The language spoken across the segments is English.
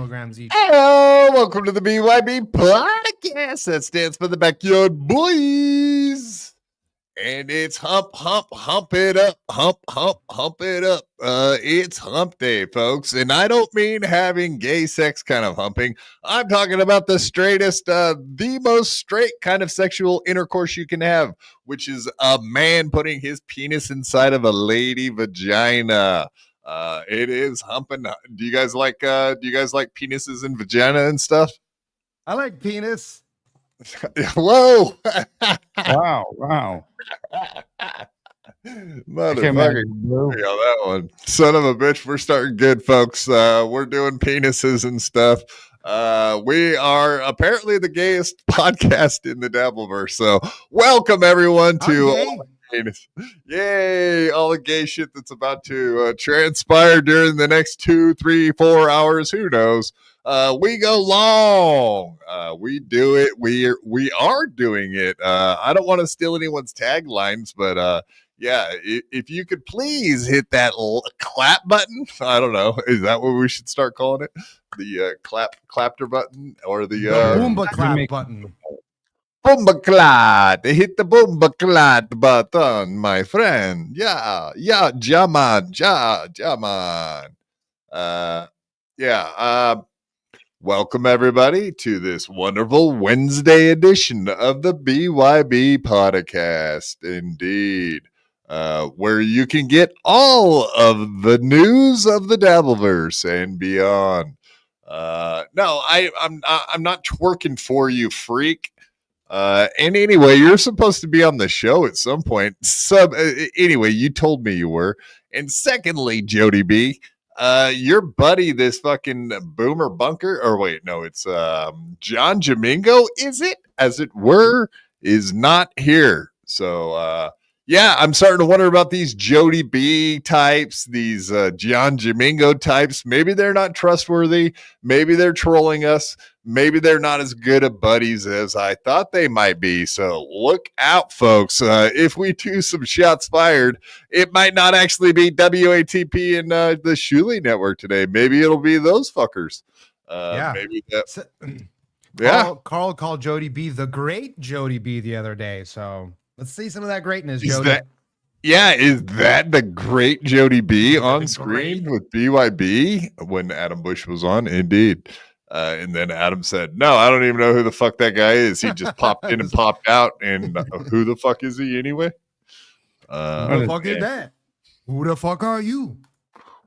Milligrams each. Hello, welcome to the BYB Podcast. That stands for the Backyard Boys. And it's hump it up. Hump it up. It's hump day, folks. And I don't mean having gay sex kind of humping. I'm talking about the straightest, the most straight kind of sexual intercourse you can have, which is a man putting his penis inside of a lady vagina. It is humping. Do you guys like penises and vagina and stuff? I like penis. Whoa. Wow. Motherfucker. Yeah, that one. Son of a bitch. We're starting good, folks. We're doing penises and stuff. We are apparently the gayest podcast in the Dabbleverse. So welcome everyone to yay, all the gay shit that's about to transpire during the next 2, 3, 4 hours. Who knows? We go long. We do it. We are doing it. I don't want to steal anyone's taglines, but yeah, if you could please hit that clap button. I don't know. Is that what we should start calling it? The clapter button or the Boomba clap button. Boomba clat. Hit the boomba clat button, my friend. Yeah, Jaman. Welcome everybody to this wonderful Wednesday edition of the BYB Podcast. Indeed. Where you can get all of the news of the Dabbleverse and beyond. No, I'm not twerking for you, freak. And anyway, you're supposed to be on the show at some point. Anyway, you told me you were. And secondly, Jodie B, your buddy, this fucking boomer bunker, or wait, no, it's John Jamingo, is it? As it were, is not here. So yeah, I'm starting to wonder about these Jodie B types, these John Jamingo types. Maybe they're not trustworthy. Maybe they're trolling us. Maybe they're not as good of buddies as I thought they might be. So look out, folks. If we do some shots fired, it might not actually be WATP and the Shulie Network today. Maybe it'll be those fuckers. Yeah. Maybe that. Carl called Jodie B the great Jodie B the other day. So let's see some of that greatness, Is Jodie. is that the great Jodie B on screen with BYB when Adam Bush was on? Indeed. And then Adam said, no, I don't even know who the fuck that guy is. He just popped in and popped out. And who the fuck is he anyway? Who the fuck is that? Who the fuck are you?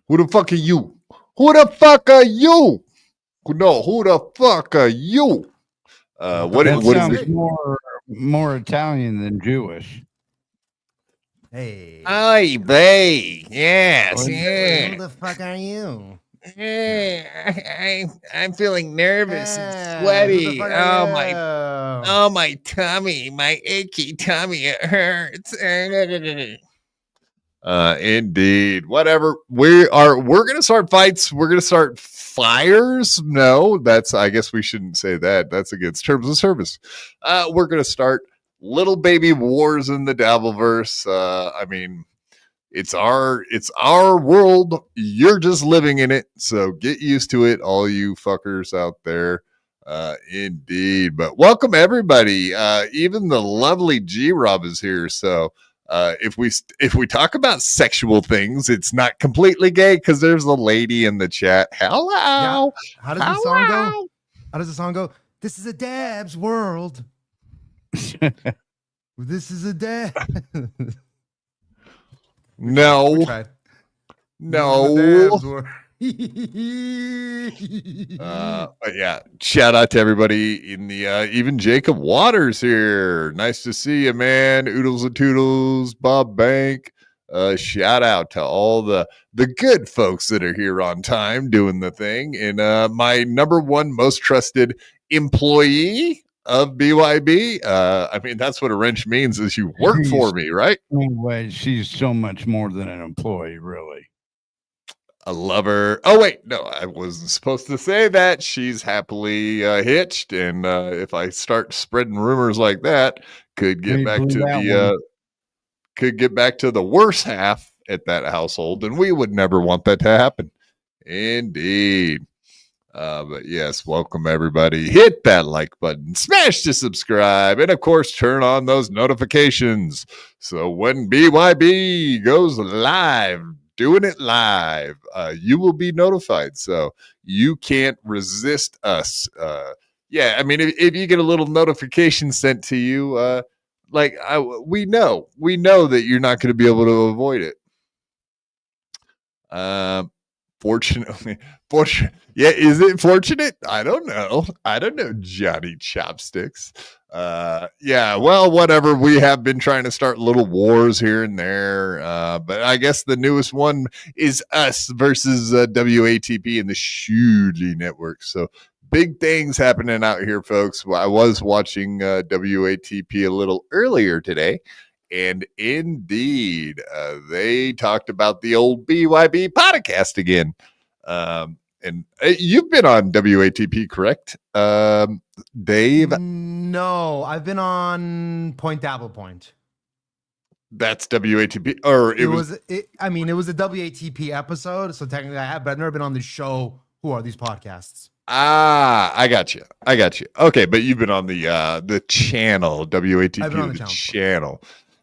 Who the fuck are you? Who the fuck are you? No, who the fuck are you? What sounds more Italian than Jewish. Hey. Ay, bae. Yes, yeah. Who the fuck are you? I'm feeling nervous and sweaty. Oh my tummy, my achy tummy, it hurts. Indeed. Whatever. We're gonna start fights. We're gonna start fires. No, I guess we shouldn't say that. That's against terms of service. We're gonna start little baby wars in the Dabbleverse. I mean, it's our world. You're just living in it. So get used to it, all you fuckers out there. Indeed. But welcome everybody. Even the lovely G-Rob is here. So if we talk about sexual things, it's not completely gay because there's a lady in the chat. Hello. Yeah. How does the song go? Hello. How does the song go? This is a dab's world. This is a dab. No. We tried. No. This is a dab's world. But yeah, shout out to everybody in the even Jacob Waters here. Nice to see you, man. Oodles and Toodles, Bob Bank. Shout out to all the good folks that are here on time doing the thing. And my number one most trusted employee of BYB. I mean, that's what a wrench means, is you work for me, right? Anyway, she's so much more than an employee, really. A lover. Oh wait, no, I wasn't supposed to say that. She's happily hitched, and if I start spreading rumors like that, could get back to the worst half at that household, and we would never want that to happen. Indeed. But yes, welcome everybody. Hit that like button, smash the subscribe, and of course, turn on those notifications. So when BYB goes live, doing it live, you will be notified. So you can't resist us. Yeah, I mean, if you get a little notification sent to you, we know that you're not going to be able to avoid it. Fortunately, yeah, is it fortunate? I don't know, Johnny Chopsticks. Yeah, well, whatever. We have been trying to start little wars here and there, but I guess the newest one is us versus WATP and the Shulie Network. So big things happening out here, folks. I was watching WATP a little earlier today, and indeed, they talked about the old BYB podcast again. And you've been on WATP, correct, Dave? No, I've been on Dabble Point. That's WATP, or it was a WATP episode, so technically I have, but I've never been on the show. Who are these podcasts? I got you. Okay, but you've been on the channel, WATP, I've been on the channel.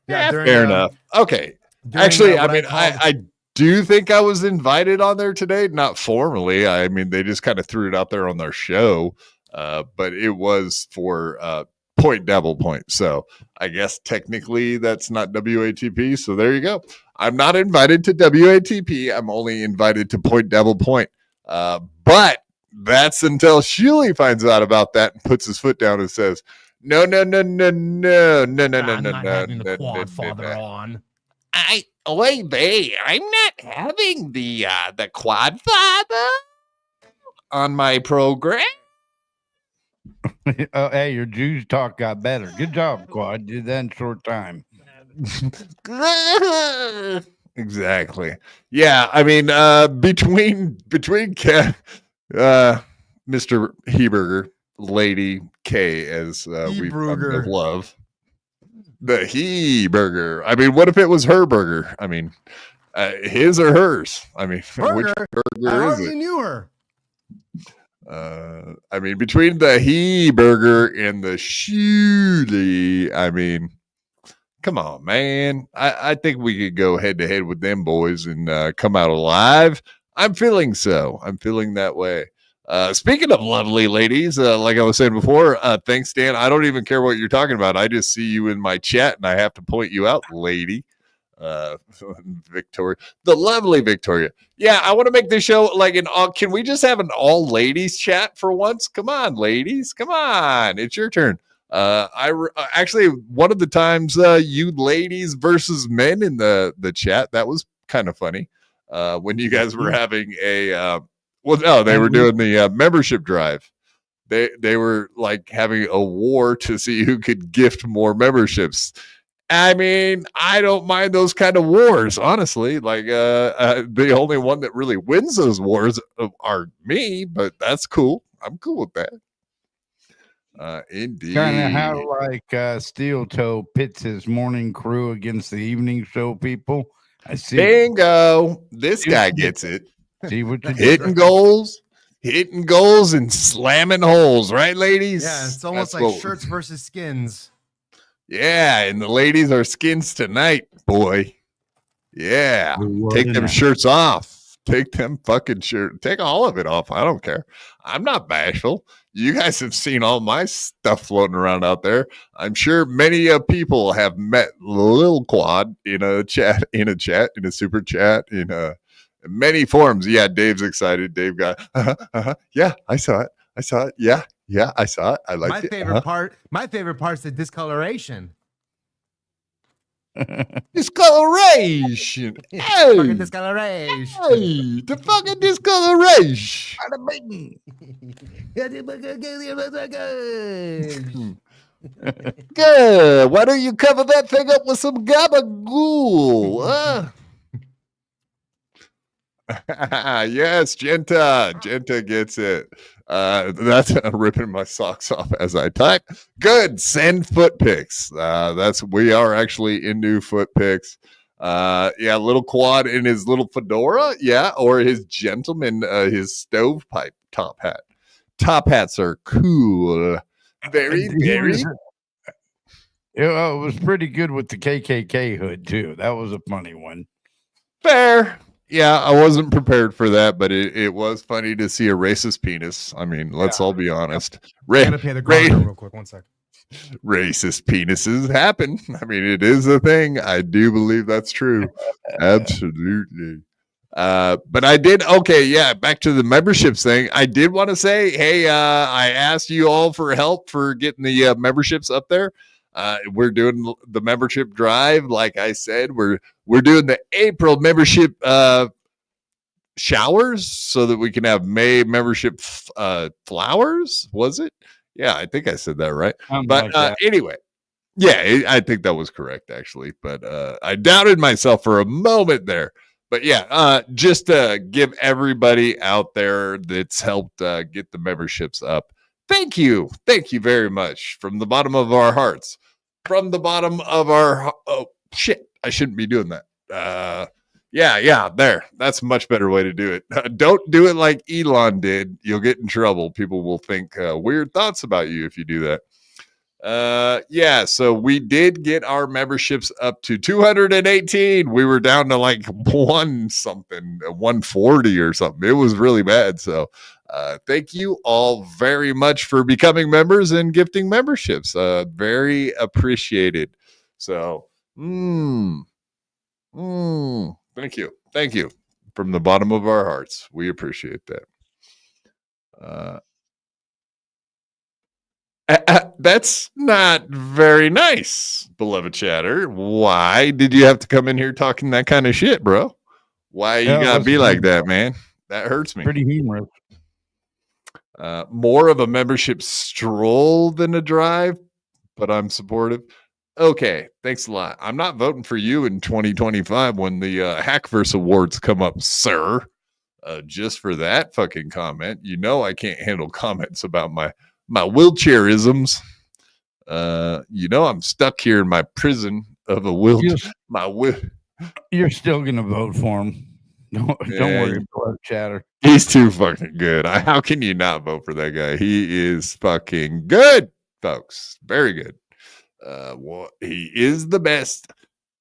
Yeah, fair enough. Okay. Actually, I mean, I do think I was invited on there today, not formally. I mean, they just kind of threw it out there on their show, but it was for Dabble Point. So I guess technically that's not WATP. So there you go. I'm not invited to WATP. I'm only invited to Dabble Point. But that's until Shulie finds out about that and puts his foot down and says, No. I'm not having the quad father on. I'm not having the quad father on my program. Oh, hey, your Jews talk got better. Good job, Quad. You did that in short time. Exactly. Yeah, I mean, between Mr. Heberger, Lady K, as we love. The He Burger. I mean, what if it was her burger? I mean, his or hers? I mean, which burger is it? Knew her. I mean, between the He Burger and the Shulie, I mean, come on, man. I think we could go head to head with them boys and come out alive. I'm feeling that way. Speaking of lovely ladies, like I was saying before, thanks, Dan. I don't even care what you're talking about. I just see you in my chat and I have to point you out, lady. Victoria, the lovely Victoria. Yeah, I want to make this show like an all. Can we just have an all ladies chat for once? Come on, ladies. Come on. It's your turn. Actually, one of the times you ladies versus men in the chat, that was kind of funny. When you guys were having a well, no, they were doing the membership drive. They were like having a war to see who could gift more memberships. I mean, I don't mind those kind of wars, honestly. Like, the only one that really wins those wars are me, but that's cool. I'm cool with that. Indeed. Kind of how like Steel Toe pits his morning crew against the evening show people. I see. Bingo. This guy gets it. See what you Hitting goals and slamming holes, right, ladies? Yeah, it's almost That's like shirts versus skins. Yeah, and the ladies are skins tonight, boy. Yeah. Take them shirts off. Take them fucking shirts. Take all of it off. I don't care. I'm not bashful. You guys have seen all my stuff floating around out there. I'm sure many people have met Lil Quad in a super chat, in many forms. Yeah, Dave's excited. Dave got, yeah, I saw it. Yeah, I saw it. I liked it. My favorite part's the discoloration. Discoloration. Hey, Fucking discoloration. hey, the fucking discoloration. Good. Why don't you cover that thing up with some gabagool? Yes, Genta gets it. That's ripping my socks off as I type. Good. Send foot pics. We are actually into foot pics. Yeah, little Quad in his little fedora. Yeah, or his gentleman, his stovepipe top hat. Top hats are cool. Very, very. It was pretty good with the KKK hood too. That was a funny one. Fair. Yeah, I wasn't prepared for that, but it was funny to see a racist penis. I mean, let's all be honest. I'm gonna pay the ground real quick. 1 second. Racist penises happen. I mean, it is a thing. I do believe that's true. Absolutely. But I did. Okay. Yeah. Back to the memberships thing. I did want to say, hey, I asked you all for help for getting the memberships up there. We're doing the membership drive. Like I said, we're doing the April membership showers so that we can have May membership flowers. Was it? Yeah, I think I said that right. But anyway, yeah, I think that was correct actually. But I doubted myself for a moment there. But yeah, just to give everybody out there that's helped get the memberships up, thank you very much from the bottom of our hearts. From the bottom of our shit, I shouldn't be doing that. Yeah, there. That's a much better way to do it. Don't do it like Elon did. You'll get in trouble. People will think weird thoughts about you if you do that. Yeah, so we did get our memberships up to 218. We were down to like 140 or something. It was really bad. So thank you all very much for becoming members and gifting memberships. Very appreciated. So thank you from the bottom of our hearts. We appreciate that. That's not very nice, beloved chatter. Why did you have to come in here talking that kind of shit, bro? Why you gotta be like that, man? That hurts me. Pretty humorous. More of a membership stroll than a drive, but I'm supportive. Okay, thanks a lot. I'm not voting for you in 2025 when the Hackverse Awards come up, sir. Just for that fucking comment. You know I can't handle comments about my wheelchairisms. You know I'm stuck here in my prison of a wheelchair. You're still gonna vote for him. Don't worry about chatter. He's too fucking good. How can you not vote for that guy? He is fucking good, folks. Very good. He is the best.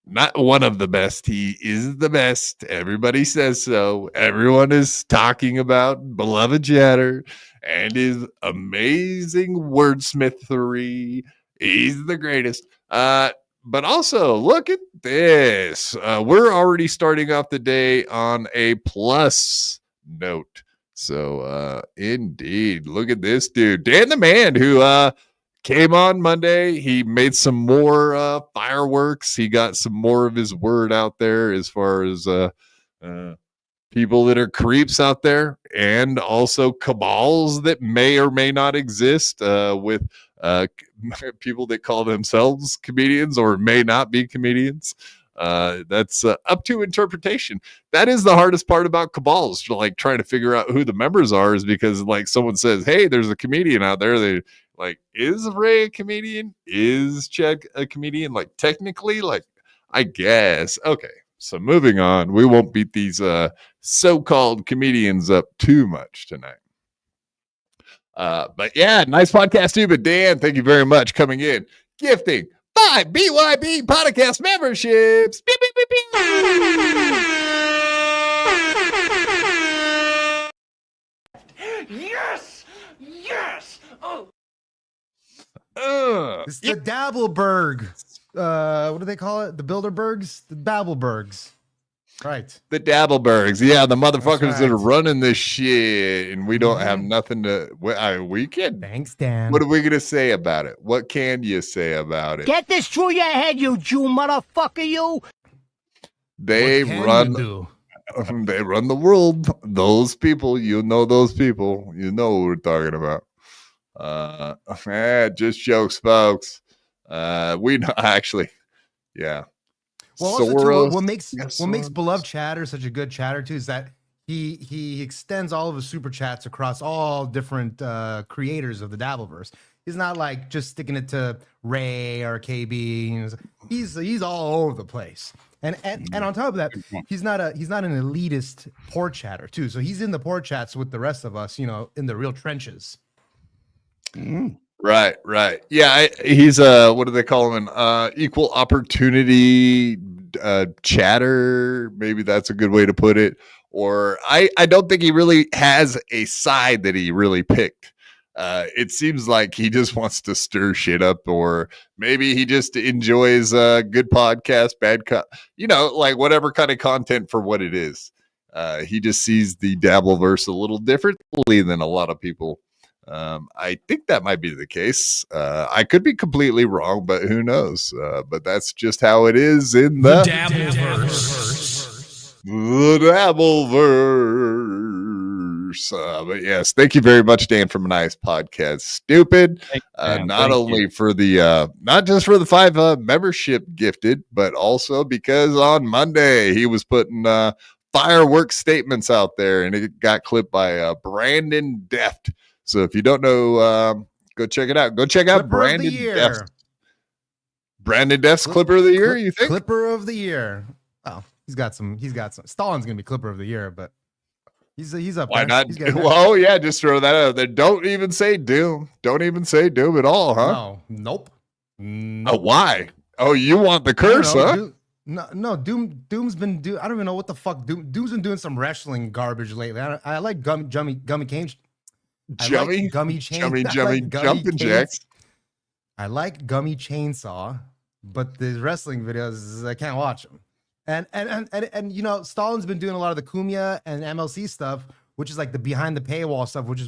Not one of the best. He is the best. Everybody says so. Everyone is talking about beloved chatter and his amazing wordsmithery. He's the greatest. But also, look at this. We're already starting off the day on a plus note. So, indeed, look at this dude, Dan the Man, who came on Monday. He made some more fireworks. He got some more of his word out there as far as people that are creeps out there, and also cabals that may or may not exist with people that call themselves comedians or may not be comedians. That's up to interpretation. That is the hardest part about cabals, like trying to figure out who the members are, is because like someone says, hey, there's a comedian out there. They like, is Ray a comedian? Is Chad a comedian? Like technically, like I guess. Okay. So moving on, we won't beat these so-called comedians up too much tonight. But yeah, nice podcast too. But Dan, thank you very much coming in, gifting 5 BYB podcast memberships. Beep, beep, beep, beep. Yes! Yes! Oh. It's the Dabbleberg. What do they call it? The Bilderbergs? The Dabblebergs. Right. The Dabblebergs. Yeah, the motherfuckers right. that are running this shit, and we don't have nothing to. We can. Thanks, Dan. What are we gonna say about it? What can you say about it? Get this through your head, you Jew motherfucker, you! They run. They run the world. Those people, you know those people. You know what we're talking about. Just jokes, folks. We know actually, yeah. Well, also too, what makes beloved chatter such a good chatter too is that he extends all of his super chats across all different creators of the Dabbleverse. He's not like just sticking it to Ray or KB. He's all over the place. And on top of that, he's not an elitist poor chatter too. So he's in the poor chats with the rest of us, you know, in the real trenches. Right. Yeah, he's what do they call him? An equal opportunity chatter. Maybe that's a good way to put it. Or I don't think he really has a side that he really picked. It seems like he just wants to stir shit up, or maybe he just enjoys good podcast, like whatever kind of content for what it is. He just sees the Dabbleverse a little differently than a lot of people. I think that might be the case. I could be completely wrong, but who knows? But that's just how it is in the Dabbleverse. The Dabbleverse. But yes, thank you very much, Dan, from a nice podcast. Stupid. Not only for the not just for the 5 membership gifted, but also because on Monday he was putting fireworks statements out there, and it got clipped by Brandon Deft. So if you don't know, go check it out. Go check out Brandon Deft. Brandon Deft's Clipper of the Year, you think? Clipper of the Year. Oh, he's got some. Stalin's gonna be Clipper of the Year, but he's up. Why there. not? Well, yeah, just throw that out there. Don't even say Doom. Don't even say Doom at all, huh? No, nope. Oh, why? Oh, you want the curse, huh? No, Doom's been I don't even know what the fuck. Doom's been doing some wrestling garbage lately. I like gummy cane. Jummy jumping jacks. I like Gummy Chainsaw, but the wrestling videos I can't watch them. And you know, Stalin's been doing a lot of the Kumia and MLC stuff, which is like the behind the paywall stuff, which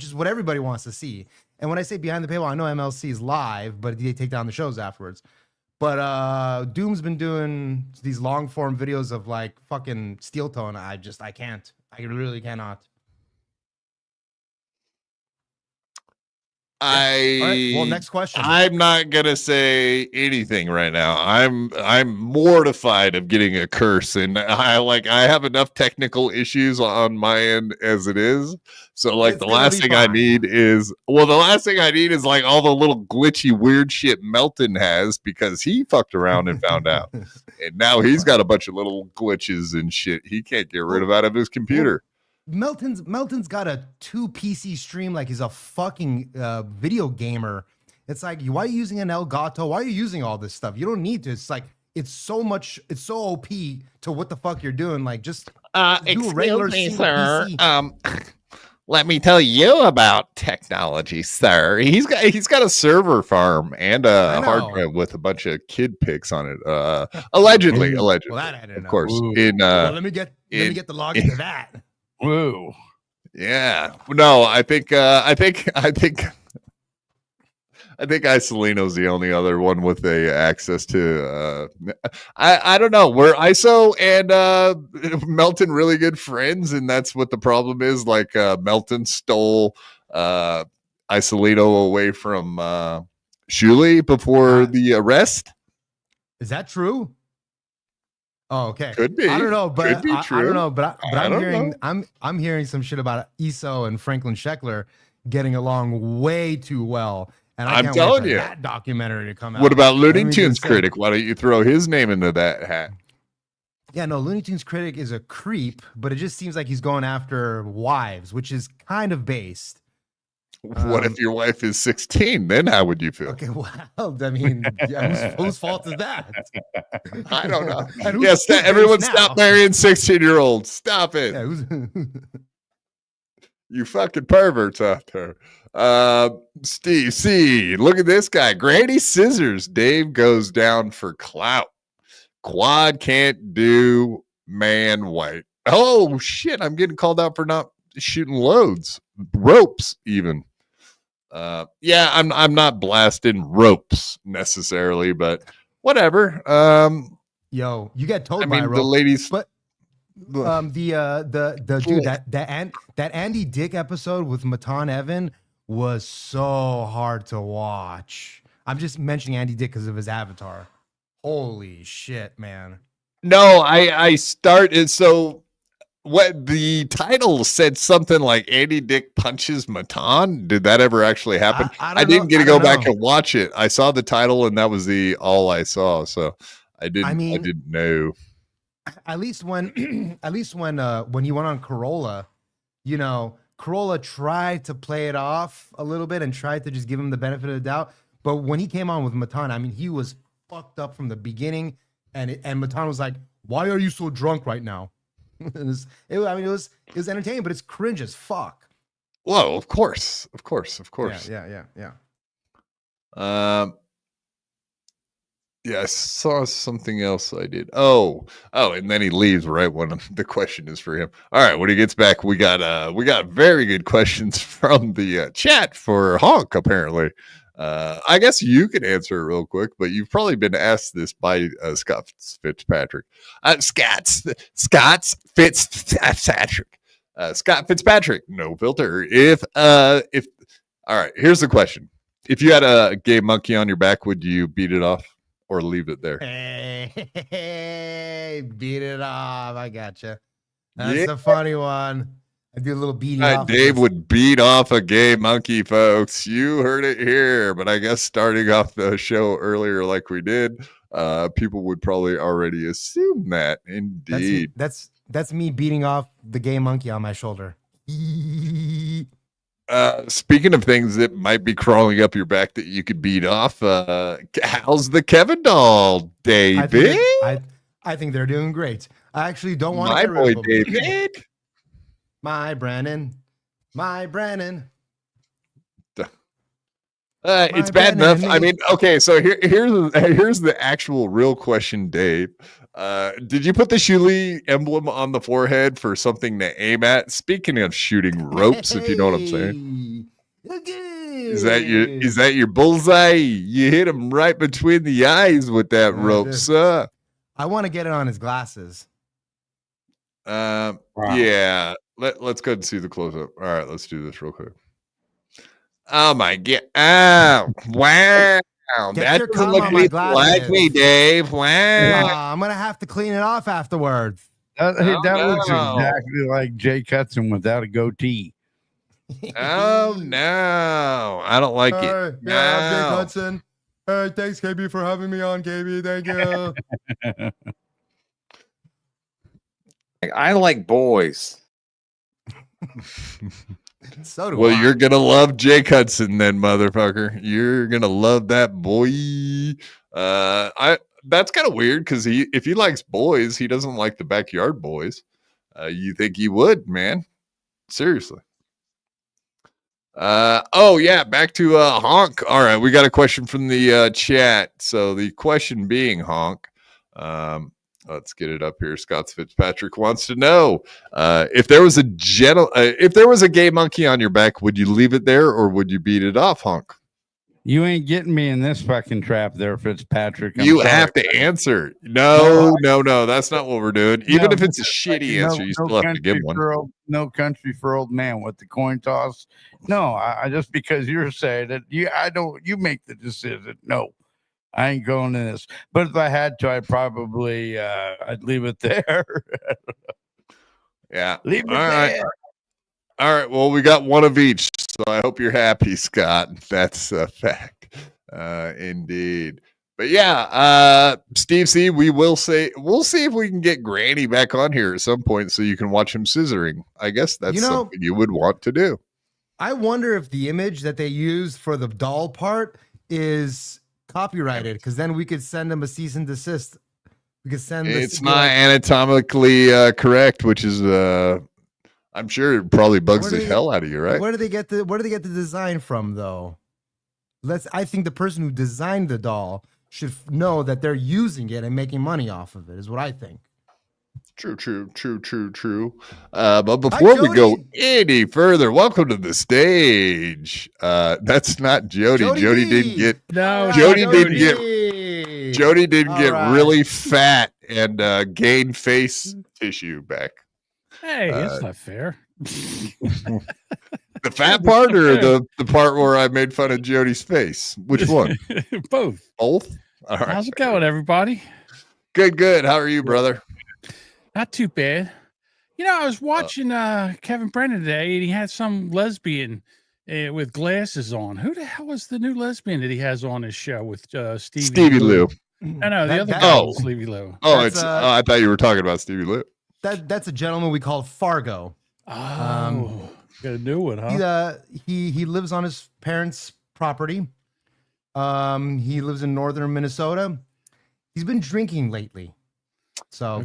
is what everybody wants to see. And when I say behind the paywall, I know MLC is live, but they take down the shows afterwards. But Doom's been doing these long form videos of like fucking Steel Toe, and I can't. I really cannot. All right. Well, next question. I'm not gonna say anything right now. I'm mortified of getting a curse, and I have enough technical issues on my end as it is. So like the last thing I need is like all the little glitchy weird shit Melton has, because he fucked around and found out, and now he's got a bunch of little glitches and shit he can't get rid of out of his computer. Melton's got a 2 PC stream like he's a fucking video gamer. It's like, why are you using an Elgato? Why are you using all this stuff? You don't need to. It's like, it's so OP to what the fuck you're doing. Like, just do a regular single PC. Let me tell you about technology, sir. He's got a server farm and a hard drive with a bunch of kid pics on it. Allegedly. Well, that I didn't know. Of course. Let me get the login to that. Whoa. Yeah. No, I think I think Isolino's the only other one with the access to. I don't know. Were ISO and Melton really good friends, and that's what the problem is? Like Melton stole Isolino away from Shulie before the arrest. Is that true? Oh, okay. Could be. I don't know, but Could be I true. don't know, but I I'm don't hearing know. I'm hearing some shit about ISO and Franklin Scheckler getting along way too well. And I I'm can't telling wait for you. that documentary to come out. What about Looney Let me Tunes just say- critic? Why don't you throw his name into that hat? Yeah, no, Looney Tunes critic is a creep, but it just seems like he's going after wives, which is kind of based. What if your wife is 16? Then how would you feel? Okay, well, I mean, yeah, whose fault is that? I don't know. And who's- Yes, who's everyone based stop now? marrying 16-year-olds. Stop it. Yeah, who's You fucking perverts out there. Steve C. Look at this guy. Granny Scissors. Dave goes down for clout. Quad can't do man white. Oh shit. I'm getting called out for not shooting loads. Ropes, even. Yeah, I'm not blasting ropes necessarily, but whatever. yo, you get told I by mean a the rope, ladies but the dude that Andy Dick episode with Matan Evan was so hard to watch. I'm just mentioning Andy Dick because of his avatar. Holy shit, man. No, I started so what the title said something like Andy Dick punches Matan. Did that ever actually happen? I I don't didn't know. get to I go don't back know. and watch it. I saw the title and that was the all I saw. So I mean- didn't know. At least when he went on Corolla, you know, Corolla tried to play it off a little bit and tried to just give him the benefit of the doubt. But when he came on with Matan, I mean, he was fucked up from the beginning, and Matan was like, "Why are you so drunk right now?" it was entertaining, but it's cringe as fuck. Whoa, of course. Yeah. Yeah, I saw something else I did. Oh, and then he leaves right when the question is for him. All right, when he gets back, we got very good questions from the chat for Honk, apparently. I guess you can answer it real quick, but you've probably been asked this by Scott Fitzpatrick. Scott Fitzpatrick, no filter. If all right, here's the question. If you had a gay monkey on your back, would you beat it off or leave it there? Hey, beat it off. I gotcha. That's Yeah. a funny one. I do a little beating off. Dave would beat off a gay monkey, folks. You heard it here. But I guess starting off the show earlier, like we did, people would probably already assume that. Indeed. That's me beating off the gay monkey on my shoulder. Speaking of things that might be crawling up your back that you could beat off, how's the Kevin doll, David? I think they're doing great. I actually don't want to My get rid boy, of them. David. My Brennan. It's bad enough. I mean, okay, so here's the actual real question, Dave. Did you put the Shulie emblem on the forehead for something to aim at? Speaking of shooting ropes, if you know what I'm saying. Is that your bullseye? You hit him right between the eyes with that Yeah, rope, dude. sir. I want to get it on his glasses. Wow. Yeah. Let's go and see the close up. All right, let's do this real quick. Oh my god! Oh wow! Get That your doesn't cum look on my anything like glasses. me, Dave. Wow! I'm gonna have to clean it off afterwards. That looks no. exactly like Jay Cutson without a goatee. Oh no! I don't like it. I'm Jake No. Hudson. Thanks, KB, for having me on, KB. Thank you. I like boys. So do Well, I. you're gonna love Jake Hudson, then, motherfucker. You're gonna love that boy. That's kind of weird because if he likes boys, he doesn't like the backyard boys. You think he would, man? Seriously. Oh yeah, back to Honk. All right, we got a question from the chat. So the question being, Honk, let's get it up here. Scott Fitzpatrick wants to know if there was a gay monkey on your back, would you leave it there or would you beat it off, Honk? You ain't getting me in this fucking trap there, Fitzpatrick. I'm You sorry. have to answer. No, that's not what we're doing. Even if it's a shitty answer, you still have to give one. No country for old man with the coin toss. No, I just because you're saying it, you make the decision. No, I ain't going to this. But if I had to, I'd leave it there. Yeah. Leave it All there. right. All right. Well, we got one of each. So I hope you're happy, Scott. That's a fact. Indeed. But yeah, Steve C, we'll see if we can get Granny back on here at some point so you can watch him scissoring. I guess that's something you would want to do. I wonder if the image that they used for the doll part is copyrighted, because then we could send them a cease and desist. We could send it's not anatomically correct, which is I'm sure it probably bugs the hell out of you, right? Where do they get the design from, though? I think the person who designed the doll should know that they're using it and making money off of it, is what I think. True. But before we go any further, welcome to the stage. That's not Jodie. Jodie didn't get Jodie didn't get really fat and gain face tissue back. Hey, that's not fair. The fat part or the part where I made fun of Jodie's face? Which one? Both. All right. How's it going, everybody? Good. How are you, brother? Not too bad. I was watching Kevin Brennan today, and he had some lesbian with glasses on. Who the hell is the new lesbian that he has on his show with Stevie Lou? I know the other guy was Stevie Lou. I thought you were talking about Stevie Lou. That's a gentleman we call Fargo. Oh, got a new one, huh? He lives on his parents' property. He lives in northern Minnesota. He's been drinking lately. So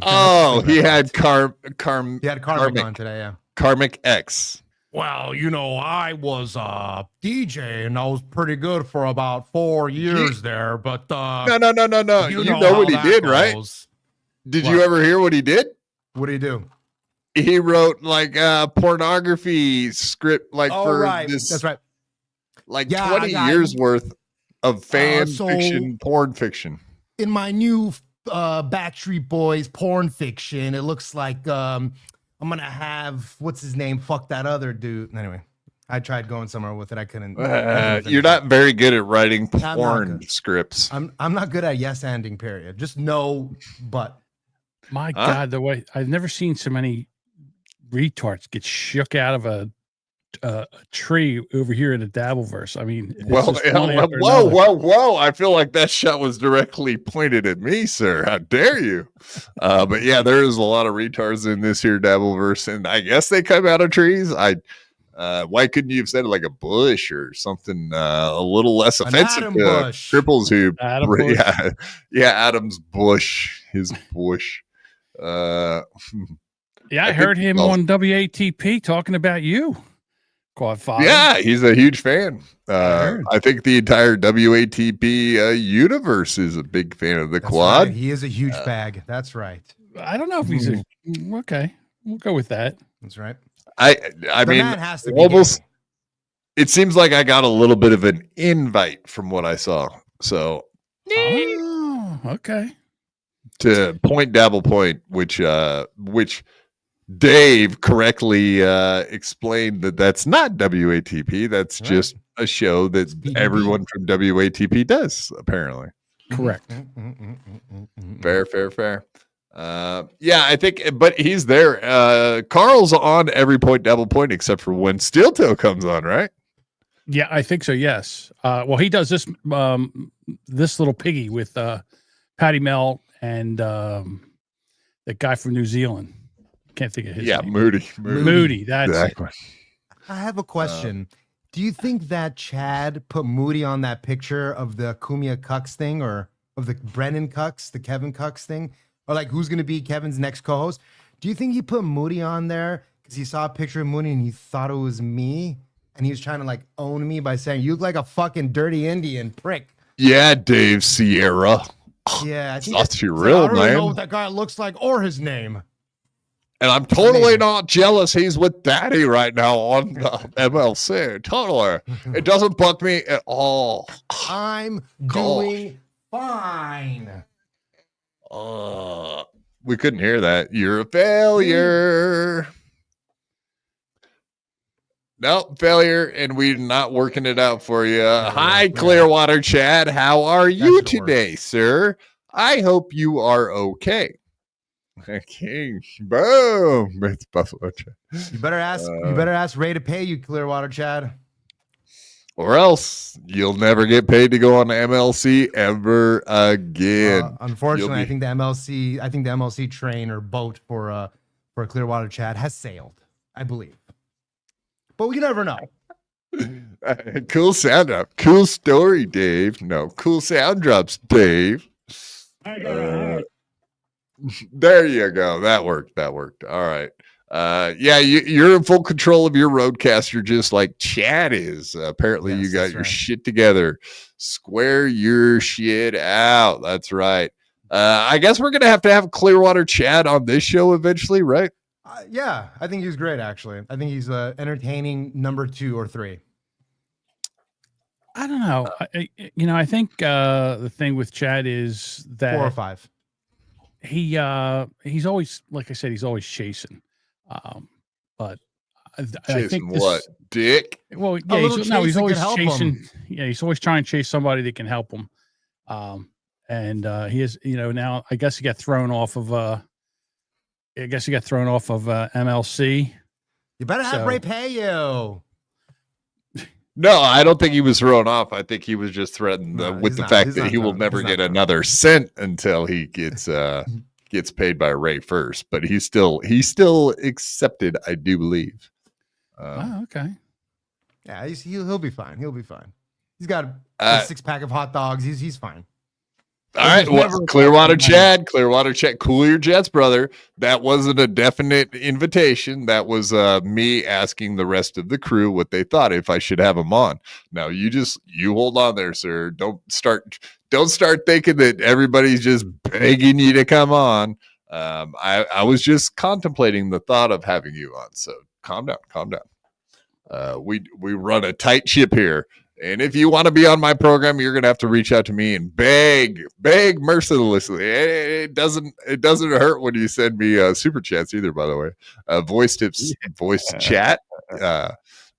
he had Karmic on today, yeah. Karmic X. Well, I was a DJ and I was pretty good for about 4 years there, but no. You know what he did, right? Did you ever hear what he did? What did he do? He wrote like a pornography script, like this. That's right. Like 20 years worth of fan fiction, porn fiction. In my new Backstreet Boys porn fiction, it looks like I'm gonna have what's his name? Fuck that other dude. Anyway, I tried going somewhere with it. I couldn't. You're not very good at writing porn scripts. I'm not good at yes ending. Period. Just no, but. My God, the way I've never seen so many retards get shook out of a tree over here in the Dabbleverse. I mean, whoa! I feel like that shot was directly pointed at me, sir. How dare you? But yeah, there is a lot of retards in this here Dabbleverse, and I guess they come out of trees. Why couldn't you have said it like a bush or something a little less offensive to Triples who? Adam's bush, his bush. I heard him on WATP talking about you. Quad 5. Yeah, he's a huge fan. I think the entire WATP universe is a big fan of the quad. Right. He is a huge bag. That's right. I don't know if he's okay. We'll go with that. That's right. I mean, almost. It seems like I got a little bit of an invite from what I saw. So, okay. To Dabble Point, which Dave correctly explained that's not WATP. That's just a show that everyone from WATP does, apparently. Correct. Fair. I think, but he's there. Carl's on every Dabble Point except for when Steel Toe comes on, right? Yeah, I think so. Yes. Well, he does this little piggy with Patty Mel and the guy from New Zealand. Can't think of his name. Moody. That's exactly. I have a question. Do you think that Chad put Moody on that picture of the Kumia Cucks thing, or of the Brennan Cucks, the Kevin Cucks thing, or like who's going to be Kevin's next co-host? Do you think he put Moody on there because he saw a picture of Moody and he thought it was me, and he was trying to like own me by saying you look like a fucking dirty Indian prick? Yeah, Dave Sierra. Yeah, I think that's your real name. I don't know what that guy looks like or his name. And I'm totally not jealous he's with Daddy right now on MLC. Totally. It doesn't bug me at all. I'm doing fine. We couldn't hear that. You're a failure. Nope, failure, and we're not working it out for you. Hi, Clearwater Chad. How are you today, sir? I hope you are okay. King, boom! It's Buffalo Chad. You better ask Ray to pay you, Clearwater Chad, or else you'll never get paid to go on MLC ever again. Unfortunately, I think the MLC train or boat for Clearwater Chad has sailed, I believe. But we never know. Cool sound drop. Cool story, Dave. No, cool sound drops, Dave. There you go. That worked. All right. Yeah, you're in full control of your roadcast. You're just like Chad is. Apparently, you got your shit together. Square your shit out. That's right. I guess we're going to have Clearwater Chad on this show eventually, right? Yeah, I think he's great, actually. I think he's entertaining number 2 or 3. I don't know. I think the thing with Chad is that 4 or 5. He's always, like I said, he's always chasing. But I think what? Dick? Well, yeah, he's always chasing. Yeah, he's always trying to chase somebody that can help him. And he is, now I guess he got thrown off of MLC. You better have Ray pay you. No, I don't think he was thrown off. I think he was just threatened with the fact that he will never get another cent until he gets paid by Ray first. But he's still accepted, I do believe. Okay. Yeah, he'll be fine. He'll be fine. He's got a 6-pack of hot dogs. He's fine. All right, well, Clearwater Chad, cool your jets, brother. That wasn't a definite invitation. That was me asking the rest of the crew what they thought if I should have them on. Now you hold on there, sir. Don't start thinking that everybody's just begging you to come on. I was just contemplating the thought of having you on. So calm down. We run a tight ship here. And if you want to be on my program, you're going to have to reach out to me and beg mercilessly. It doesn't hurt when you send me super chats either, by the way. Voice tips, voice chat,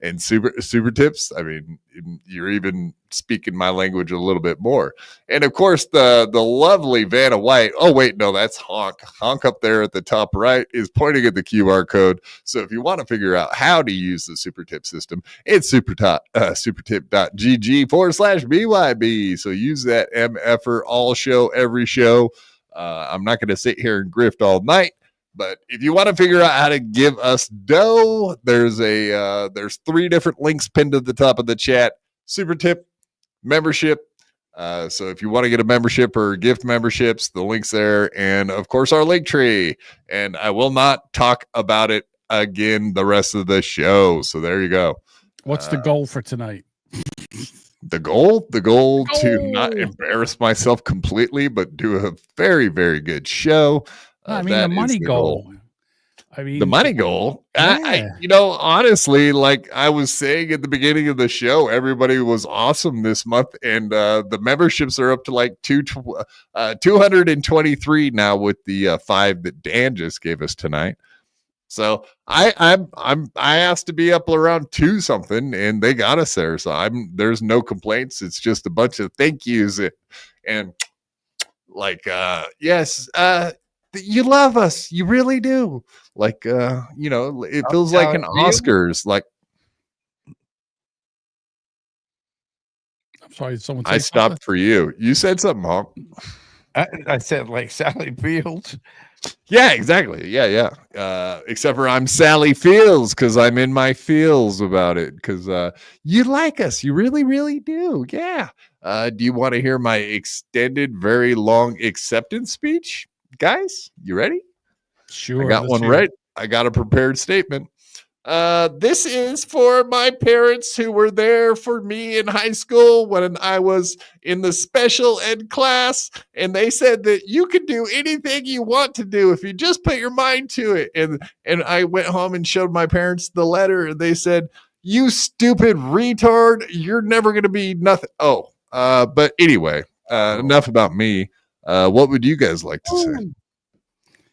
and super tips. I mean, you're even speaking my language a little bit more. And of course, the lovely Vanna White. Oh wait, no, that's Honk. Honk up there at the top right is pointing at the QR code. So if you want to figure out how to use the super tip system, it's supertip.gg/BYB. So use that MFer all show every show. I'm not going to sit here and grift all night. But if you want to figure out how to give us dough, there's 3 different links pinned at the top of the chat. Super tip, membership. So if you want to get a membership or gift memberships, the link's there. And of course, our link tree. And I will not talk about it again the rest of the show. So there you go. What's the goal for tonight? The goal to not embarrass myself completely, but do a very, very good show. The money goal. The money goal. Yeah. Honestly, like I was saying at the beginning of the show, everybody was awesome this month, and the memberships are up to like 223 now with the 5 that Dan just gave us tonight. So I asked to be up around 2 something, and they got us there. So there's no complaints. It's just a bunch of thank yous and like yes. You love us. You really do. Like, it feels like an Oscars. Like, I'm sorry. Someone. I stopped for you. You said something, Honk. I said like Sally Fields. Yeah, exactly. Yeah. Except for I'm Sally Fields because I'm in my feels about it because you like us. You really, really do. Yeah. Do you want to hear my extended, very long acceptance speech? Guys, you ready? Sure. I got one right. I got a prepared statement. This is for my parents who were there for me in high school when I was in the special ed class, and they said that you can do anything you want to do if you just put your mind to it. And I went home and showed my parents the letter, and they said, "You stupid retard, you're never gonna be nothing." Oh, but anyway, enough about me. What would you guys like to say?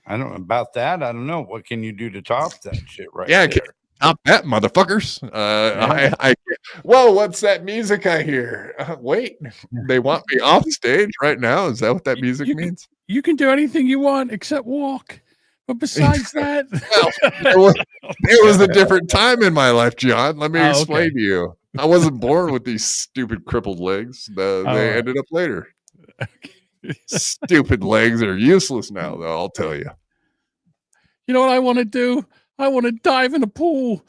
I don't about that. I don't know. What can you do to top that shit right Yeah, there? Top that, motherfuckers. I whoa, what's that music I hear? Wait, they want me off stage right now. Is that what that music means? You can do anything you want except walk. But besides that, Well, it was a different time in my life, John. Let me explain to you. I wasn't born with these stupid crippled legs. They ended up later. Stupid legs are useless now, though, I'll tell you. You know what I want to do? I want to dive in a pool.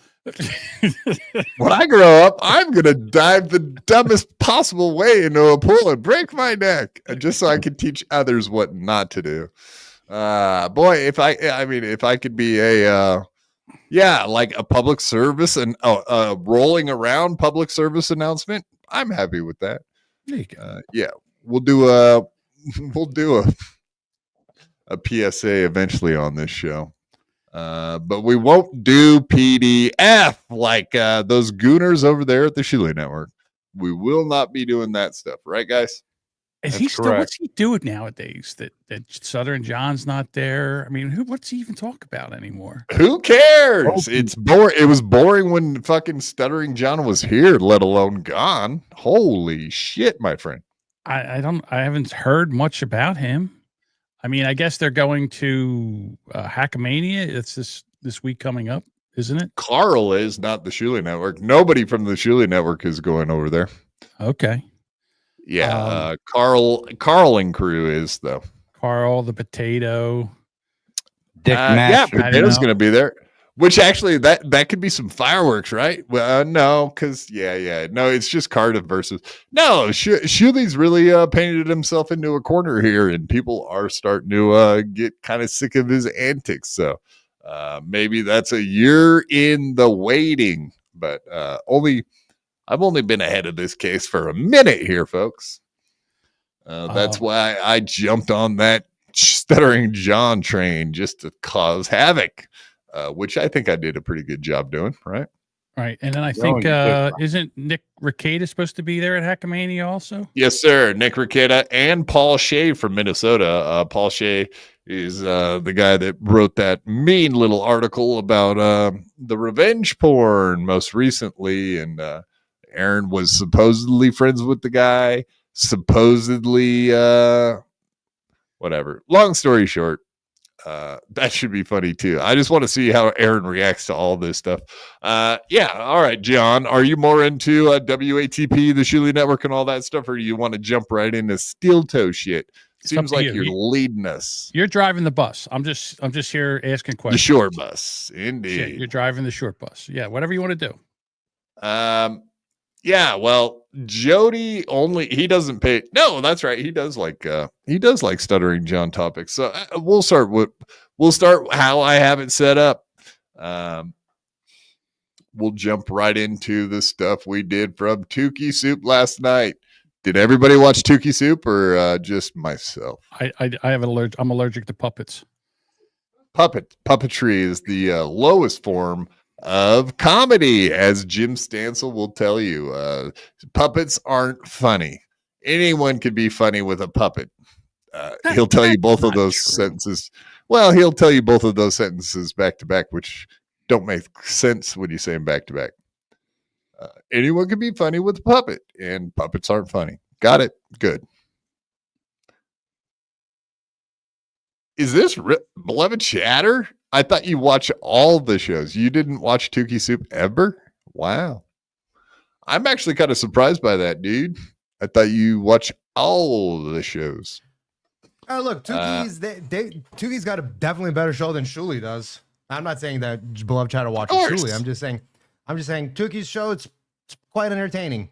When I grow up, I'm going to dive the dumbest possible way into a pool and break my neck just so I can teach others what not to do. Boy, if I could be like a public service and rolling around public service announcement, I'm happy with that. There you go. Yeah, we'll do a PSA eventually on this show. But we won't do PDF like those gooners over there at the Shulie Network. We will not be doing that stuff, right, guys? Is he still? What's he doing nowadays? That Stuttering John's not there. I mean, what's he even talk about anymore? Who cares? It's boring. It was boring when fucking Stuttering John was here, let alone gone. Holy shit, my friend. I haven't heard much about him. I mean, I guess they're going to Hackamania. It's this week coming up, isn't it? Carl is, not the Shulie Network. Nobody from the Shulie Network is going over there. Okay. Yeah, Carl and crew is though. Carl the potato. Dick yeah, Potato's going to be there. Which actually, that could be some fireworks, right? Well, no, because no, it's just Cardiff versus. No, Shulie's really painted himself into a corner here, and people are starting to get kind of sick of his antics. So maybe that's a year in the waiting, but I've only been ahead of this case for a minute here, folks. That's why I jumped on that Stuttering John train just to cause havoc. Which I think I did a pretty good job doing, right? Right. And then I think, isn't Nick Rekieta supposed to be there at Hackamania also? Yes, sir. Nick Rekieta and Paul Shea from Minnesota. Paul Shea is the guy that wrote that mean little article about the revenge porn most recently. And Aaron was supposedly friends with the guy. Supposedly, whatever. Long story short. That should be funny too. I just want to see how Aaron reacts to all this stuff. Yeah. All right, John, are you more into WATP, the Shulie Network, and all that stuff, or do you want to jump right into steel toe shit? Seems like you're leading us. You're driving the bus. I'm just here asking questions. The short bus, indeed. Shit, you're driving the short bus. Yeah, whatever you want to do. Yeah, well, Jodie he doesn't pay. No, that's right. He does like Stuttering John topics. So we'll start how I have it set up. We'll jump right into the stuff we did from Tuki Soup last night. Did everybody watch Tuki Soup or just myself? I have I'm allergic to puppets. Puppetry is the lowest form of comedy, as Jim Stansel will tell you. Puppets aren't funny. Anyone could be funny with a puppet. He'll tell you both of those sentences. Well, he'll tell you both of those sentences back to back, which don't make sense when you say them back to back. Anyone can be funny with a puppet, and puppets aren't funny. Got it? Good. Is this beloved chatter? I thought you watched all the shows. You didn't watch Tuki Soup ever? Wow. I'm actually kind of surprised by that, dude. I thought you watched all the shows. Oh, look, Tuki's got a definitely better show than Shulie does. I'm not saying that beloved chatter watches Shulie. I'm just saying Tuki's show, it's quite entertaining.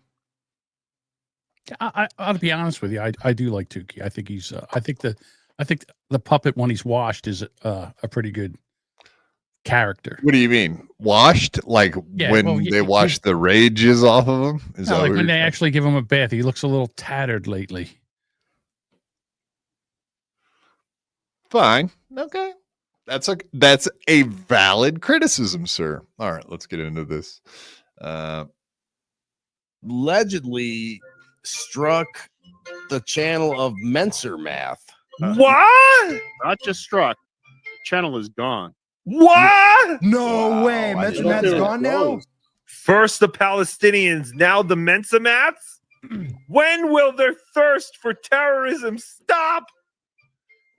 I'll be honest with you. I do like Tuki. I think he's I think the puppet when he's washed is a pretty good. character. What do you mean? Washed? Like Yeah, when well, they wash the rages off of him? Is No, that like what when you're they saying? actually give him a bath, he looks a little tattered lately. Fine. Okay. That's a valid criticism, sir. All right, let's get into this. Allegedly struck the channel of Mensor Math. What? Not just struck. Channel is gone. What? No Wow, way. I Mensor didn't know Math's they were gone now? closed. First the Palestinians, now the Mensor Maths. When will their thirst for terrorism stop?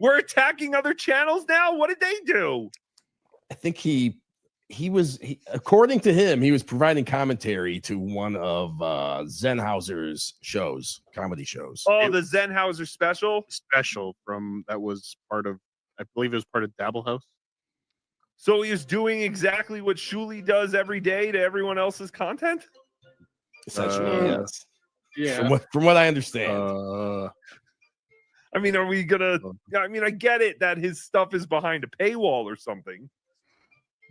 We're attacking other channels now. What did they do? I think he was according to him, he was providing commentary to one of Zenhauser's shows, comedy shows. Oh, the Zenhauser special from that was part of, I believe it was part of Dabble House. So he was doing exactly what Shulie does every day to everyone else's content. Essentially, yes. Yeah. From what I understand. I mean, are we gonna? I mean, I get it that his stuff is behind a paywall or something,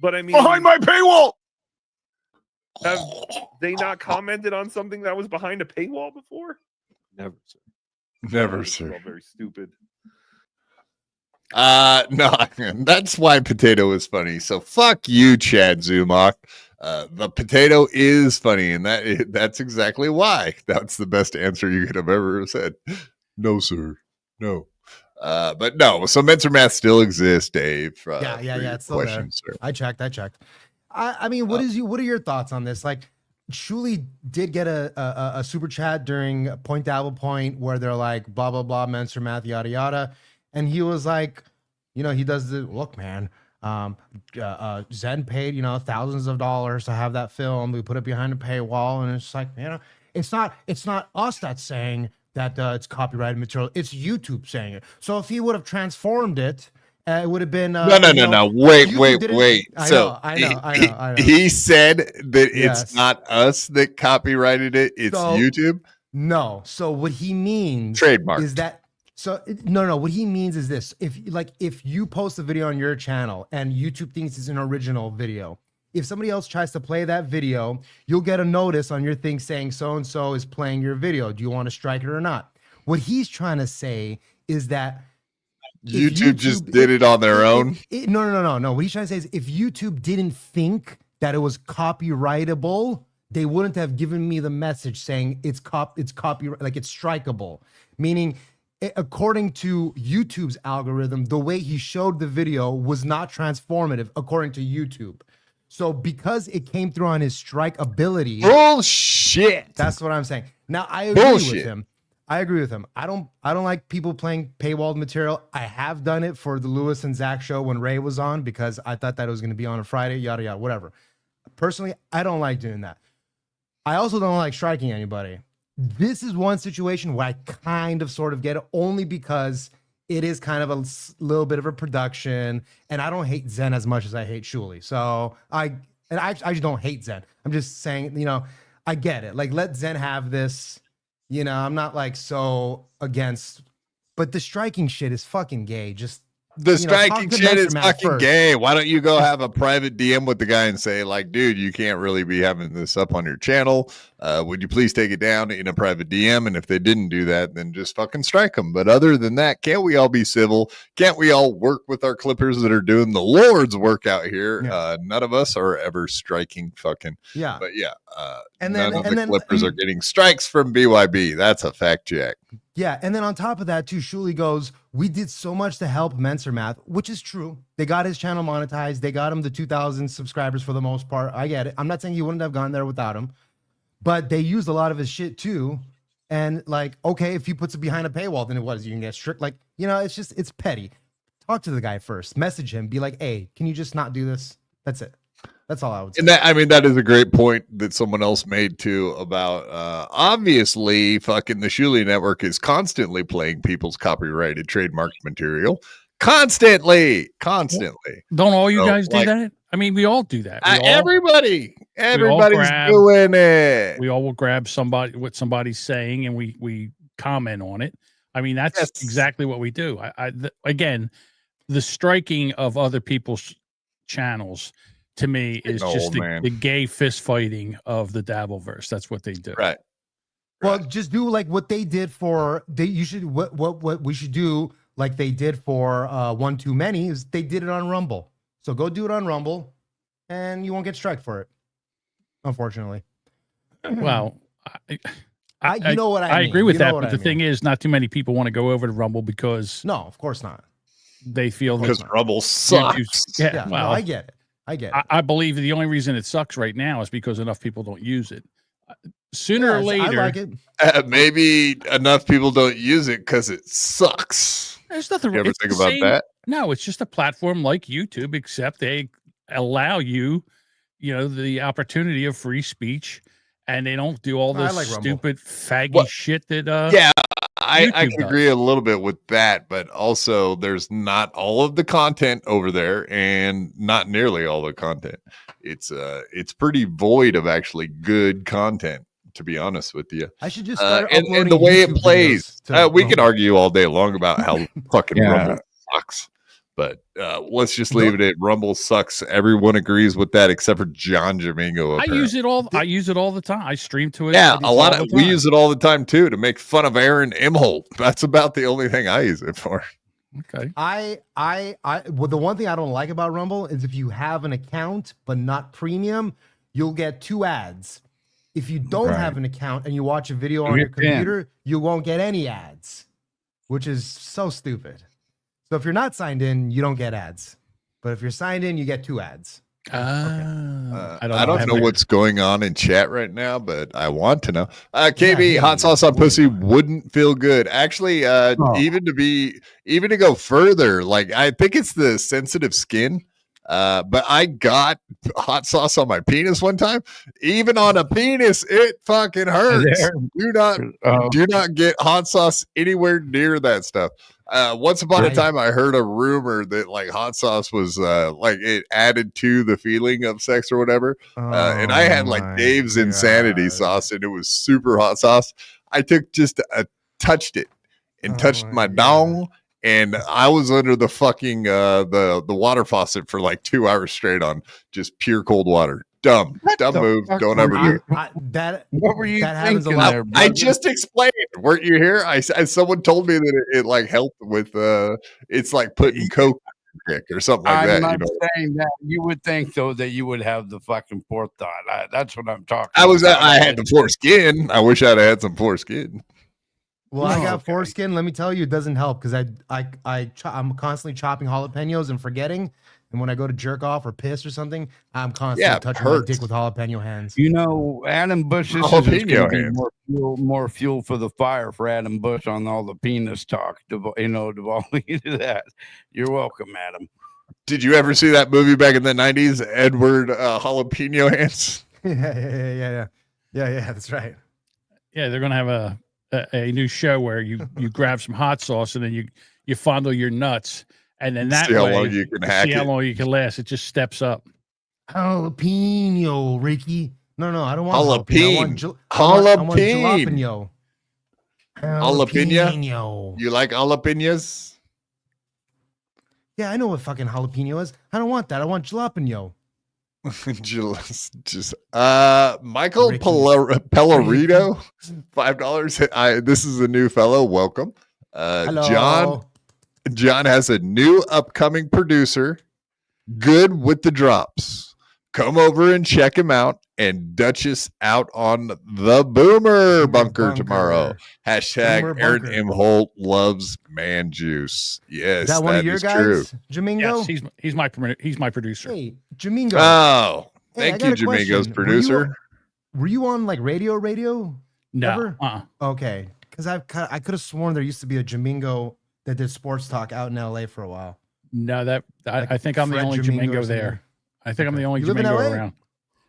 but I mean, Behind my paywall. have they not commented on something that was behind a paywall before? Never, sir. Never, This is sir. all very stupid. No, that's why potato is funny. So fuck you, Chad Zumach. The potato is funny, and that's exactly why. That's the best answer you could have ever said. No, sir. No. But no. So Mensor Math still exists, Dave. Yeah, for your it's still there. question, sir. I checked. I mean, what are your thoughts on this? Like, Shuli did get a super chat during Dabble Point where they're like, blah, blah, blah, Mensor Math, yada, yada. And he was like, you know, he does the look, man. Zen paid, you know, thousands of dollars to have that film. We put it behind a paywall, and it's like, you know, it's not us that's saying that it's copyrighted material. It's YouTube saying it. So if he would have transformed it, it would have been No. Wait. I So know. he said that Yes. it's not us that copyrighted it. It's So- YouTube. No. So what he means Trademarked. is that no. What he means is this: if you post a video on your channel and YouTube thinks it's an original video, if somebody else tries to play that video, you'll get a notice on your thing saying so and so is playing your video. Do you want to strike it or not? What he's trying to say is that YouTube just did it on their own. No. What he's trying to say is if YouTube didn't think that it was copyrightable, they wouldn't have given me the message saying it's copyright, like it's strikeable. Meaning, according to YouTube's algorithm, the way he showed the video was not transformative according to YouTube. So because it came through on his strike ability, Bullshit. that's what I'm saying. Now I agree with him. I don't like people playing paywalled material. I have done it for the Lewis and Zach show when Ray was on because I thought that it was going to be on a Friday, yada yada, whatever. Personally, I don't like doing that. I also don't like striking anybody. This is one situation where I kind of sort of get it only because it is kind of a little bit of a production, and I don't hate Zen as much as I hate Shulie. So I just don't hate Zen. I'm just saying, you know, I get it. Like, let Zen have this. You know, I'm not like so against, but the striking shit is fucking gay. Just The talk striking to shit Mensor is Math fucking first. gay. Why don't you go have a private DM with the guy and say, like, dude, you can't really be having this up on your channel. Would you please take it down in a private DM? And if they didn't do that, then just fucking strike them. But other than that, can't we all be civil? Can't we all work with our clippers that are doing the Lord's work out here? Yeah. None of us are ever striking fucking. Yeah. But yeah, And none then- of and the then- clippers are getting strikes from BYB. That's a fact check. Yeah, and then on top of that too, Shulie goes, we did so much to help Mensor Math, which is true. They got his channel monetized. They got him the 2,000 subscribers for the most part. I get it. I'm not saying he wouldn't have gone there without him, but they used a lot of his shit too. And like, okay, if he puts it behind a paywall, then what is you can get strict? Like, you know, it's petty. Talk to the guy first. Message him. Be like, hey, can you just not do this? That's it. That's all I would say. And that, I mean, that is a great point that someone else made too about obviously fucking the Shulie Network is constantly playing people's copyrighted trademarked material. Constantly. Don't all you So, guys do like- that? I mean, we all do that. Everybody's grab- doing it. We all will grab what somebody's saying and we comment on it. I mean, that's Yes. exactly what we do. Again, the striking of other people's channels to me is No, just man. the gay fist fighting of the Dabbleverse. That's what they do. Right. Well, just do like what they did for what we should do like they did for One Too Many is they did it on Rumble. So go do it on Rumble, and you won't get struck for it. Unfortunately. Well, You know what I mean. agree with You know that, what but I the mean. thing is, not too many people want to go over to Rumble because No, of course not. they feel Because that Rumble sucks. Yeah, Yeah, well, no, I get it. I get it. I believe the only reason it sucks right now is because enough people don't use it. Sooner or Yes, later, I like it. Maybe enough people don't use it because it sucks. there's nothing You wrong. ever It's think the about same- that? No, it's just a platform like YouTube, except they allow you, the opportunity of free speech, and they don't do all I this like Rumble. stupid faggy What- shit that. Yeah, I YouTube can agree a little bit with that, but also there's not all of the content over there, and not nearly all the content. It's pretty void of actually good content, to be honest with you. I should just start And uploading the way it YouTube plays, videos to we can Rumble. argue all day long about how fucking Yeah. Rumble sucks. But let's just leave it at Rumble sucks. Everyone agrees with that except for John Jamingo. I use it all. I use it all the time. I stream to it. Yeah, I do a lot all of the we time. use it all the time too to make fun of Aaron Imholt. That's about the only thing I use it for. Okay. Well, the one thing I don't like about Rumble is if you have an account but not premium, you'll get 2 ads. If you don't Right. have an account and you watch a video on You your can. computer, you won't get any ads, which is so stupid. So if you're not signed in, you don't get ads. But if you're signed in, you get 2 ads. I don't have know my- what's going on in chat right now, but I want to know. KB, hot sauce on pussy wouldn't feel good. Actually, even to go further, like I think it's the sensitive skin. But I got hot sauce on my penis one time. Even on a penis, it fucking hurts. There. Do not get hot sauce anywhere near that stuff. Once upon a time, I heard a rumor that like hot sauce was like it added to the feeling of sex or whatever. And I had like Dave's Insanity sauce, and it was super hot sauce. I touched it and touched my dong, and I was under the fucking the water faucet for like 2 hours straight on just pure cold water. Dumb move. Don't ever do it. What were you that happens a thinking lot. there, I brother? just explained. Weren't you here? Someone told me that it like helped with it's like putting coke in your dick or something like I'm that. not You know, saying that. You would think though that you would have the fucking forethought. That's what I'm talking. I had the foreskin. I wish I'd had some foreskin. Well, I got Okay. foreskin. Let me tell you, it doesn't help because I'm constantly chopping jalapenos and forgetting. And when I go to jerk off or piss or something, I'm constantly touching my dick with jalapeno hands. You know, Adam Bush. This is Jalapeno going to be hands. more fuel for the fire for Adam Bush on all the penis talk. Devolving into that. You're welcome, Adam. Did you ever see that movie back in the 90s, Edward Jalapeno Hands? Yeah. That's right. Yeah, they're gonna have a new show where you grab some hot sauce and then you fondle your nuts, and then that See how way long you can hack see how it. long you can last. It just steps up. Jalapeno, Ricky. No, I don't want jalapeno. I want Jalapeno. jalapeno. Jalapeno? You like jalapenos? Yeah, I know what fucking jalapeno is. I don't want that. I want jalapeno. Just Michael Ricky. Pellerito, $5. This is a new fellow. Welcome. Hello. John has a new upcoming producer, good with the drops. Come over and check him out and Duchess out on the Boomer Bunker tomorrow. Hashtag Boomer Aaron Bunker. M. Holt loves man juice. Yes, Is that one of your is guys, true. Jamingo? Yes, he's my producer. Hey, Jamingo. Oh, Hey, I thank got you, a Jamingo's question. producer. Were you on like radio? No, Ever? Okay, because I could have sworn there used to be a Jamingo that did sports talk out in LA for a while. no, that Like I think I'm the Fred only Jamingo or Jamingo something? there. I think I'm the only You live in Jamingo LA? around.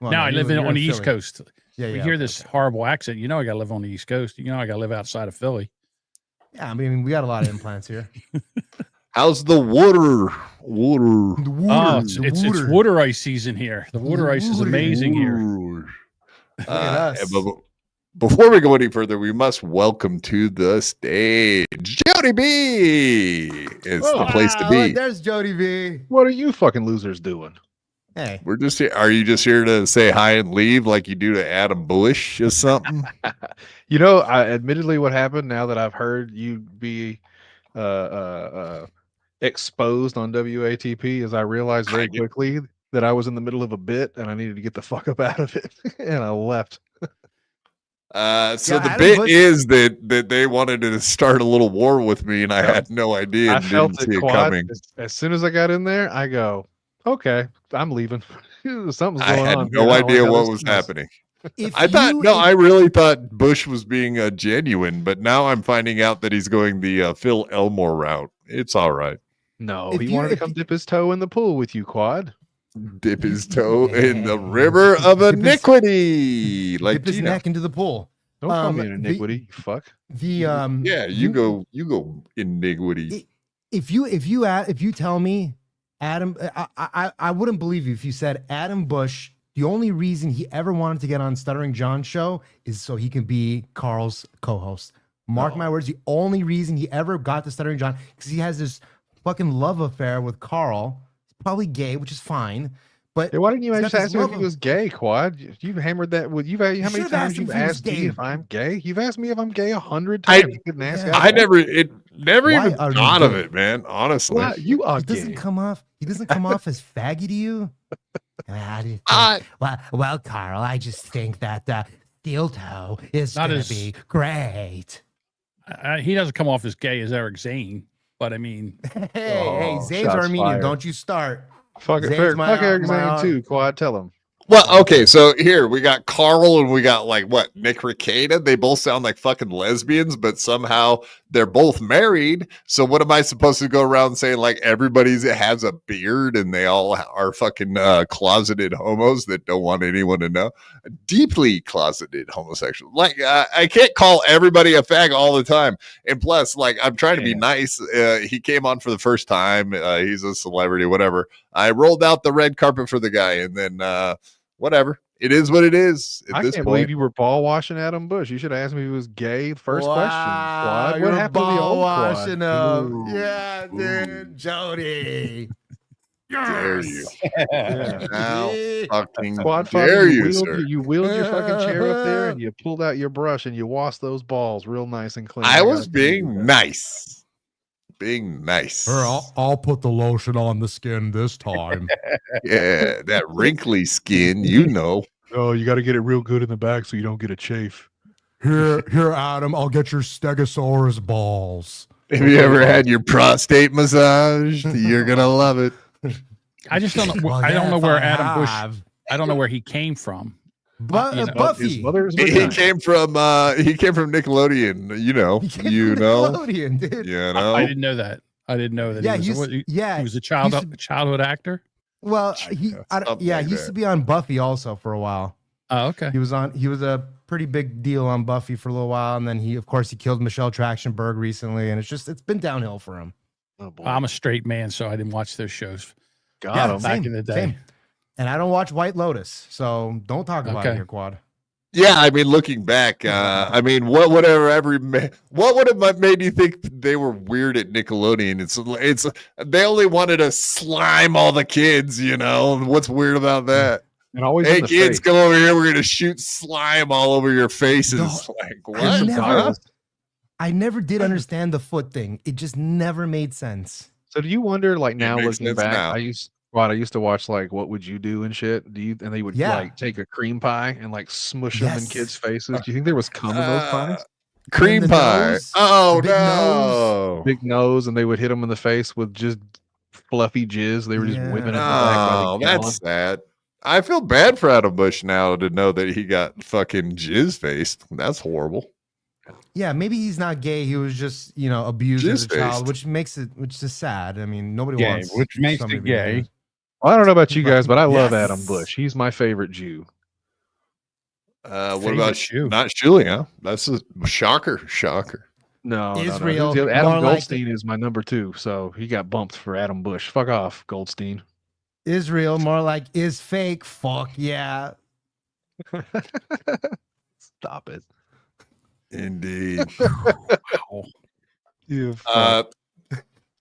Well, no, I live you're on the in East Philly. Coast. Yeah, We yeah. hear okay, this okay. horrible accent. You know, I got to live on the East Coast. You know, I got to live outside of Philly. Yeah, I mean, we got a lot of implants here. How's the water? Water. The Oh, water, it's water ice season here. The water ice is water. amazing here. Look at us. Before we go any further, we must welcome to the stage Jodie B. It's the place to Wow, be. look, there's Jodie B. What are you fucking losers doing? Hey, We're just here. Are you just here to say hi and leave like you do to Adam Bush or something? You know, admittedly, what happened now that I've heard you be exposed on WATP is I realized very quickly that I was in the middle of a bit and I needed to get the fuck up out of it, and I left. So Yeah, the Adam bit Bush- is that they wanted to start a little war with me, and I had no idea I and felt didn't see it Quad. coming. As soon as I got in there, I go, okay, I'm leaving. Something's I going had on. no here. I don't idea like how what this was smells. happening. if I thought you- no, if- I really thought Bush was being genuine, but now I'm finding out that he's going the Phil Elmore route. It's all right. No, If he you- wanted to if come you- dip his toe in the pool with you, Quad. Dip his toe in the river of Dip his- iniquity, like dip his Gino. neck into the pool. Don't call me Um, an the- iniquity, you fuck. The Yeah, you go iniquity. if you tell me Adam, I wouldn't believe you if you said Adam Bush. The only reason he ever wanted to get on Stuttering John show is so he can be Carl's co-host. Mark my words. The only reason he ever got to Stuttering John because he has this fucking love affair with Carl. He's probably gay, which is fine. But Hey, why didn't you he's just got this ask me if love he was gay, Quad? You hammered that with you. How many should've times asked him you've if he was asked me gay. if I'm gay? You've asked me if I'm gay 100 I- times. You couldn't ask Yeah. that I once. it never Why even are you thought of gay? it, man. Honestly, Why? You are He doesn't gay. come off. He doesn't come off as faggy to you. How do you think? I- well, Carl, I just think that steel toe is Not going as- to be great. He doesn't come off as gay as Eric Zane, but I mean, Hey, Oh, Zane's shots Armenian. fired. Don't you start. Fuck it. Zane's Fuck Eric my- Zane too, Quad. Tell him. well, okay, so here we got Carl and we got like what Nick Ricada. They both sound like fucking lesbians, but somehow they're both married. So what am I supposed to go around saying like everybody has a beard and they all are fucking closeted homos that don't want anyone to know? Deeply closeted homosexual. Like I can't call everybody a fag all the time. And plus, like I'm trying to be nice. He came on for the first time. He's a celebrity, whatever. I rolled out the red carpet for the guy, and then whatever. It is what it is. At I this can't point, believe you were ball washing Adam Bush. You should ask me if he was gay. First question. Wow, Quad. What you're happened to the ball old washing Quad? him. Yeah, dude, Jodie. dare you? Yeah. How fucking Quad father, dare you you, wheeled, sir? you wheeled your fucking chair up there and you pulled out your brush and you washed those balls real nice and clean. I gotta was give you being that. nice. Being nice. I'll put the lotion on the skin this time. Yeah, that wrinkly skin, you know. Oh, you got to get it real good in the back so you don't get a chafe. Here, Adam. I'll get your Stegosaurus balls. Have you ever had your prostate massaged? You're gonna love it. I just don't know. Well, I don't yeah, know if where I Adam Bush. have. I don't know where he came from. But you know, Buffy. His mother's He vagina. came from Nickelodeon. You know, He came you from know, Nickelodeon, dude. you I know. didn't know that. I didn't know that. Yeah, he was, he's- yeah, he was a he's- childhood actor. Well, he something he like used that. to be on Buffy also for a while. Oh, okay. He was a pretty big deal on Buffy for a little while, and then he killed Michelle Trachtenberg recently, and it's been downhill for him. Oh, boy. I'm a straight man, so I didn't watch those shows Got him. back in the day. same. And I don't watch White Lotus, so don't talk about it Okay. here, Quad. Yeah, I mean, looking back, I mean, what would have made you think they were weird at Nickelodeon? It's they only wanted to slime all the kids, you know. What's weird about that? And always Hey, in the kids, face. come over here. We're gonna shoot slime all over your faces. No, Like I what? never, I never did understand the foot thing. It just never made sense. So do you wonder, like now makes looking sense back, now. I used to watch like What Would You Do and shit. And they would Yeah. like take a cream pie and like smush them in Yes. kids' faces. Do you think there was cum in those pies? Cream the pie. nose, Oh the big no! Big nose, and they would hit them in the face with just fluffy jizz. They were just Yeah. whipping it back by Oh, the gallon. that's sad. I feel bad for Adam Bush now to know that he got fucking jizz faced. That's horrible. Yeah, maybe he's not gay. He was just, abused as a Jizz-faced. child, which is sad. I mean, nobody Gay, wants which makes somebody it to be gay. abused. Well, I don't know about you guys, but I love Yes. Adam Bush. He's my favorite Jew. What Favorite about shoe. not Shuli? Huh? That's a shocker. Shocker. No, Israel, no. Adam more like- Goldstein is my number 2, so he got bumped for Adam Bush. Fuck off, Goldstein. Israel, more like is fake. Fuck yeah. Stop it. Indeed. Wow. You Uh,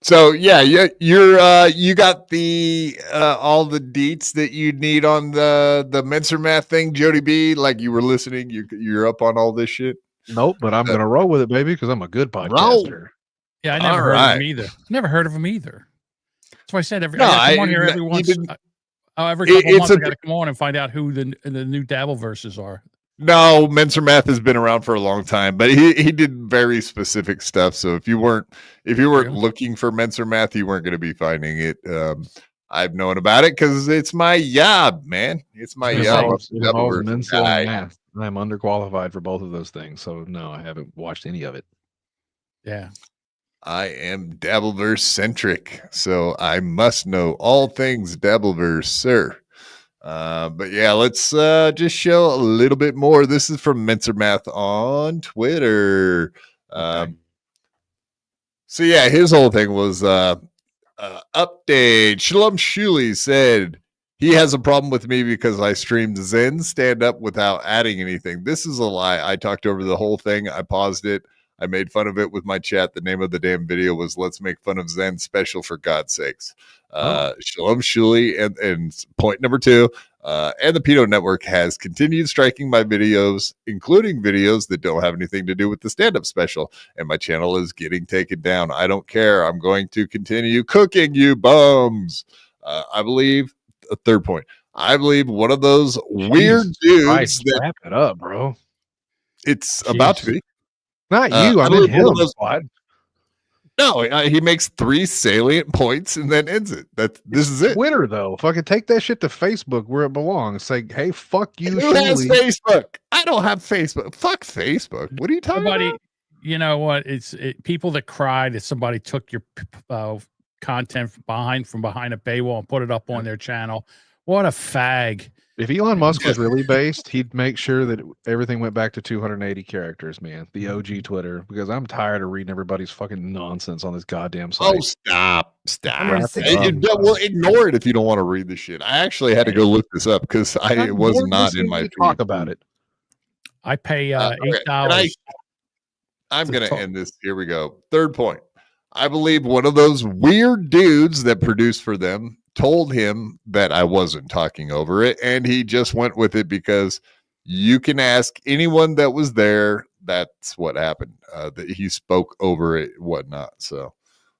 So yeah, you got the all the deets that you need on the Mensor Math thing, Jodie B. Like you were listening, you're up on all this shit. Nope, but I'm gonna roll with it, baby, because I'm a good podcaster. Yeah, I never heard of him either. Never heard of him either. That's why I said I come on here every once. Every couple months, I got to come on and find out who the new Dabbleverses are. No, Mensor Math has been around for a long time, but he did very specific stuff. So if you weren't looking for Mensor Math, you weren't going to be finding it. I've known about it because it's my job, man. It's my job. Mensor and Math. I'm underqualified for both of those things, so no, I haven't watched any of it. Yeah. I am Dabbleverse centric, so I must know all things Dabbleverse, sir. But yeah, let's just show a little bit more. This is from Mensor Math on Twitter. So yeah, his whole thing was update. Shalom Shuli said he has a problem with me because I streamed Zen stand up without adding anything. This is a lie. I talked over the whole thing. I paused it. I made fun of it with my chat. The name of the damn video was "Let's Make Fun of Zen Special for God's sakes." Shalom Shuli, and point number 2, and the Pedo Network has continued striking my videos, including videos that don't have anything to do with the stand-up special, and my channel is getting taken down. I don't care. I'm going to continue cooking you bums. I believe a third point. I believe one of those weird dudes that wrap it up, bro. It's about to be. Not you. I mean him. No, he makes 3 salient points and then ends it. This is it. Twitter though, fucking take that shit to Facebook where it belongs. Say, hey, fuck you. Who has Facebook? I don't have Facebook. Fuck Facebook. What are you talking about? You know what? It's people that cry that somebody took your content from behind a paywall and put it up on their channel. What a fag. If Elon Musk was really based, he'd make sure that everything went back to 280 characters, man. The OG Twitter, because I'm tired of reading everybody's fucking nonsense on this goddamn site. Oh, stop. Well, ignore it if you don't want to read the shit. I actually had to go look this up because it was not in my feed. Talk about it. I pay $8. I'm going to end this. Here we go. Third point. I believe one of those weird dudes that produced for them told him that I wasn't talking over it, and he just went with it because you can ask anyone that was there. That's what happened. That he spoke over it, whatnot. So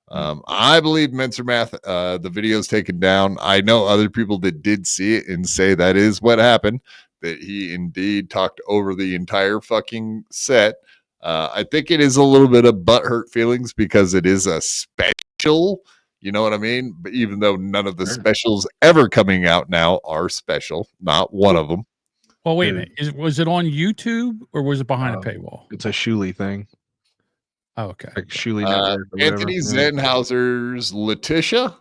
I believe Mensor Math, the video's taken down. I know other people that did see it and say that is what happened, that he indeed talked over the entire fucking set. I think it is a little bit of butthurt feelings because it is a special. You know what I mean? But even though none of the specials ever coming out now are special, not one of them. Well, wait a minute. Was it on YouTube or was it behind a paywall? It's a Shulie thing. Oh, okay. Like Shulie Network. Anthony Zenhauser's Letitia,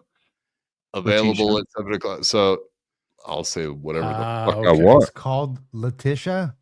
available at 7 o'clock. So I'll say whatever the fuck I want. It's called Letitia?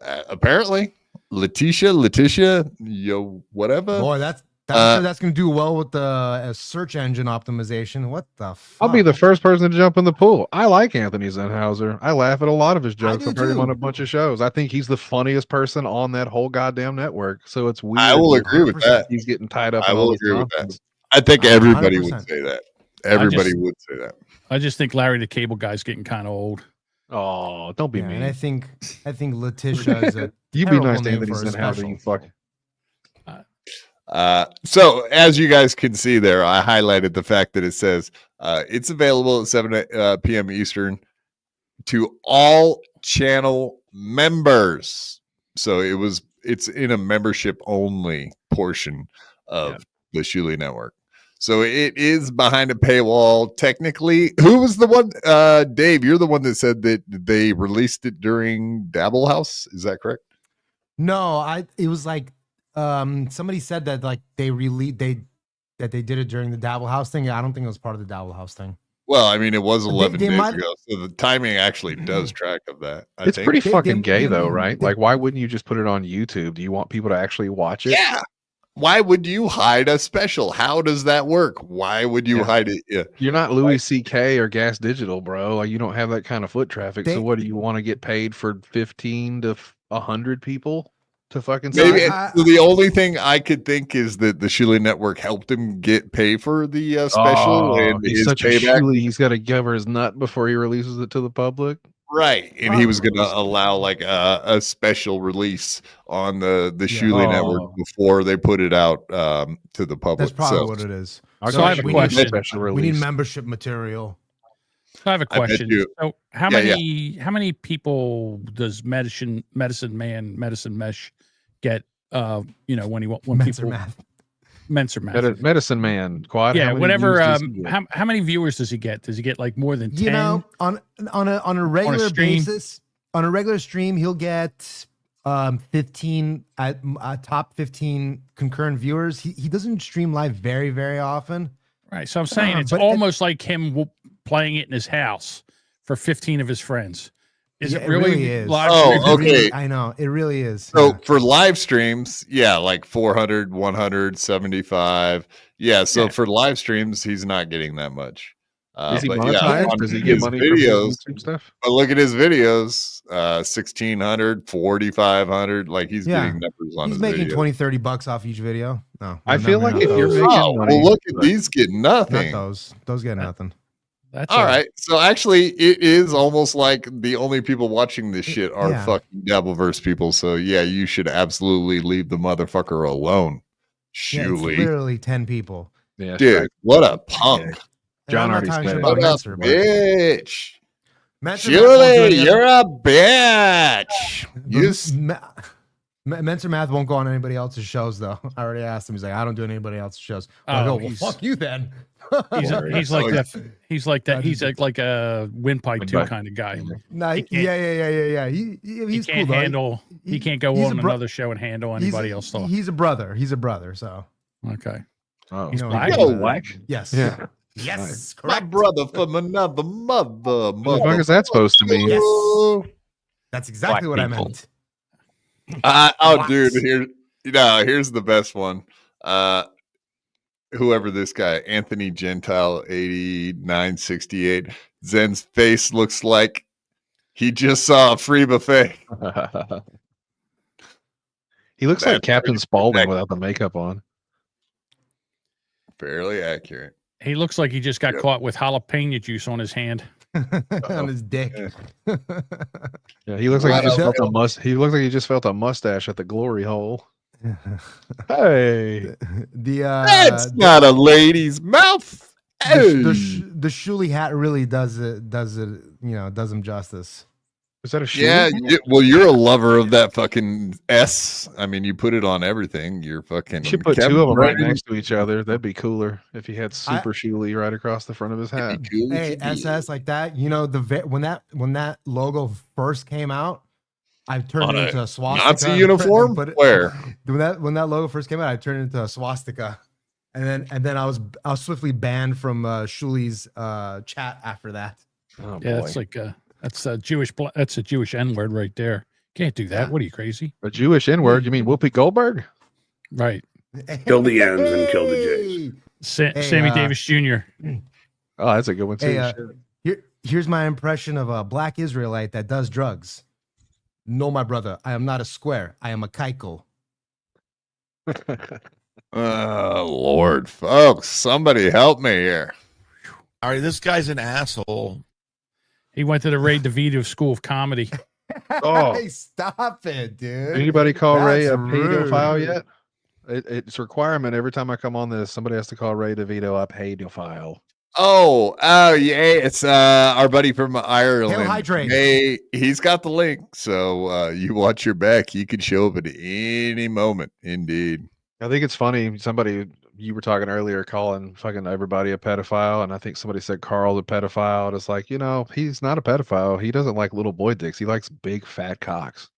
Apparently. Letitia, yo, whatever. Boy, that's going to do well with the search engine optimization. What the fuck? I'll be the first person to jump in the pool. I like Anthony Zenhauser. I laugh at a lot of his jokes. I've heard him on a bunch of shows. I think he's the funniest person on that whole goddamn network. So it's weird. I will agree with that. He's getting tied up. I will agree with that. I think everybody would say that. Everybody would say that. I just think Larry the Cable Guy's getting kind of old. Oh, don't be mean. And I think Letitia is a you be nice to Anthony Zenhauser, you fuck. So as you guys can see there, I highlighted the fact that it says it's available at 7 p.m. Eastern to all channel members. So it's in a membership only portion of the Shulie Network. So it is behind a paywall. Technically, who was the one? Dave, you're the one that said that they released it during Dabble House. Is that correct? No, it was like somebody said that like they did it during the Dabble House thing. I don't think it was part of the Dabble House thing. Well, I mean, it was 11 days ago, so the timing actually does track of that. It's pretty fucking gay, though, right? Like, why wouldn't you just put it on YouTube? Do you want people to actually watch it? Yeah. Why would you hide a special? How does that work? Why would you hide it? Yeah. You're not Louis C.K. or Gas Digital, bro. Like, you don't have that kind of foot traffic. So what do you want to get paid for 15 to 100 people? to fucking Maybe say. so the only thing I could think is that the Shulie Network helped him pay for the special, and he's his such a payback. Shuli, he's got to cover his nut before he releases it to the public. Right, and he was going to allow like a special release on the Shulie Network before they put it out to the public. That's probably what it is. So I have a question. We need membership material. So I have a question. So how Yeah, many people does Medicine Mesh get? When Mensor people Mensor Math. Medicine Man, Quad. Yeah, how many whatever. views does he get? How many viewers does he get? Does he get like more than 10? You know, on a regular basis, on a regular stream, he'll get 15 top 15 concurrent viewers. He doesn't stream live very, very often. Right. So I'm saying it's almost like him playing it in his house for 15 of his friends. Is it really live? Oh, okay. Really, I know. It really is. So for live streams, like 400, 175. Yeah. So for live streams, he's not getting that much. Is he but monetized? Does he get money videos from stuff? But look at his videos, 1,600, 4,500. Like he's getting numbers on he's his making videos. $20-$30 off each video. No, I feel like if you're those. making money, well, look at these getting nothing. Not those get nothing. That's all right. So actually, it is almost like the only people watching this shit are fucking Dabbleverse people. So yeah, you should absolutely leave the motherfucker alone. Yeah, it's Shuli. literally 10 people. Yeah, dude, what a punk. John already talking said about What a Mensor, but- bitch. Mensor Shuli, you're a bitch. Mensor Math won't go on anybody else's shows, though. I already asked him. He's like, I don't do anybody else's shows. I go, well, fuck you then. He's like that. He's like that. He's like a windpipe 2 kind of guy. No, yeah. He's can't cool, handle. He can't go on another show and handle anybody else. He's a brother. He's a brother. So okay. Oh, he's black. Black? Yes. Yeah. Yes. My brother from another mother. What the fuck is that supposed to mean? Yes. That's exactly what I meant. Dude, here's the best one. Whoever this guy, Anthony Gentile 8968, Zen's face looks like he just saw a free buffet. He looks like Captain Spaulding without the makeup on. Fairly accurate. He looks like he just got caught with jalapeno juice on his hand. On his dick. Yeah, he looks like he just felt a He looks like he just felt a mustache at the glory hole. Hey, that's not a lady's mouth. The Shuli hat really does it. Does him justice. Is that a Shuli? Yeah, well, you're a lover of that fucking S. I mean, you put it on everything. You're fucking. You should put two of them right next to each other. That'd be cooler if he had Super Shuli right across the front of his hat. Hey, SS like that. You know, when that logo first came out, I turned it into a swastika. Nazi uniform? Where? When that logo first came out, I turned it into a swastika, and then I was swiftly banned from Shuli's chat after that. Oh, yeah, boy. that's like that's a Jewish N-word right there. Can't do that. What are you, crazy? A Jewish N-word? You mean Whoopi Goldberg? Right. Kill the N's and kill the J's. Sammy Davis Jr. Oh, that's a good one too. Here's my impression of a black Israelite that does drugs. No, my brother, I am not a square. I am a keikel. Oh, Lord, folks, somebody help me here. All right, this guy's an asshole. He went to the Ray DeVito School of Comedy. Oh, hey, stop it, dude. Anybody call Ray a rude. pedophile yet? It's a requirement every time I come on this. Somebody has to call Ray DeVito a pedophile. Oh, yeah, it's our buddy from Ireland. Hail hydrate. Hey, he's got the link, so you watch your back. He could show up at any moment. Indeed. I think it's funny. You were talking earlier, calling fucking everybody a pedophile, and I think somebody said Carl's a pedophile. And it's like, he's not a pedophile. He doesn't like little boy dicks. He likes big fat cocks.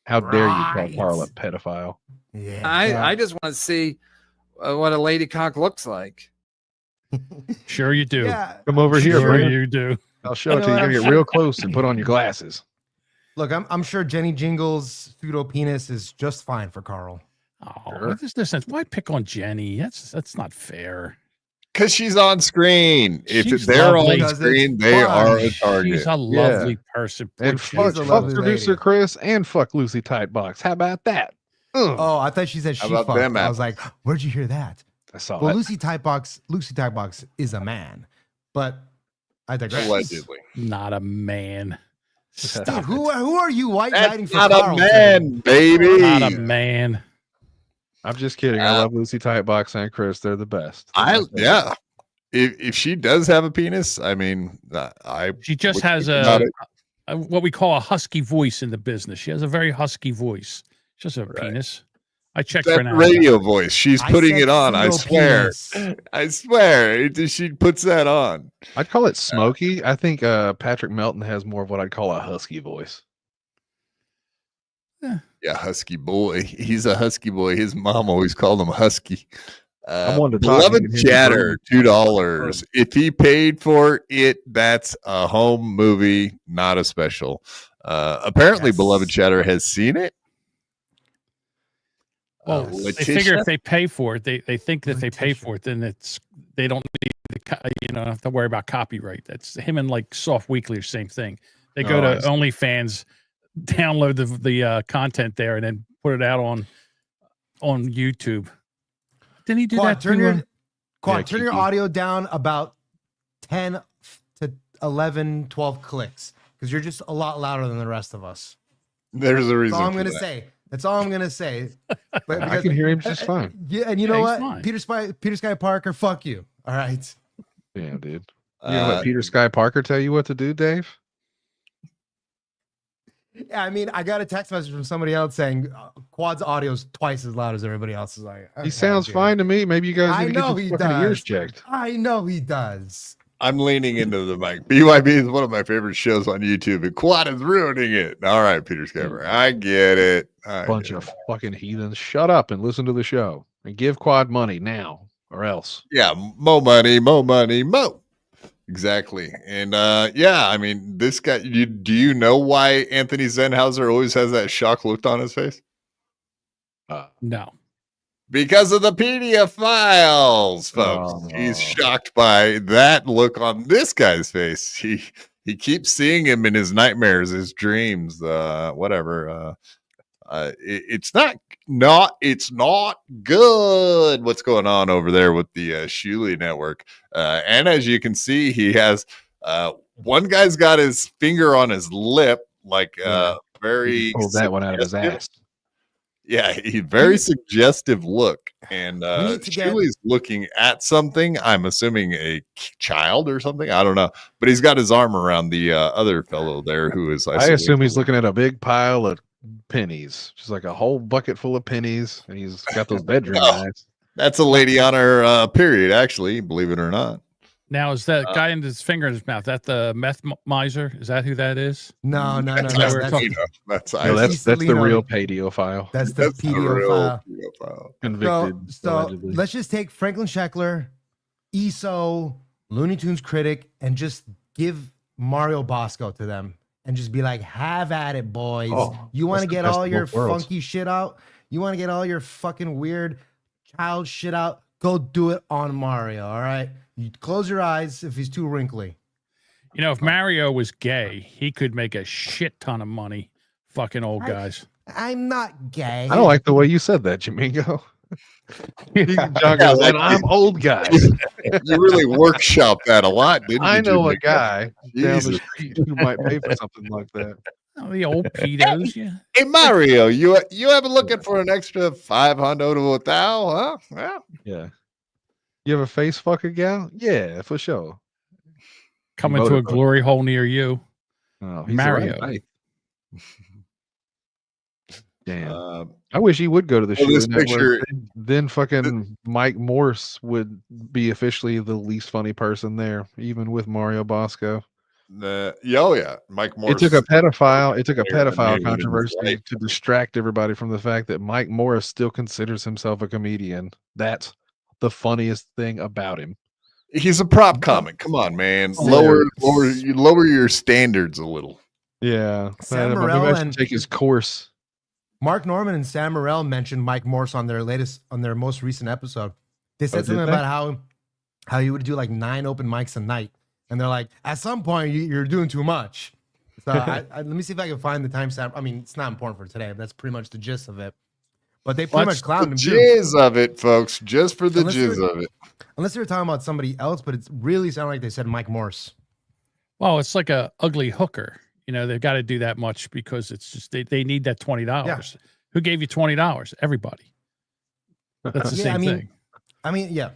How dare you call Carl a pedophile? Yeah. I just want to see what a lady cock looks like. Sure you do. Yeah. Come over here, Sure bro. you do. I'll show it to you. You're gonna get real close and put on your glasses. Look, I'm sure Jenny Jingle's pseudo penis is just fine for Carl. Oh, there's no sense. Why pick on Jenny? That's not fair. Because she's on screen. She's If they're lovely. on screen, they are a target. She's a lovely person. And Poor fuck a lovely producer lady. Chris and fuck Lucy Tightbox. How about that? Oh, I thought she said she about fucked. them I was like, where'd you hear that? I saw Well, it. Lucy Typebox is a man, but I digress. Allegedly. Not a man. Stop Dude, it. who are you white That's guiding for not a Carlton? man, baby. Not a man. I'm just kidding. I love Lucy Tightbox and Chris. They're the best. Yeah. If she does have a penis, I mean, She just would has think about what we call a husky voice in the business. She has a very husky voice. She doesn't have a penis. I checked that for an radio voice. She's I putting said it on. I single swear. penis. I swear. She puts that on. I'd call it smoky. I think Patrick Melton has more of what I'd call a husky voice. Yeah, husky boy. He's a husky boy. His mom always called him husky. I'm one to talk. Beloved You can hear me Chatter, burn. $2. If he paid for it, that's a home movie, not a special. Apparently, Yes. Beloved Chatter has seen it. Well, they Letitia? figure if they pay for it, they think that they pay for it, then they don't need have to worry about copyright. That's him and like Soft Weekly or same thing. They go Oh, I to see. OnlyFans, download the content there, and then put it out on YouTube. Didn't he do Quad, that? turn to, your Quad, Yeah, turn your Kiki. audio down about 10 to 11, 12 clicks because you're just a lot louder than the rest of us. There's a That's reason. all I'm for gonna that. say. That's all I'm gonna say. But I can hear him just fine. Yeah, and you Yeah, know he's what, fine. Peter Sky Parker, fuck you. All right. Damn, dude. You know what Uh, Peter Sky Parker tell you what to do, Dave? Yeah, I mean, I got a text message from somebody else saying Quad's audio is twice as loud as everybody else's. He sounds fine to me. Maybe you guys I need to know get he your fucking ears does. checked. I know he does. I'm leaning into the mic. BYB is one of my favorite shows on YouTube, and Quad is ruining it. All right, Peter Skyber. I get it. Bunch of fucking heathens. Shut up and listen to the show and give Quad money now or else. Yeah, more money, more money, more. Exactly. And yeah, I mean, this guy, do you know why Anthony Zenhauser always has that shock look on his face? No. Because of the PDF files, folks. Oh, He's no. shocked by that look on this guy's face. He keeps seeing him in his nightmares, his dreams, whatever. It's not good what's going on over there with the Shulie Network. And as you can see, he has one guy's got his finger on his lip, like very He pulled that one out of his suggestive. ass. Yeah, very suggestive look. And need to get- Shulie's looking at something. I'm assuming a child or something. I don't know. But he's got his arm around the other fellow there who is I assume he's looking at a big pile of pennies, just like a whole bucket full of pennies, and he's got those bedroom No. eyes. That's a lady on her period, actually, believe it or not. Now is that guy in his finger in his mouth? That the meth miser? Is that who that is? No. That's no, not we're That's, talking- That's No, that's the Isolino. real pedophile. that's the the real pedophile. pedophile. Convicted. So allegedly. let's just take Franklin Scheckler, ESO, Looney Tunes critic, and just give Mario Bosco to them and just be like, have at it, boys. Oh, You want to that's the get best all of your both worlds. funky shit out? You want to get all your fucking weird child shit out? Go do it on Mario, all right? You close your eyes if he's too wrinkly. You know, if Mario was gay, he could make a shit ton of money. Fucking old guys. I'm not gay. I don't like the way you said that, Jamingo. John Yeah, goes, like- and I'm old guys. You really workshop that a lot, didn't you? I know a Jamingo? guy down the Jesus. street who might pay for something like that. Oh, the old pedos, yeah. Hey Mario, you ever looking for an extra 500 to a thou, huh? Well, Yeah. You have a face fucker gal? Yeah, for sure. Coming to a glory hole near you. Oh, he's Mario. right. Damn. uh, I wish he would go to the well, show. this picture- Then fucking Mike Morse would be officially the least funny person there, even with Mario Bosco. yeah, Mike Morris. It took a pedophile. It took a Player that made it pedophile in his controversy life. to distract everybody from the fact that Mike Morris still considers himself a comedian. That's the funniest thing about him. He's a prop comic. Come on, man. Hilarious. Lower your standards a little. Yeah, Sam maybe Morril I should and- take his course. Mark Norman and Sam Morrell mentioned Mike Morse on their most recent episode. They said did something they? about how you would do like 9 open mics a night, and they're like, at some point you're doing too much. So let me see if I can find the timestamp. I mean, it's not important for today, but that's pretty much the gist of it. but they pretty much The clowned him too. jizz of it, folks. Just for the Unless jizz you're- of it. Unless they were talking about somebody else, but it really sounded like they said Mike Morse. Well, it's like a ugly hooker. You know, they've got to do that much because it's just they need that $20. Yeah. Who gave you $20? Everybody. That's the same thing. I mean, yeah.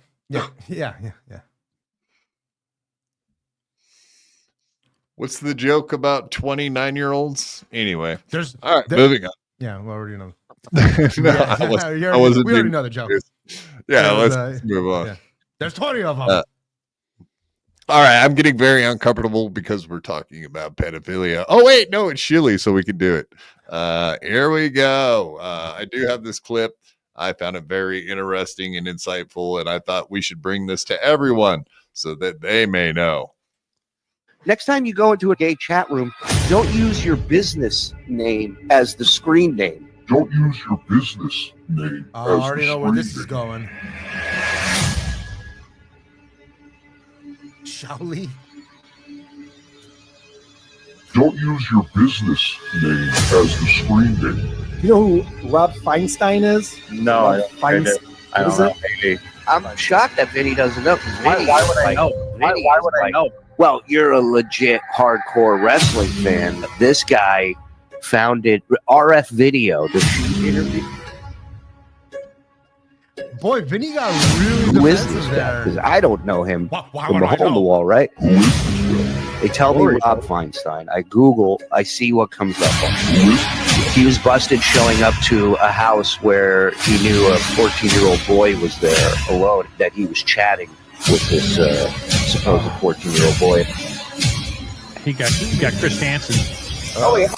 What's the joke about 29-year-olds? Anyway, There's all right, moving on. Yeah, well, already know. No, Yeah, I wasn't we already being know the joke. serious. Yeah, There was, let's move on. yeah. There's 20 of them. All right, I'm getting very uncomfortable because we're talking about pedophilia. Oh, wait, no, it's Shulie, so we can do it. Here we go. I do have this clip. I found it very interesting and insightful, and I thought we should bring this to everyone so that they may know. Next time you go into a gay chat room, don't use your business name as the screen name. Don't use your business name. I already know where this is going. Shulie. Don't use your business name as the screen name. You know who Rob Feinstein is? No, I don't know. I'm shocked that Vinny doesn't know. Why would I know? Why would I know? Well, you're a legit hardcore wrestling fan. This guy founded RF Video, the interview. Boy, Vinny got really Who is this defensive guy? there. 'Cause I don't know him Why from would a I hole in the know? wall, right? They tell me Rob Feinstein. I Google, I see what comes up. He was busted showing up to a house where he knew a 14-year-old boy was there alone, that he was chatting with this supposed 14-year-old boy. He got Chris Hansen. Oh, wait,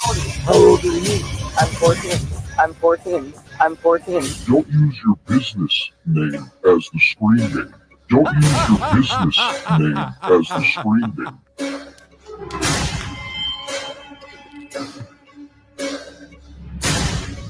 how old are you? I'm 14. I'm 14. I'm 14. Don't use your business name as the screen name. Don't use your business name as the screen name.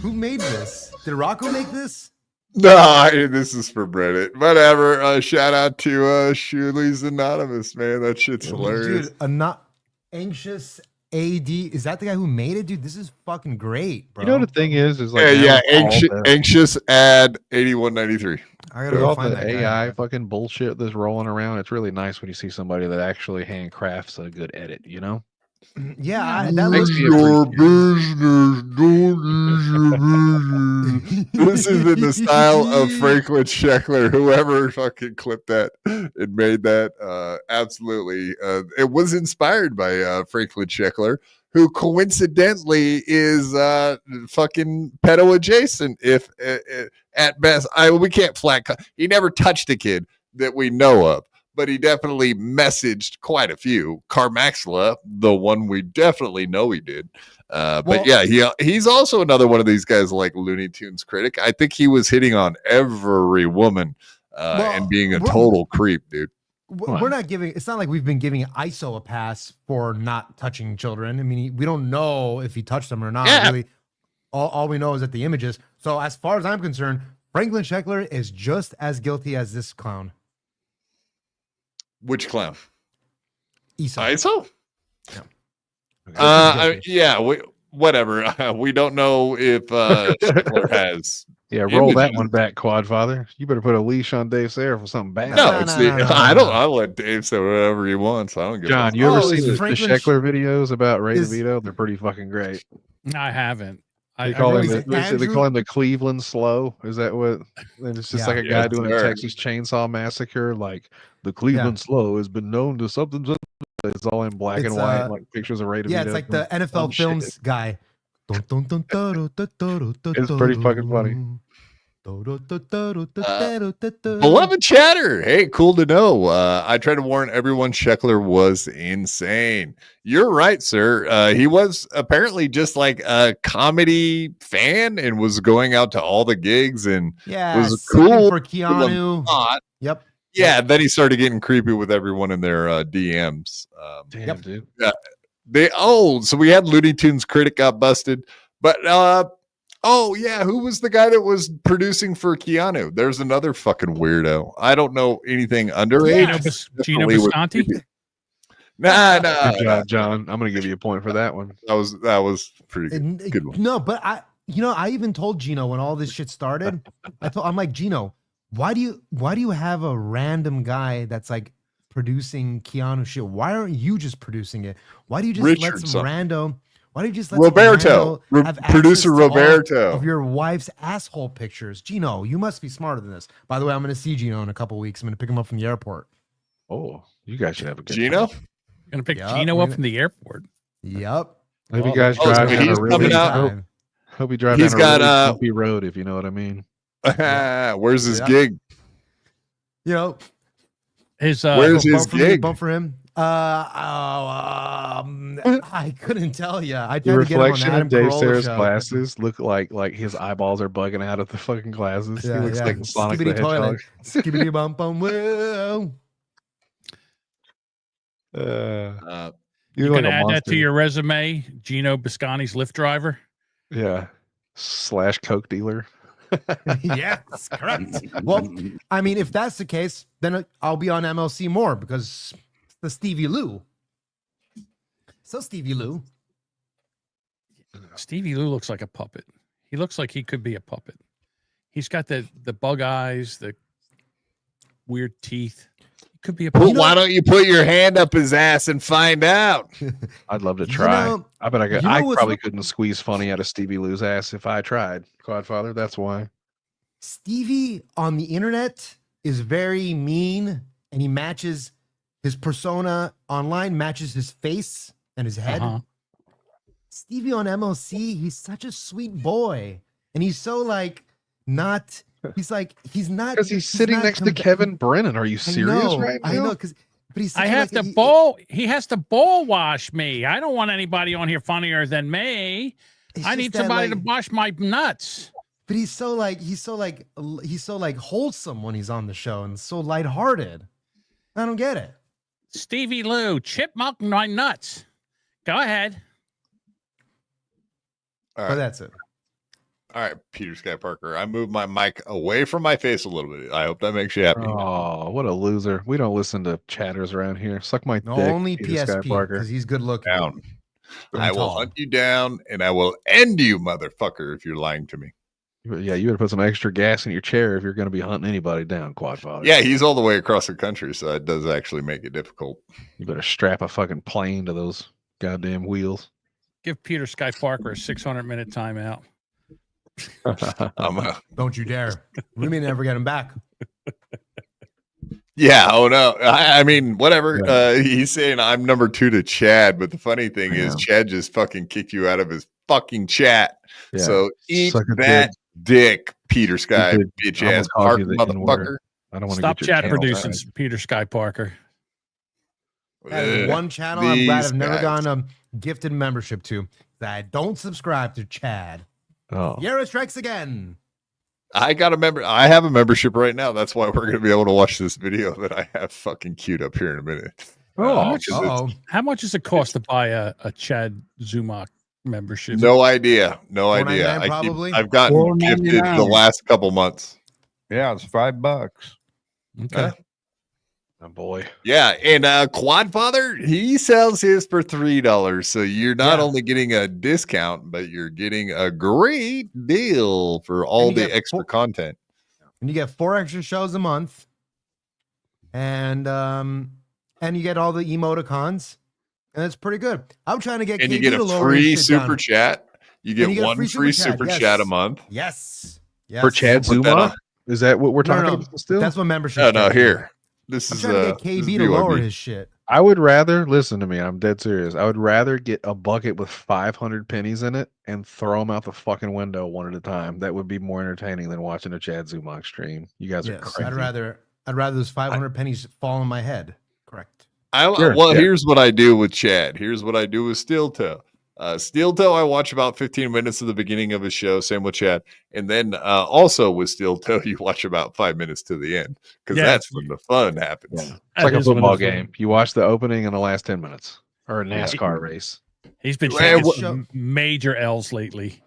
Who made this? Did Rocco make this? No, this is for Reddit. Whatever. Shout out to Shulie's Anonymous, man. That shit's hilarious. Dude, a not anxious AD. Is that the guy who made it? Dude, this is fucking great, bro. You know the thing is like Yeah, now with all the- anxious ad 8193. I gotta with go all find the that guy. AI fucking bullshit that's rolling around. It's really nice when you see somebody that actually handcrafts a good edit, you know? Yeah, that Makes looks me appreciate business. Don't use your business. This is in the style of Franklin Sheckler, whoever fucking clipped that and made that. Absolutely. It was inspired by Franklin Sheckler, who coincidentally is fucking pedo adjacent, if at best. We can't he never touched a kid that we know of, but he definitely messaged quite a few. Carmaxla, the one we definitely know he did. But yeah, he's also another one of these guys like Looney Tunes critic. I think he was hitting on every woman and being a total creep, dude. We're not giving, it's not like we've been giving ISO a pass for not touching children. I mean, we don't know if he touched them or not. Yeah. Really, all we know is that the images. So as far as I'm concerned, Franklin Sheckler is just as guilty as this clown. Which clown? ISO. Whatever. We don't know if Sheckler has. Yeah, roll that images. one back, Quadfather. You better put a leash on Dave Sarah for something bad. No, I'll let Dave say whatever he wants. I don't give John, a you ever Oh, seen is the Franklin Sheckler videos about Ray is- DeVito? They're pretty fucking great. I haven't. They call him really- they call him the Cleveland Slow. Is that what? And it's just Yeah. like a guy Yes, doing sir. a Texas Chainsaw Massacre. Like the Cleveland Slow has been known to something. It's all in black It's, and white, like pictures of Ray DeVito. Yeah, it's like the NFL Dumb shit. Films guy. It's pretty fucking funny. Beloved chatter. Hey, cool to know. I tried to warn everyone Sheckler was insane. You're right, sir. He was apparently just like a comedy fan and was going out to all the gigs and Yeah, was sucking cool for Keanu. not. Yep. Yeah, then he started getting creepy with everyone in their DMs. Damn, dude. So we had Looney Tunes critic got busted, but oh yeah, who was the guy that was producing for Keanu? There's another fucking weirdo. I don't know anything underage. Gino Definitely was Bisconti? creepy. Nah, Good job, John. I'm gonna give you a point for that one. that was pretty good. Good one. No, but I even told Gino when all this shit started. I'm like, Gino, why do you have a random guy that's like producing Keanu shit? Why aren't you just producing it? Why do you just let some rando? Why do you just let Roberto, some rando have producer access to all Roberto of your wife's asshole pictures? Gino, you must be smarter than this. By the way, I'm going to see Gino in a couple weeks. I'm going to pick him up from the airport. Oh, you guys should have a good Gino. time. Gonna pick Gino up from the airport. Yep. Hope you guys drive down a really hope you drive He's down a got, really bumpy road, if you know what I mean. Where's his gig? His where's his gig? Bump for him. I couldn't tell you. I The tried to get him on reflection Adam of Dave Carolla's Sarah's show. glasses look like his eyeballs are bugging out of the fucking glasses. Yeah, he looks like Sonic the Skibbity Hedgehog. toilet. Skibbity bum bum whoa. You can add that to your resume. Gino Biscani's Lyft driver. Yeah. / coke dealer. Yes, correct. Well, I mean, if that's the case, then I'll be on MLC more because the Stevie Lou. So Stevie Lou. Stevie Lou looks like a puppet. He looks like he could be a puppet. He's got the bug eyes, the weird teeth. He could be a puppet. Why don't you put your hand up his ass and find out? I'd love to try. I bet I could. I probably what's- couldn't squeeze funny out of Stevie Lou's ass if I tried. Quadfather, that's why. Stevie on the internet is very mean, and he matches his persona online, matches his face and his head. Stevie on MLC, he's such a sweet boy, and he's so like not. He's like he's not because he's sitting next to Kevin Brennan. Are you serious right now? I know, because but he's. I have to ball. He has to ball wash me. I don't want anybody on here funnier than me. I need somebody to wash my nuts. But he's so wholesome when he's on the show and so lighthearted. I don't get it. Stevie Lou, chipmunk my nuts. Go ahead. All right. But that's it. All right, Peter Sky Parker. I moved my mic away from my face a little bit. I hope that makes you happy. Oh, what a loser. We don't listen to chatters around here. Suck my dick. Only Peter Sky PSP Parker. because he's good looking. Down. And I will tall. hunt you down and I will end you, motherfucker, if you're lying to me. Yeah, you better put some extra gas in your chair if you're going to be hunting anybody down, Quadfather. Yeah, he's all the way across the country, so it does actually make it difficult. You better strap a fucking plane to those goddamn wheels. Give Peter Sky Parker a 600-minute timeout. Don't you dare. We may never get him back. Yeah, oh no. I mean, whatever. He's saying I'm number 2 to Chad, but the funny thing is Chad just fucking kicked you out of his fucking chat. Yeah. So eat Suck a that dick, Peter Sky, You did. bitch I ass almost called Parker you the motherfucker. N-word. I don't want to Stop get your chat channel producing tagged. Peter Sky Parker. That is one channel I'm glad I've never gotten a gifted membership to. That I don't subscribe to Chad. Oh. Yara strikes again. I got a member. I have a membership right now. That's why we're going to be able to watch this video that I have fucking queued up here in a minute. How much does it cost to buy a Chad Zumach membership? No idea. No idea. $4.99 probably? I've gotten gifted the $4.99. last couple months. Yeah, it's $5. Okay. Oh boy. Yeah, and Quadfather, he sells his for $3. So you're not only getting a discount, but you're getting a great deal for all you the get extra content. And you get 4 extra shows a month. And you get all the emoticons. And it's pretty good. I'm trying to get And you KB get to a lower free his shit super down. chat. You And get one free super chat a month. Yes. For Chad Put that Zuma? on. Is that what we're No, talking no. about still? That's what membership No, is. here. This I'm is trying to get this is KB to lower BYB. his shit. I would rather listen to me. I'm dead serious. I would rather get a bucket with 500 pennies in it and throw them out the fucking window one at a time. That would be more entertaining than watching a Chad Zumach stream. You guys are Yes, crazy. I'd rather those 500 pennies fall on my head. Correct. Well, here's what I do with Chad. Here's what I do with Steel Toe. Steel Toe, I watch about 15 minutes of the beginning of his show. Same with Chad. And then also with Steel Toe, you watch about 5 minutes to the end because that's when the fun happens. It's like a football game. You watch the opening and the last 10 minutes, or a NASCAR race. He's been Well, taking major L's lately.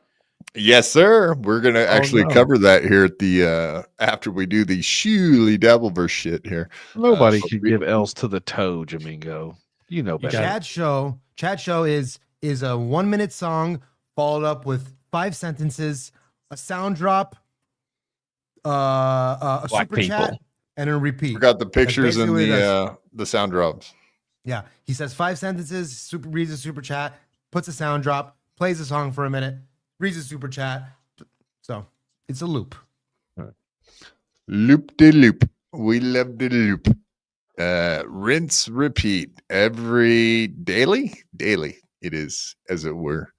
Yes, sir. We're gonna actually cover that here at the after we do the Shulie Dabbleverse shit here. Nobody can give L's to the toe, Jamingo. You know better. Chad show is a 1 minute song followed up with 5 sentences, a sound drop, a Black super chat, people. and a repeat. Forgot the pictures and basically what it the sound drops. Yeah, he says 5 sentences, reads a super chat, puts a sound drop, plays a song for a minute, reads a super chat. So it's a loop. Loop de loop. We love the loop. Rinse, repeat every daily. It is, as it were.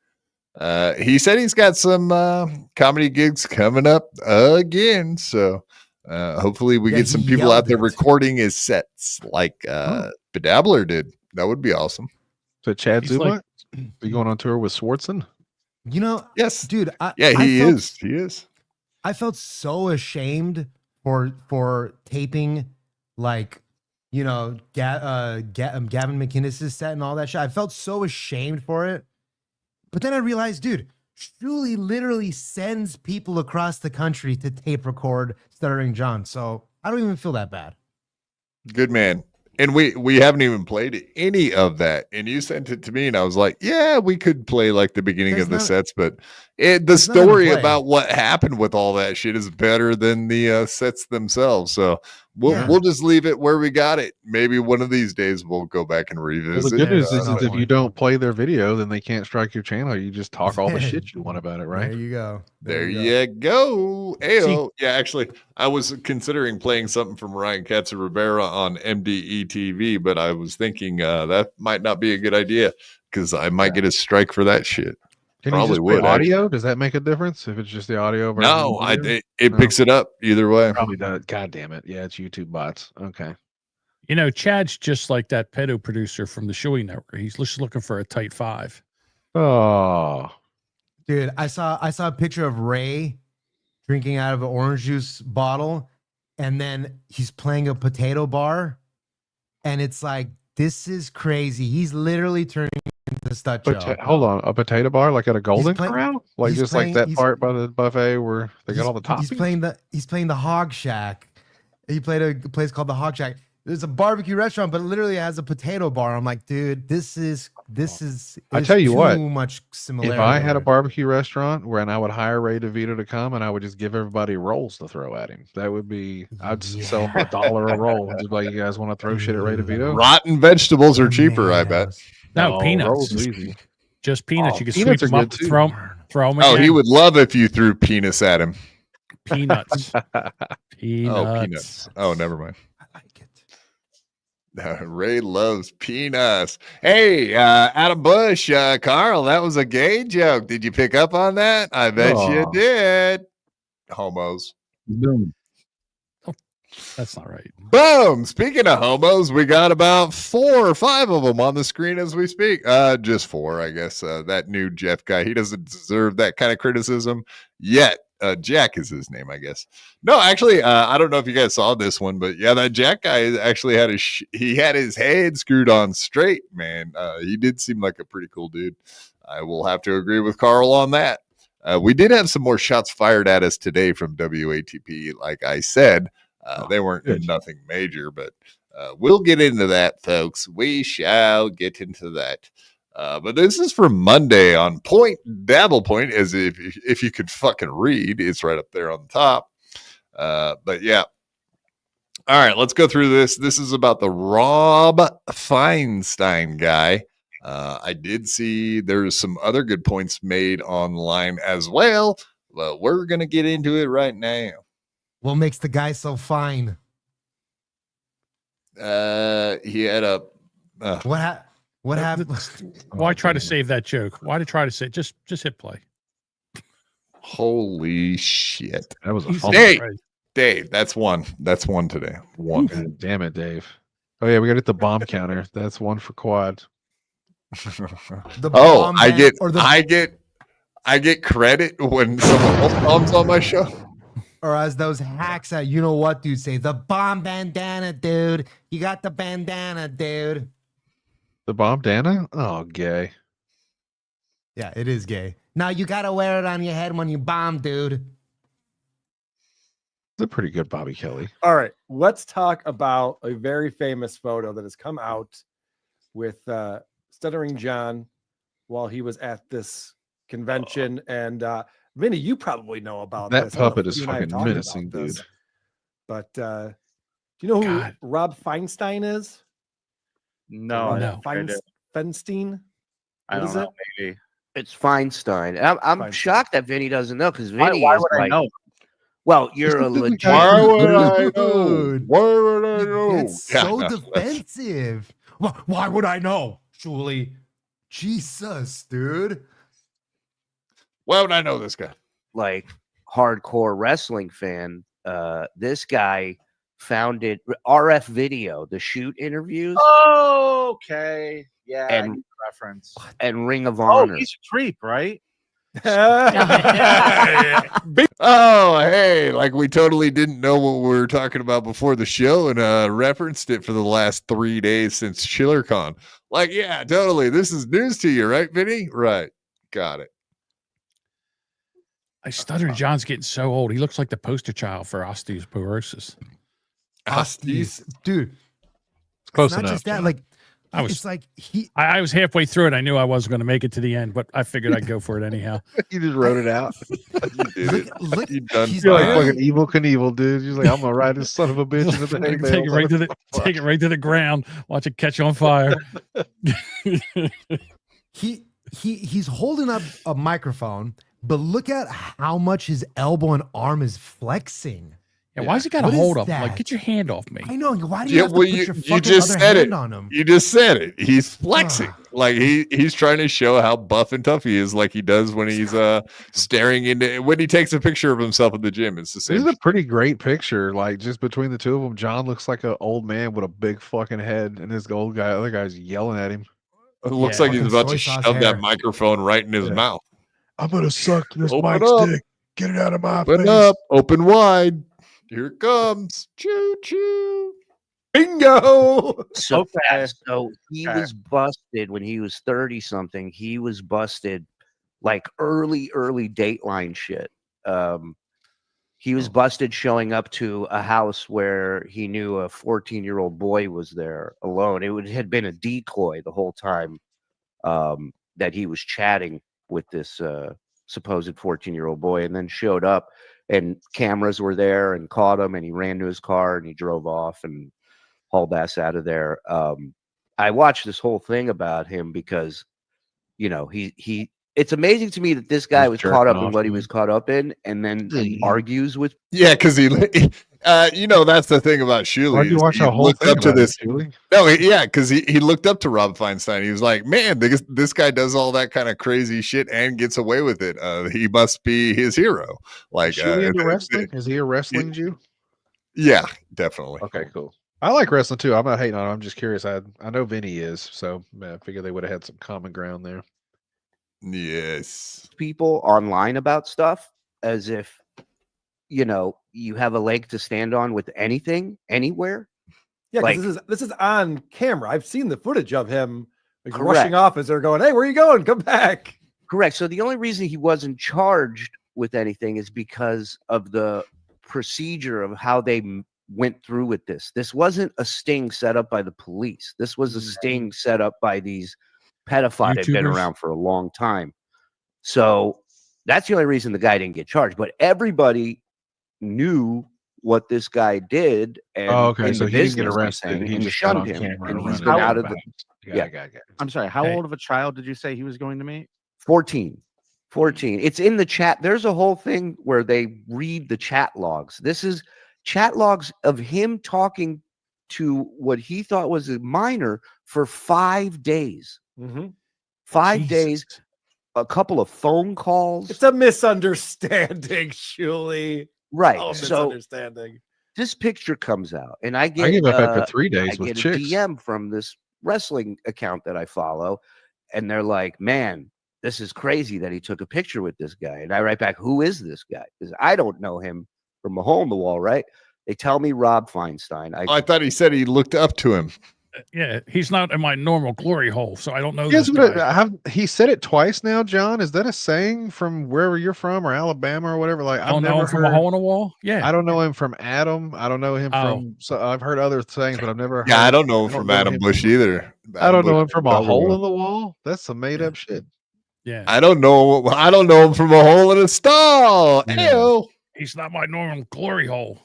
He said he's got some comedy gigs coming up again. So hopefully we get some people out there recording his sets like Bedabbler did. That would be awesome. So Chad He's Zuma, like- be going on tour with Swartzen? You know, Yes, dude. He is. I felt so ashamed for taping, like, you know, Gavin McInnes's set and all that shit. I felt so ashamed for it. But then I realized, dude, Shuli literally sends people across the country to tape record Stuttering John. So I don't even feel that bad. Good man. And we haven't even played any of that. And you sent it to me, and I was like, yeah, we could play like the beginning of the sets, but the story about what happened with all that shit is better than the sets themselves. So we'll just leave it where we got it. Maybe one of these days we'll go back and Well, revisit. the good news is if you don't play their video, then they can't strike your channel. You just talk all the shit you want about it, right? There you go. There you go. Ayo. Yeah, actually, I was considering playing something from Ryan Katz Rivera on MDE TV, but I was thinking that might not be a good idea because I might get a strike for that shit. Can Probably you just play would. audio? Does that make a difference if it's just the audio? versus No, the video? it picks it up either way. Probably does. God damn it. Yeah, it's YouTube bots. Okay. You know, Chad's just like that pedo producer from the Shulie Network. He's just looking for a tight 5. Oh, Dude, I saw a picture of Ray drinking out of an orange juice bottle, and then he's playing a potato bar, and it's like, this is crazy. He's literally turning into Stut Joe. hold on. A potato bar like at a Golden playing- Corral? Like he's just playing- like that he's- part by the buffet where they got all the toppings? He's playing the Hog Shack. He played a place called the Hog Shack. There's a barbecue restaurant, but it literally has a potato bar. I'm like, dude, this is I tell you too what, much similarity. if I had a barbecue restaurant where I would hire Ray DeVito to come and I would just give everybody rolls to throw at him, that would be, I'd sell him $1 a roll. Just like, you guys want to throw shit at Ray DeVito? Rotten vegetables are cheaper, I bet. No, peanuts. Rolls are easy. Just peanuts. You can sweep peanuts are them up, good too. throw them. Oh, he again. would love if you threw penis at him. Peanuts. Oh, peanuts. Oh, never mind. I like it. Ray loves peanuts. Hey, Adam Bush, Carl, that was a gay joke. Did you pick up on that? I bet you did. Homos. Boom. That's not right. Boom. Speaking of homos, we got about 4 or 5 of them on the screen as we speak. Just 4, I guess. That new Jeff guy, he doesn't deserve that kind of criticism yet. Jack is his name, I guess. No, actually, I don't know if you guys saw this one, but yeah, that Jack guy actually had he had his head screwed on straight, man. He did seem like a pretty cool dude. I will have to agree with Carl on that. We did have some more shots fired at us today from WATP. Like I said, they weren't nothing major, but we'll get into that, folks. We shall get into that. But this is for Monday on Point, Dabble Point, as if you could fucking read, it's right up there on the top. But yeah. All right, let's go through this. This is about the Rob Feinstein guy. I did see there's some other good points made online as well, but we're going to get into it right now. What makes the guy so fine? He had a... What happened? Why try to save that joke? Why to try to say just hit play? Holy shit. That was a fun Dave, that's one. That's one today. One. God damn it, Dave. Oh yeah, we got to get the bomb counter. That's one for quad. I get credit when someone else bombs on my show. Or as those hacks at you know what dude say, the bomb bandana, dude. You got the bandana, dude. The bomb Dana? Oh, gay. Yeah, it is gay. Now you gotta wear it on your head when you bomb, dude. It's a pretty good Bobby Kelly. All right, let's talk about a very famous photo that has come out with Stuttering John while he was at this convention. And Vinny, you probably know about That this. I don't know puppet if is you and I have fucking talked about menacing, this, dude. But do you know who Rob Feinstein is? No, Rob Feinstein. I What don't is know. it? Maybe. It's Feinstein. I'm shocked that Vinny doesn't know because Why Vinny is would I like, know? well, you're a legit. Why would I know? Dude. Why would I know? It's Yeah, so no, defensive. Why would I know, Shuli? Jesus, dude. Why would I know this guy? Like hardcore wrestling fan. This guy founded RF Video, the shoot interviews, Okay. Yeah. I And- get the reference. and Ring of Oh, Honor. he's a creep, right? Oh, hey, like we totally didn't know what we were talking about before the show and referenced it for the last 3 days since ChillerCon. Like, yeah, totally. This is news to you, right, Vinny? Right. Got it. Stuttering John's getting so old. He looks like the poster child for osteoporosis. Dude. Close It's not enough. just that, like I was- it's like he I was halfway through it. I knew I wasn't going to make it to the end, but I figured I'd go for it anyhow. You just wrote it out. You did it. look You done he's You're like barely- fucking evil Knievel, dude. You're like, I'm gonna ride this son of a bitch into the hay take it right to the take it right to the ground. Watch it catch on fire. he's holding up a microphone, but look at how much his elbow and arm is flexing. Yeah, why's he got to What is hold up? that? Like, get your hand off me. I know. Why do you Yeah, have to well, put your you fucking just other said hand it. on him? You just said it. He's flexing. Like he's trying to show how buff and tough he is, like he does when he's staring into when he takes a picture of himself in the gym. It's the This same. is a pretty great picture. Like just between the two of them, John looks like an old man with a big fucking head, and this old guy, other guy's yelling at him. It looks Yeah, like he's fucking about to soy sauce shove hair. that microphone right in his mouth. I'm gonna suck this Open mic's up. dick. Get it out of my Open face. up, open wide. Here it comes. Choo choo. Bingo. So, Okay. so he Okay. was busted when he was 30 something. He was busted like early Dateline shit. He was busted showing up to a house where he knew a 14-year-old boy was there alone. Had been a decoy the whole time that he was chatting with this supposed 14-year-old boy, and then showed up and cameras were there and caught him, and he ran to his car and he drove off and hauled ass out of there. I watched this whole thing about him because, you know, he it's amazing to me that this guy was caught up jerking in off what to he me. was caught up in, and then argues with. Yeah, because he, you know, that's the thing about Shuli. Why'd you is watch he the whole looked thing up to about it, this. Shuli? No, yeah, because he looked up to Rob Feinstein. He was like, man, this guy does all that kind of crazy shit and gets away with it. He must be his hero. Like, Is Shuli into wrestling? Is he a wrestling Jew? Yeah, definitely. Okay, cool. I like wrestling too. I'm not hating on him. I'm just curious. I know Vinny is, so I figured they would have had some common ground there. Yes. People online about stuff as if, you know, you have a leg to stand on with anything, anywhere. Yeah, Like- because this is on camera. I've seen the footage of him like, Correct. rushing off as they're going, "Hey, where are you going? Come back!" Correct. So the only reason he wasn't charged with anything is because of the procedure of how they went through with this. This wasn't a sting set up by the police. This was a sting set up by these pedophiles that have been YouTubers? around for a long time. So that's the only reason the guy didn't get charged. But everybody knew what this guy did. And Oh, okay. in So the he didn't get business, I'm arrested. saying, He and just got shunned on him. camera And and he's running been it out of the. back. Yeah. I'm sorry. How Hey. old of a child did you say he was going to meet? 14. It's in the chat. There's a whole thing where they read the chat logs. This is chat logs of him talking to what he thought was a minor for 5 days. Mm-hmm. 5 days, a couple of phone calls. It's a misunderstanding, Shuli. Right. Oh, So misunderstanding. this picture comes out, and I get give up after 3 days I with get a chicks. DM from this wrestling account that I follow, and they're like, "Man, this is crazy that he took a picture with this guy." And I write back, "Who is this guy?" Because I don't know him from a hole in the wall, right? They tell me Rob Feinstein. I thought he said he looked up to him. Yeah, he's not in my normal glory hole, so I don't know Yes, this but guy. he said it twice now, John. Is that a saying from wherever you're from or Alabama or whatever? Like, I I've don't know never him from a heard- hole in a wall. Yeah, I don't know him from Adam. I don't know him Oh. from. So I've heard other sayings, but I've never. Yeah, heard, I don't know him from Adam Bush either. I don't know Bush him from a probably hole will. in the wall. That's some made up shit. Yeah. I don't know him from a hole in a stall. Ew. He's not my normal glory hole.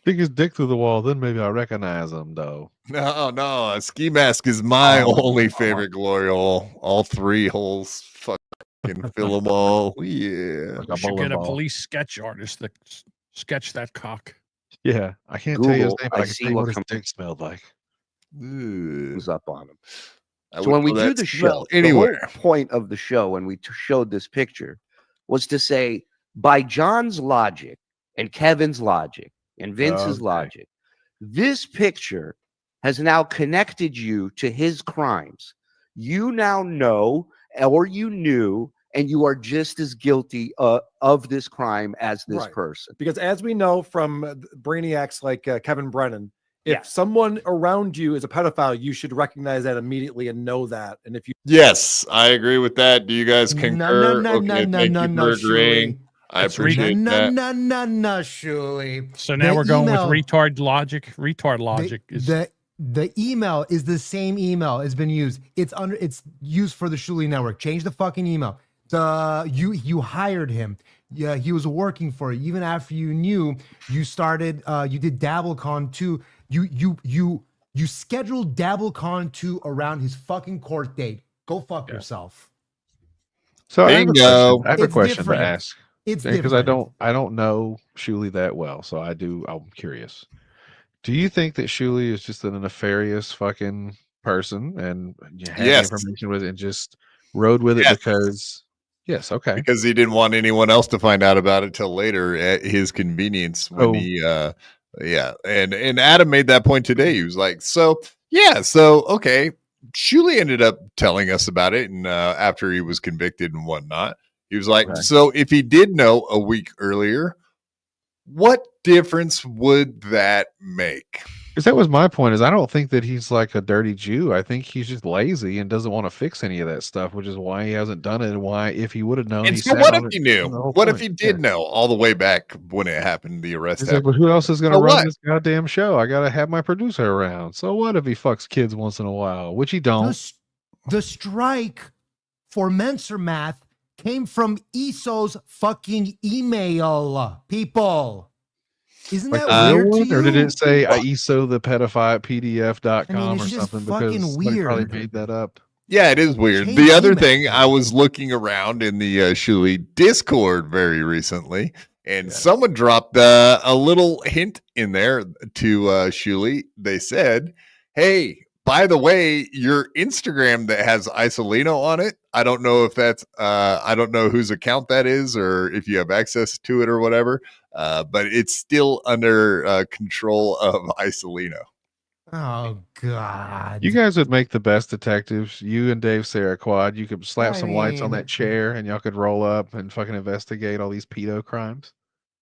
Stick his dick through the wall, then maybe I'll recognize him, though. No, a ski mask is my only favorite glory hole. All 3 holes, fucking fill them all. Yeah. You should get a police sketch artist that sketch that cock. Yeah, I can't tell you his Google, name, but I I can see tell you what what his comes- dick smelled like. Comes up on him. I So would when we know do that the smell show, anywhere. the whole point of the show when we showed this picture was to say, by John's logic and Kevin's logic and Vince's Okay. logic, this picture has now connected you to his crimes. You now know, or you knew, and you are just as guilty of this crime as this Right. person. Because as we know from brainiacs like Kevin Brennan, if someone around you is a pedophile, you should recognize that immediately and know that. And if you Yes, I agree with that. Do you guys concur? no, Okay, no, thank no, you no, for agreeing. Shuli. I appreciate that. No, Shuli. So now The we're going email- with retard logic. Retard logic is the email is the same email has been used. It's used for the Shulie Network. Change the fucking email. You hired him. Yeah, he was working for you. Even after you knew, you started. You did DabbleCon 2. You scheduled DabbleCon 2 around his fucking court date. Go fuck yourself. So I Bingo. have a It's question different. to ask. It's because I different. don't know Shulie that well, so I'm curious. Do you think that Shulie is just a nefarious fucking person and you had Yes. information with it and just rode with it Yes. because okay. Because he didn't want anyone else to find out about it till later at his convenience when he and Adam made that point today. He was like, okay. Shuli ended up telling us about it and after he was convicted and whatnot. He was like, Okay. so if he did know a week earlier, what difference would that make? Because that was my point. Is I don't think that he's like a dirty Jew. I think he's just lazy and doesn't want to fix any of that stuff, which is why he hasn't done it. And why, if he would have known, And he so sat what on if it he knew? from the whole What if point. he did know all the way back when it happened, the arrest He's like, happened? but who else is going to So run what? this goddamn show? I got to have my producer around. So what if he fucks kids once in a while, which he don't? The strike for Mensor Math came from ESO's fucking email. People, isn't Like that weird to one, you? or did it say ISO the pedophile PDF.com I mean, it's or just something? fucking Because somebody probably weird. made that up. Yeah, it is weird. Change The other email. thing, I was looking around in the Shuli Discord very recently, and someone dropped a little hint in there to Shuli. They said, hey, by the way, your Instagram that has Isolino on it, I don't know if that's, I don't know whose account that is or if you have access to it or whatever, but it's still under control of Isolino. Oh God! You guys would make the best detectives. You and Dave Sarra quad. You could slap some lights on mean- that chair, and y'all could roll up and fucking investigate all these pedo crimes.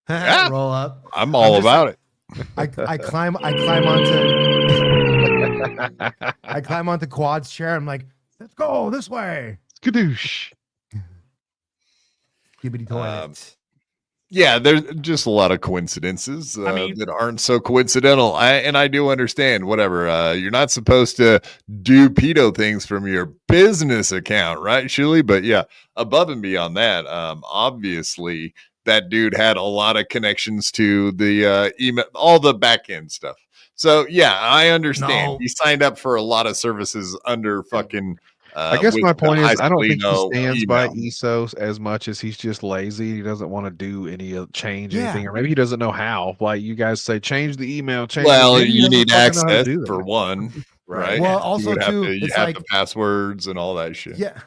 Yeah. Roll up. I'm all just- about it. I climb onto Quad's chair. I'm like, let's go this way. Skadoosh. Skibbity toilet. Yeah, there's just a lot of coincidences that aren't so coincidental. I do understand, whatever. You're not supposed to do pedo things from your business account, right, Shuli? But yeah, above and beyond that, obviously that dude had a lot of connections to the email, all the back end stuff. So yeah, I understand. No. He signed up for a lot of services under fucking. I guess with my the point is, I don't think he Isolino stands by email. ESOS as much as he's just lazy. He doesn't want to do any change Yeah. anything, or maybe he doesn't know how. Like you guys say, change the email. Change. Well, maybe he you doesn't need fucking know how to access do that. for one, right? Well, You also, would have too, to, you it's have like- the passwords and all that shit. Yeah.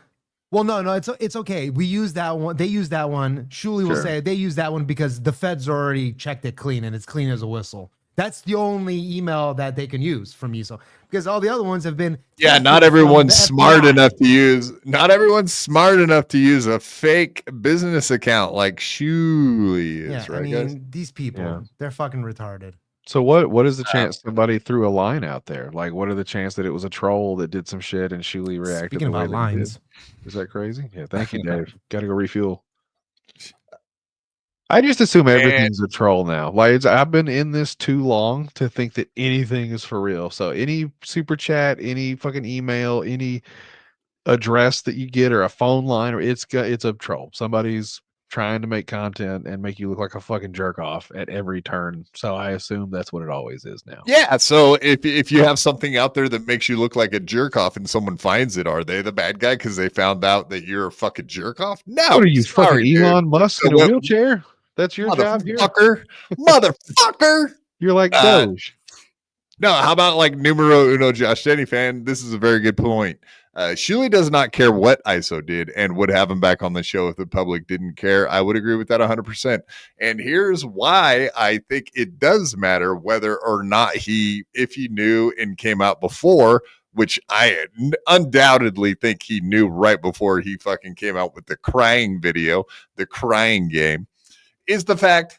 Well, no, it's okay. We use that one. They use that one. Shuli will Sure. say they use that one because the feds already checked it clean and it's clean as a whistle. That's the only email that they can use from ESO because all the other ones have been. Yeah, tested not from everyone's the smart FBI. enough to use. Not everyone's smart enough to use a fake business account like Shuli is, Yeah, right, I mean, guys? these people, Yeah. they're fucking retarded. So what is the chance somebody threw a line out there? Like, what are the chance that it was a troll that did some shit and Shuli reacted Speaking the way about that he did? lines. Is that crazy? Yeah, thank you, Dave. Got to go refuel. I just assume everything's a troll now. Like I've been in this too long to think that anything is for real. So any super chat, any fucking email, any address that you get or a phone line, or it's a troll. Somebody's trying to make content and make you look like a fucking jerk off at every turn. So I assume that's what it always is now. Yeah. So if you have something out there that makes you look like a jerk off and someone finds it, are they the bad guy because they found out that you're a fucking jerk off? No. What are you, sorry, fucking dude. Elon Musk in a wheelchair? That's your job here? Motherfucker. You're like Doge. No, how about like numero uno Josh Denny fan? This is a very good point. Shulie does not care what ISO did and would have him back on the show if the public didn't care. I would agree with that 100%. And here's why I think it does matter whether or not if he knew and came out before, which I undoubtedly think he knew right before he fucking came out with the crying video, the crying game, is the fact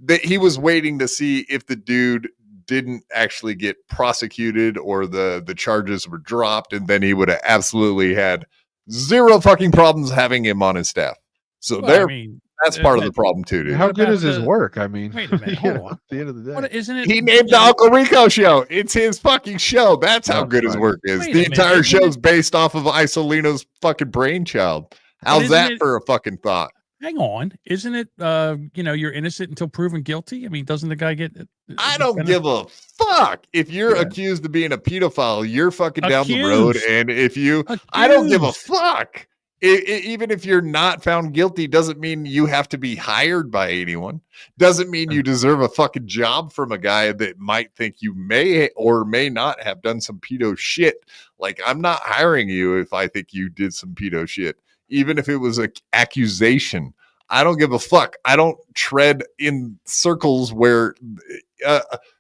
that he was waiting to see if the dude didn't actually get prosecuted or the charges were dropped, and then he would have absolutely had zero fucking problems having him on his staff. So that's part of the problem too, dude. How good is his work? I mean, wait a minute, hold on. at the end of the day, Isn't it? He named the Uncle Rico show. It's his fucking show. That's how good his work is. Wait a The minute, entire isn't show's based off of Isolino's fucking brainchild. How's isn't that it- for a fucking thought? Hang on, isn't it? You're innocent until proven guilty. I mean, doesn't the guy get? I don't give a fuck if you're accused of being a pedophile. You're fucking down the road, and if you, I don't give a fuck. Even if you're not found guilty, doesn't mean you have to be hired by anyone. Doesn't mean you deserve a fucking job from a guy that might think you may or may not have done some pedo shit. Like, I'm not hiring you if I think you did some pedo shit. Even if it was an accusation, I don't give a fuck. I don't tread in circles where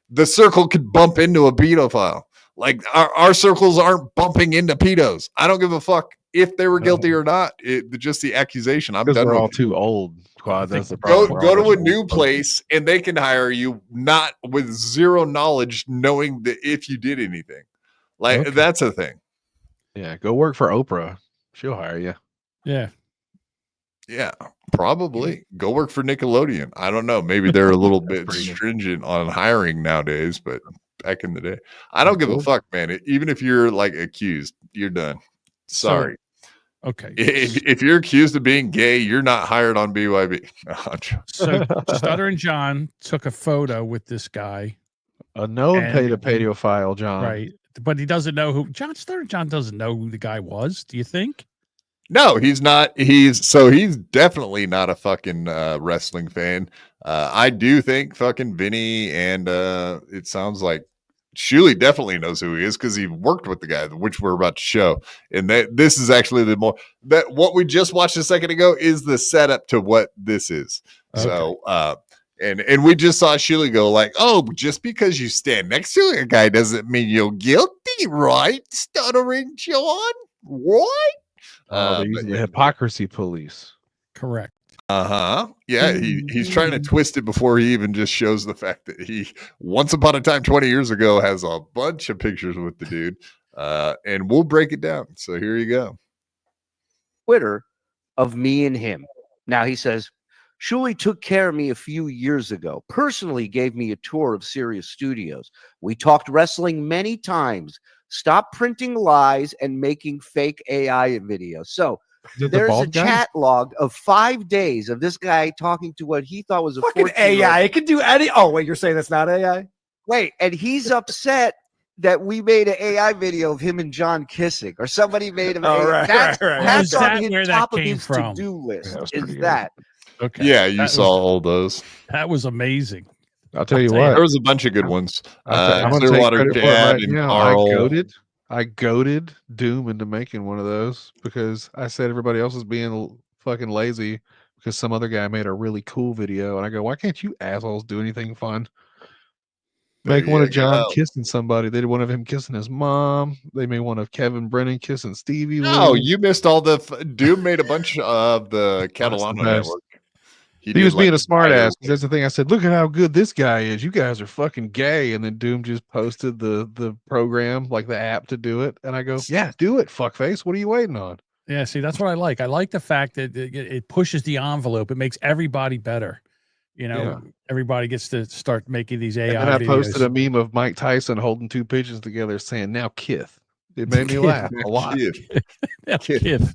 the circle could bump into a pedophile. Like our circles aren't bumping into pedos. I don't give a fuck if they were guilty or not. Just the accusation. I'm done. We're all with it. too old. Quad, that's the problem. Go to a new place and they can hire you not with zero knowledge, knowing that if you did anything. Like that's a thing. Yeah, go work for Oprah. She'll hire you. Yeah. Yeah, probably. Go work for Nickelodeon. I don't know. Maybe they're a little bit stringent on hiring nowadays, but back in the day, I don't give a fuck, man. Even if you're like accused, you're done. Sorry. Okay. If you're accused of being gay, you're not hired on BYB. So Stuttering John took a photo with this guy. A known pedophile, John. Right. But he doesn't know who Stuttering John doesn't know who the guy was. Do you think? No, he's not. He's definitely not a fucking wrestling fan. I do think fucking Vinny and it sounds like Shulie definitely knows who he is because he worked with the guy, which we're about to show. And this is actually what we just watched a second ago is the setup to what this is. Okay. So and we just saw Shulie go like, oh, just because you stand next to a guy doesn't mean you're guilty, right? Stuttering John, right? They're using the hypocrisy police. Correct. Yeah, he's trying to twist it before he even just shows the fact that he once upon a time 20 years ago has a bunch of pictures with the dude. And we'll break it down. So here you go. Twitter of me and him. Now he says, Shulie took care of me a few years ago. Personally gave me a tour of Sirius Studios. We talked wrestling many times. Stop printing lies and making fake AI videos. So there's a chat log of 5 days of this guy talking to what he thought was a fucking AI. It can do any. Oh, wait, you're saying that's not AI? Wait, and he's upset that we made an AI video of him and John kissing, or somebody made him. That's on his top of his to-do list. Is that? Okay. Yeah, you saw all those. That was amazing. I'll tell you what. There was a bunch of good ones. I'm gonna Clearwater take Dad right and now. Carl. I goaded Doom into making one of those because I said everybody else is being fucking lazy because some other guy made a really cool video, and I go, why can't you assholes do anything fun? Make one of John kissing somebody. They did one of him kissing his mom. They made one of Kevin Brennan kissing Stevie. No, you missed all the Doom made a bunch of the Catalano network. He was being a smart ass. That's the thing. I said, look at how good this guy is. You guys are fucking gay. And then Doom just posted the program, like the app to do it. And I go, yeah, do it, fuckface. What are you waiting on? Yeah, see, that's what I like. I like the fact that it pushes the envelope. It makes everybody better. Everybody gets to start making these AI And I videos. posted a meme of Mike Tyson holding two pigeons together saying, now Kith. It made me laugh a lot. Kith.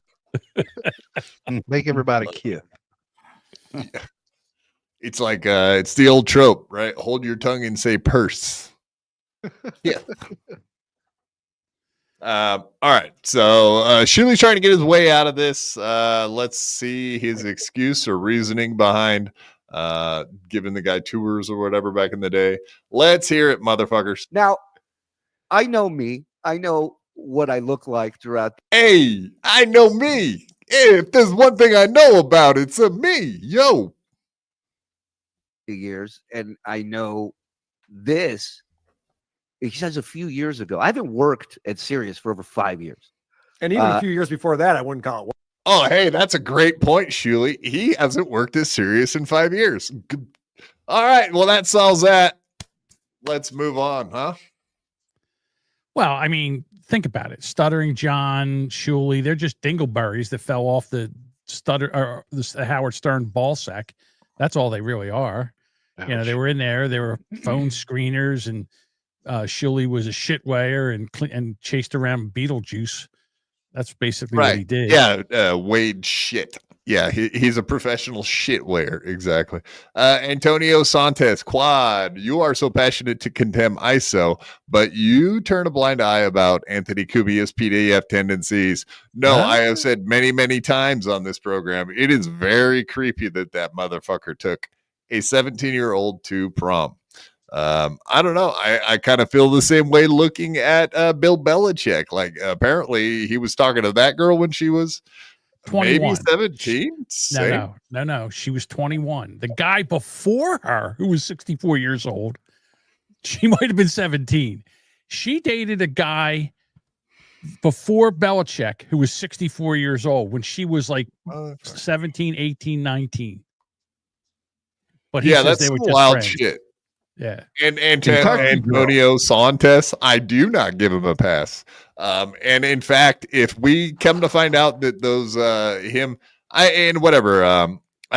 Make everybody kiss. It's like it's the old trope, right? Hold your tongue and say purse. Yeah. All right. So Shulie's trying to get his way out of this. Let's see his excuse or reasoning behind giving the guy tours or whatever back in the day. Let's hear it, motherfuckers. Now, I know me. I know what I look like throughout. Hey, I know me. If there's one thing I know about, it's me. Yo. The years, and I know this. He says a few years ago. I haven't worked at Sirius for over 5 years, and even a few years before that, I wouldn't call it work. Oh, hey, that's a great point, Shulie. He hasn't worked as Sirius in 5 years. Good. All right, well, that solves that. Let's move on, huh? Well, I mean, think about it. Stuttering John, Shuli, they're just dingleberries that fell off the Howard Stern ball sack. That's all they really are. Ouch. You know, they were in there. They were phone screeners, and Shuli was a shit weigher and chased around Beetlejuice. That's basically what he did. Yeah, Wade shit. Yeah, he's a professional shit wearer. Exactly. Antonio Santos, Quad, you are so passionate to condemn ISO, but you turn a blind eye about Anthony Cubia's PDF tendencies. No, I have said many, many times on this program, it is very creepy that motherfucker took a 17-year-old to prom. I don't know. I kind of feel the same way looking at Bill Belichick. Like, apparently he was talking to that girl when she was 21. Maybe 17? No. She was 21. The guy before her, who was 64 years old, she might have been 17. She dated a guy before Belichick who was 64 years old when she was like 17, 18, 19. But he says that's they were some just wild friends. shit. Yeah. And Antonio Santos, I do not give him a pass. And in fact, if we come to find out that those I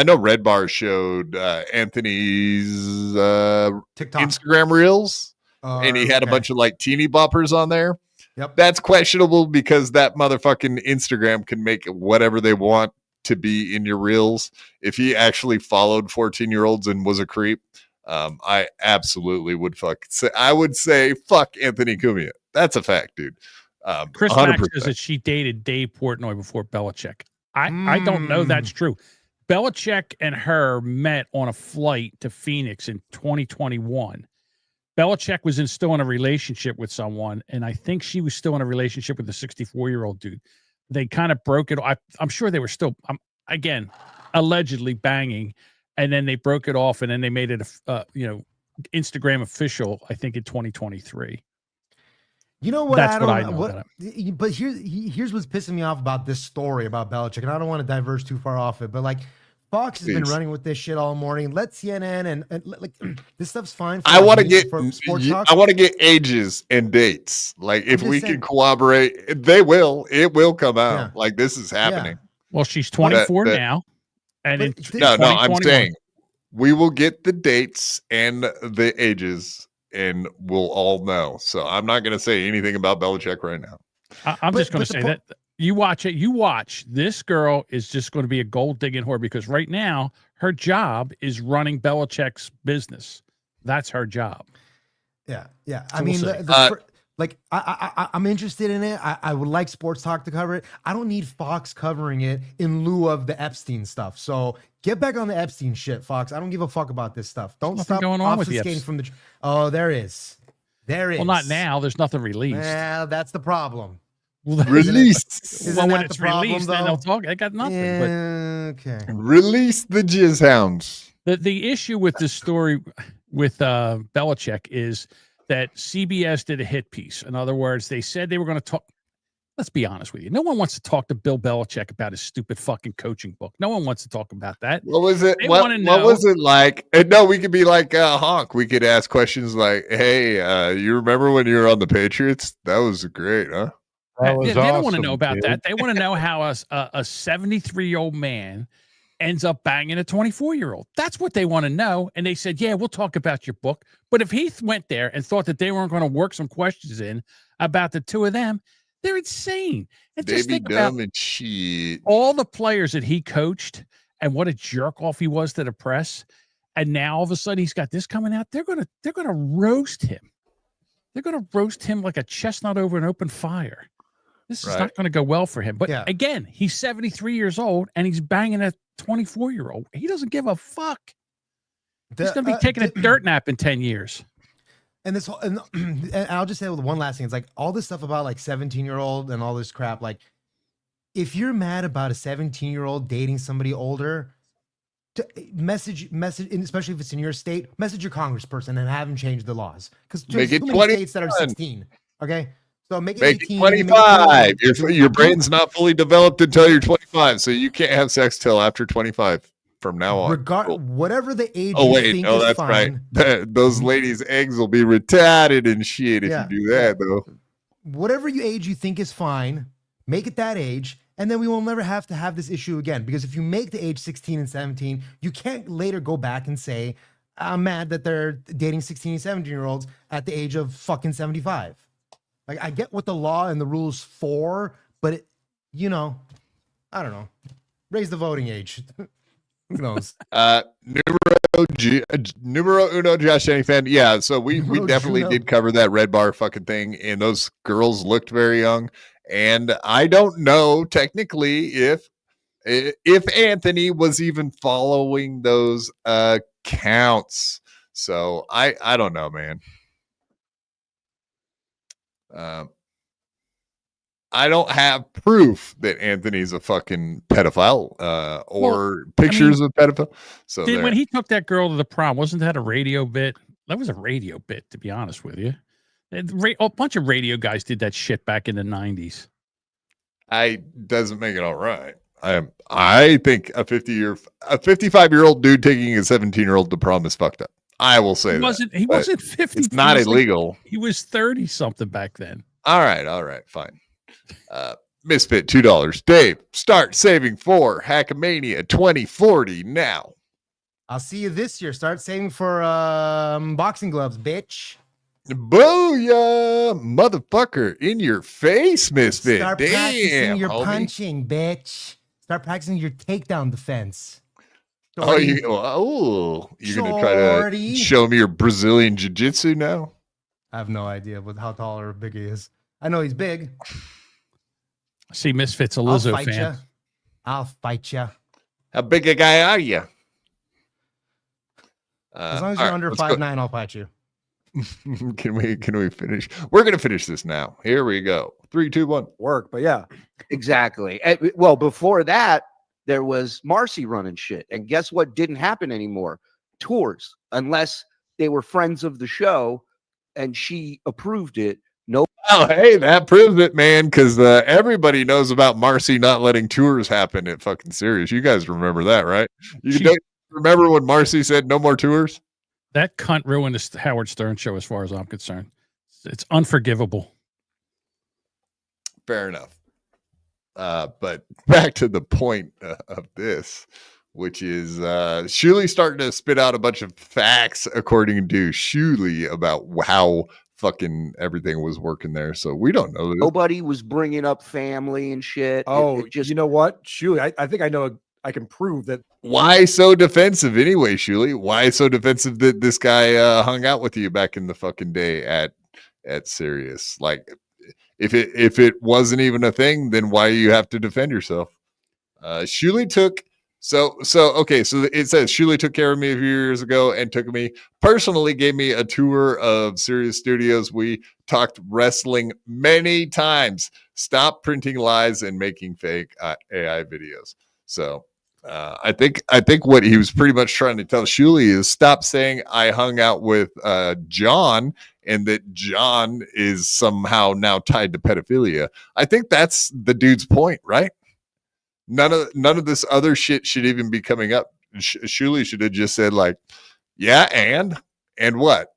know Red Bar showed Anthony's TikTok Instagram reels, and he had a bunch of like teeny boppers on there. Yep. That's questionable because that motherfucking Instagram can make whatever they want to be in your reels. If he actually followed 14-year-olds and was a creep, I absolutely would I would say fuck Anthony Cumia. That's a fact, dude. Chris Mack says that she dated Dave Portnoy before Belichick. I don't know that's true. Belichick and her met on a flight to Phoenix in 2021. Belichick was still in a relationship with someone, and I think she was still in a relationship with a 64-year-old dude. They kind of broke it. I'm sure they were still, again, allegedly banging, and then they broke it off, and then they made it, Instagram official, I think, in 2023. You know what? That's what I know. But here's what's pissing me off about this story about Belichick, and I don't want to diverge too far off it, but like Fox has been running with this shit all morning. Let CNN and like this stuff's fine. I want to get sports talk. I want to get ages and dates. Like if we can corroborate, they will. It will come out. Yeah. Like this is happening. Yeah. Well, she's 24 now, and no, I'm saying we will get the dates and the ages, and we'll all know. So I'm not going to say anything about Belichick right now. I'm just going to say that you watch it. You watch. This girl is just going to be a gold digging whore because right now her job is running Belichick's business. That's her job. Yeah. So I mean, I'm interested in it. I would like Sports Talk to cover it. I don't need Fox covering it in lieu of the Epstein stuff. So get back on the Epstein shit, Fox. I don't give a fuck about this stuff. Don't stop going on with the obfuscating from the. Oh, there is. Well, not now. There's nothing released. Yeah, that's the problem. Release. Well, when it's released, then they'll talk. I got nothing. Okay. Release the jizz hounds. The issue with this story with Belichick is that CBS did a hit piece. In other words, they said they were going to talk. Let's be honest with you. No one wants to talk to Bill Belichick about his stupid fucking coaching book. No one wants to talk about that. What was it? What was it like? And no, we could be like Honk. We could ask questions like, "Hey, you remember when you were on the Patriots? That was great, huh?" They don't want to know about that. They want to know how a 73-year-old man ends up banging a 24-year-old. That's what they want to know. And they said, yeah, we'll talk about your book. But if Heath went there and thought that they weren't going to work some questions in about the two of them, They're insane. And They just be think about dumb and shit. all the players that he coached and what a jerk off he was to the press. And now all of a sudden he's got this coming out. They're gonna roast him. They're gonna roast him like a chestnut over an open fire. This is not gonna go well for him. But again, he's 73 years old and he's banging a 24-year-old. He doesn't give a fuck. He's gonna be taking a dirt nap in 10 years. And this whole, and I'll just say one last thing. It's like all this stuff about like 17-year-old and all this crap. Like, if you're mad about a 17-year-old dating somebody older, message, especially if it's in your state, message your congressperson and have him change the laws. Because there's Make too it many 20. states that are 16. Okay, so make it Make 18. it 25. Your brain's not fully developed until you're 25, so you can't have sex till after 25 from now on. Whatever the age. Oh you wait, think no, is that's fine, right. Those ladies' eggs will be retarded and shit if you do that, though. Whatever age you think is fine, make it that age, and then we will never have to have this issue again. Because if you make the age 16 and 17, you can't later go back and say, I'm mad that they're dating 16 and 17-year-olds at the age of fucking 75. Like, I get what the law and the rules for, but it, I don't know. Raise the voting age. Who knows? Numero uno, Josh Anyfan. Yeah, so we definitely did cover that red bar fucking thing, and those girls looked very young. And I don't know technically if Anthony was even following those accounts. So I don't know, man. I don't have proof that Anthony's a fucking pedophile or pictures of pedophile. So when he took that girl to the prom, wasn't that a radio bit? That was a radio bit, to be honest with you. A bunch of radio guys did that shit back in the 90s. Doesn't make it all right. I think a 55-year-old dude taking a 17-year-old to prom is fucked up. I will say He wasn't 50. It's not illegal. He was 30 something back then. All right, fine. Misfit $2. Dave, start saving for Hackamania 2040 now. I'll see you this year. Start saving for boxing gloves, bitch. Booyah, motherfucker, in your face, Misfit. Start Damn, practicing your homie. punching, bitch. Start practicing your takedown defense. You're gonna try to show me your Brazilian jiu-jitsu now? I have no idea how tall or big he is. I know he's big. See, Misfit's a Lizzo fan. I'll fight you. How big a guy are you? As long as you're under 5'9", I'll fight you. Can we finish? We're gonna finish this now. Here we go. 3, 2, 1. Work, but yeah, exactly. Well, before that, there was Marcy running shit, and guess what? Didn't happen anymore. Tours, unless they were friends of the show, and she approved it. No. Oh, hey, that proves it, man. Because everybody knows about Marcy not letting tours happen at fucking Sirius. You guys remember that, right? You don't remember when Marcy said no more tours? That cunt ruined the Howard Stern show, as far as I'm concerned. It's unforgivable. Fair enough. But back to the point of this, which is Shulie starting to spit out a bunch of facts, according to Shulie, about how fucking everything was working there. So we don't know. Nobody was bringing up family and shit. Oh, you know what? Shulie, I think I know. I can prove that. Why so defensive anyway, Shulie? Why so defensive that this guy hung out with you back in the fucking day at Sirius? Like, if it wasn't even a thing, then why you have to defend yourself? Shulie took so it says Shulie took care of me a few years ago and took me personally, gave me a tour of Sirius Studios. We talked wrestling many times. Stop printing lies and making fake AI videos. So I think what he was pretty much trying to tell Shulie is stop saying I hung out with John and that John is somehow now tied to pedophilia. I think that's the dude's point, right? None of this other shit should even be coming up. Shulie should have just said like, yeah, and what?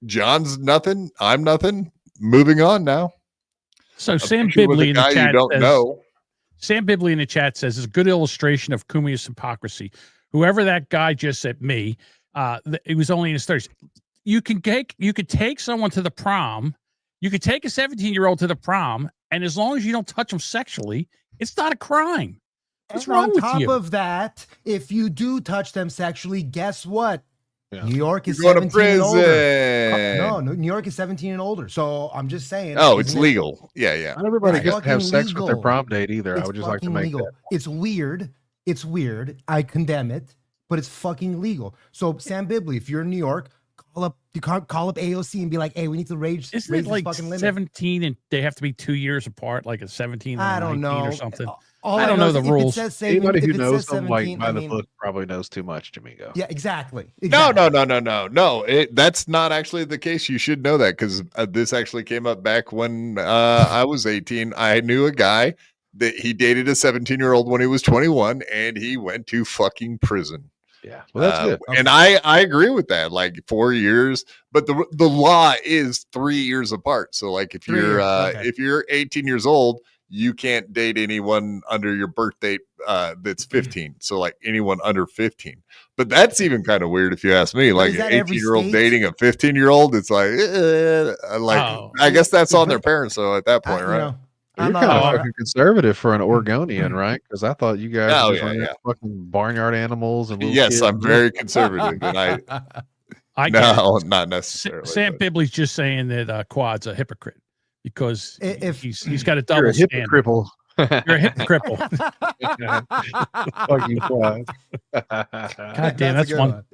John's nothing. I'm nothing. Moving on now. So Sam Bibley in the chat you don't know. Sam Bibley in the chat says it's a good illustration of Kumi's hypocrisy. Whoever that guy just said me, it was only in his 30s. You could take someone to the prom. You could take a 17-year-old to the prom And as long as you don't touch them sexually, it's not a crime. What's And wrong on with top you? of that, if you do touch them sexually, guess what? Yeah. New York is You're going to 17 and older. prison. No, New York is 17 and older. So I'm just saying. Oh, it's isn't it- legal. Yeah, yeah. Not everybody It's gets to have fucking sex with their legal. prom date either. I It's would just like to fucking make legal. that. It's weird. It's weird. I condemn it, but it's fucking legal. So Sam Bibley, if you're in New York, call up AOC and be like, "Hey, we need to raise Isn't raise it like this fucking limit." 17 and they have to be 2 years apart, like a 17 and I a don't 19 know or something? All I don't know is the if it rules. says Anybody if who it knows says them like 17, by I the mean, book probably knows too much, Jamingo. yeah, exactly. No. That's not actually the case. You should know that because this actually came up back when I was 18. I knew a guy that he dated a 17-year-old when he was 21, and he went to fucking prison. Yeah, well, that's good. And I agree with that. Like 4 years, but the law is 3 years apart. So like if 3 you're years, okay. if you're 18 years old, you can't date anyone under your birth date that's 15. So like anyone under 15. But that's even kind of weird if you ask me. Like is an that every 18-year-old state? dating a 15-year-old, it's like I guess that's on their parents. So at that point, you right? know, You're I'm kind of not- fucking conservative for an Oregonian, right? Because I thought you guys Oh, were just yeah, running yeah. fucking barnyard animals and little Yes, kids. I'm very conservative, and I get it. no, not necessarily. Sam Bibley's just saying that Quad's a hypocrite because If- he's got a You're double a standard. hypocrite. You're a hypocrite. Fucking Quad. God damn, a that's good one.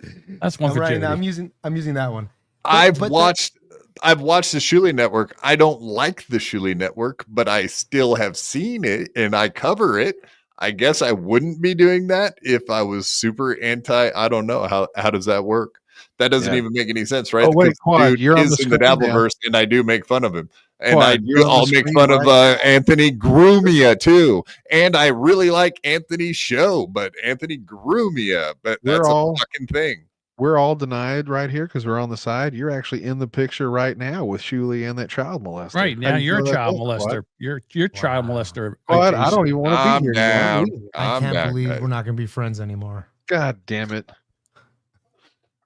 That's one I'm for writing that. Jodie. I'm using that one. I've but watched the Shulie Network. I don't like the Shulie Network, but I still have seen it and I cover it. I guess I wouldn't be doing that if I was super anti. I don't know how does that work? That doesn't Yeah. even make any sense, right? Oh, wait, Because Quad, dude you're on is the in the screen now. Dabbleverse, and I do make fun of him, and Quad, you're on I'll the make screen fun of right Anthony Grumia too, and I really like Anthony's show, but Anthony Grumia, but We're that's all- a fucking thing. We're all denied right here because we're on the side. You're actually in the picture right now with Shuli and that child molester. Right How now, do you you're a feel about child that, molester. You're child molester. Quad? I don't even want to I'm be here anymore. I'm down. leaving. I I'm can't down, believe guys. we're not going to be friends anymore. God damn it.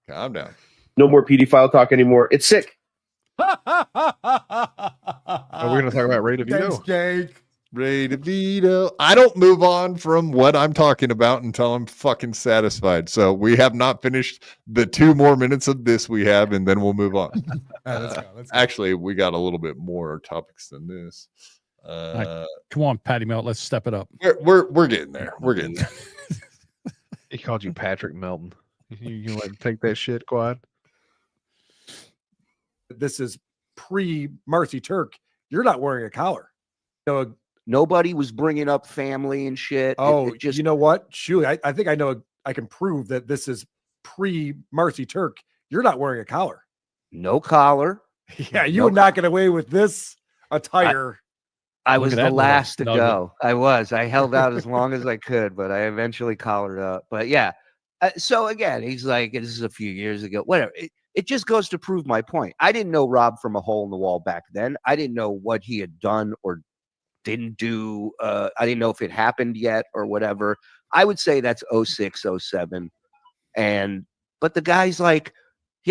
Calm down. No more pedophile talk anymore. It's sick. Oh, we're going to talk about Ray Thanks, DeVito. Jake. Ray DeVito. I don't move on from what I'm talking about until I'm fucking satisfied. So we have not finished the 2 more minutes of this we have, and then we'll move on. All right, let's go. Actually, we got a little bit more topics than this. Come on, Patty Melt. Let's step it up. We're getting there. We're getting there. He called you Patrick Melton. You let him take that shit, Quad? This is pre Marcy Turk. You're not wearing a collar. No. Nobody was bringing up family and shit. Oh, It just you know what? Shuli, I think I know. I can prove that this is pre Marcy Turk. You're not wearing a collar. no collar. Yeah, you No were not get away with this attire. I Look was at the that little last to nugget. go. I was. I held out as long as I could, but I eventually collared up. But yeah. So again, he's like, this is a few years ago. Whatever. It just goes to prove my point. I didn't know Rob from a hole in the wall back then. I didn't know what he had done or didn't do. I didn't know if it happened yet or whatever. I would say that's 06, 07. But the guy's like,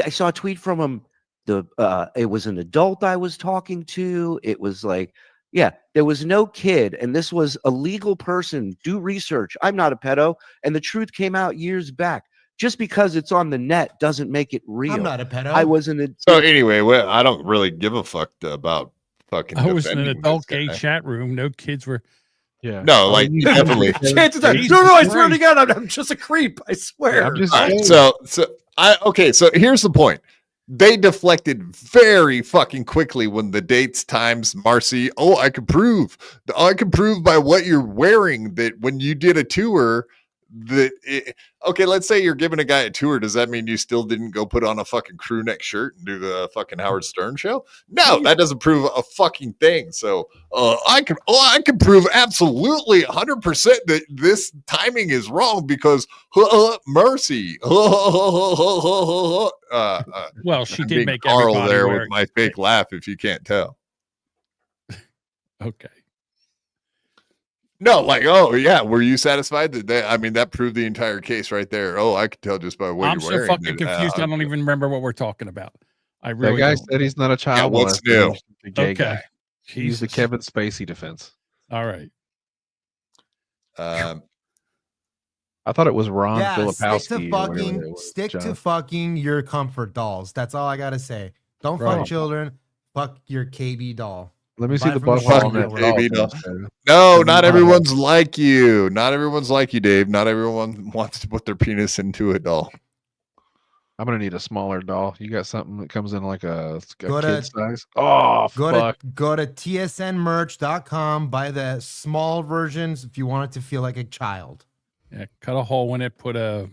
I saw a tweet from him. It was an adult I was talking to. It was like, yeah, there was no kid, and this was a legal person. Do research. I'm not a pedo, and the truth came out years back. Just because it's on the net doesn't make it real. I'm not a pedo. I wasn't. So anyway, well, I don't really give a fuck about fucking. I was in an defending adult this gay guy. chat room. No kids were. Yeah. No, like definitely. Chances are, no, I swear to God, I'm just a creep. I swear. I'm just All right, saying. so here's the point. They deflected very fucking quickly when the dates times Marcy. Oh, I can prove by what you're wearing that when you did a tour okay, let's say you're giving a guy a tour. Does that mean you still didn't go put on a fucking crew neck shirt and do the fucking Howard Stern show? No, that doesn't prove a fucking thing. So I can prove absolutely 100% that this timing is wrong because Mercy. Well, she I'm did being make Carl everybody there wear with my fake laugh. If you can't tell. Okay. No, like, oh yeah, were you satisfied that proved the entire case right there? Oh, I could tell just by what I'm you're so wearing. fucking confused. I don't even remember what we're talking about. I That really guy don't. said he's not a child what's molester, new? he's a gay Okay. guy. Use the Jesus. Kevin Spacey defense. All right. I thought it was Ron Yeah, Filipowski. or whatever that was, stick to John. fucking your comfort dolls. That's all I gotta say. Don't fuck Right. children. Fuck your KB doll. Let me Buy see it the from butthole on Shuli that Network. doll. No, not everyone's like you. Not everyone's like you, Dave. Not everyone wants to put their penis into a doll. I'm gonna need a smaller doll. You got something that comes in like a Go kid to- size? Oh, fuck. Go to tsnmerch.com. Buy the small versions if you want it to feel like a child. Yeah, cut a hole in it, put a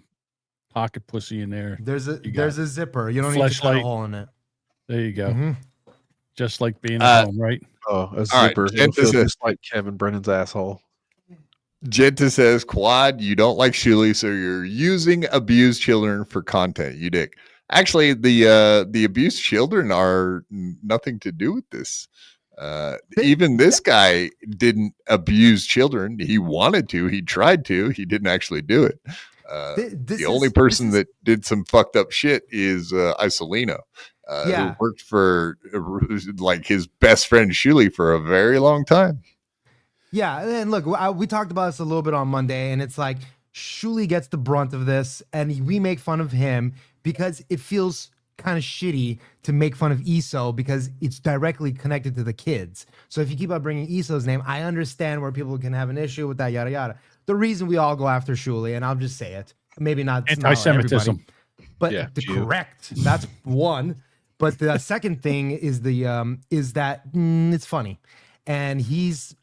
pocket pussy in there. There's a You got a zipper. You don't need to cut a Fleshlight. hole in it. There you go. Mhm. Just like being at home, right? Oh, a All right, zipper. It'll Genta feel says- just like Kevin Brennan's asshole. Genta says, Quad, you don't like Shuli, so you're using abused children for content, you dick. Actually, the abused children are nothing to do with this. Even this guy didn't abuse children. He wanted to. He tried to. He didn't actually do it. The only person that did some fucked up shit is Isolino, Yeah. who worked for like his best friend Shuli for a very long time. Yeah, and look, we talked about this a little bit on Monday, and it's like Shuli gets the brunt of this, and we make fun of him because it feels kind of shitty to make fun of Iso because it's directly connected to the kids. So if you keep on bringing Iso's name, I understand where people can have an issue with that, yada yada. The reason we all go after Shuli, and I'll just say it, maybe not Anti-Semitism. everybody, but Yeah, the Jew. correct. That's one. But the second thing is is that it's funny. And he's,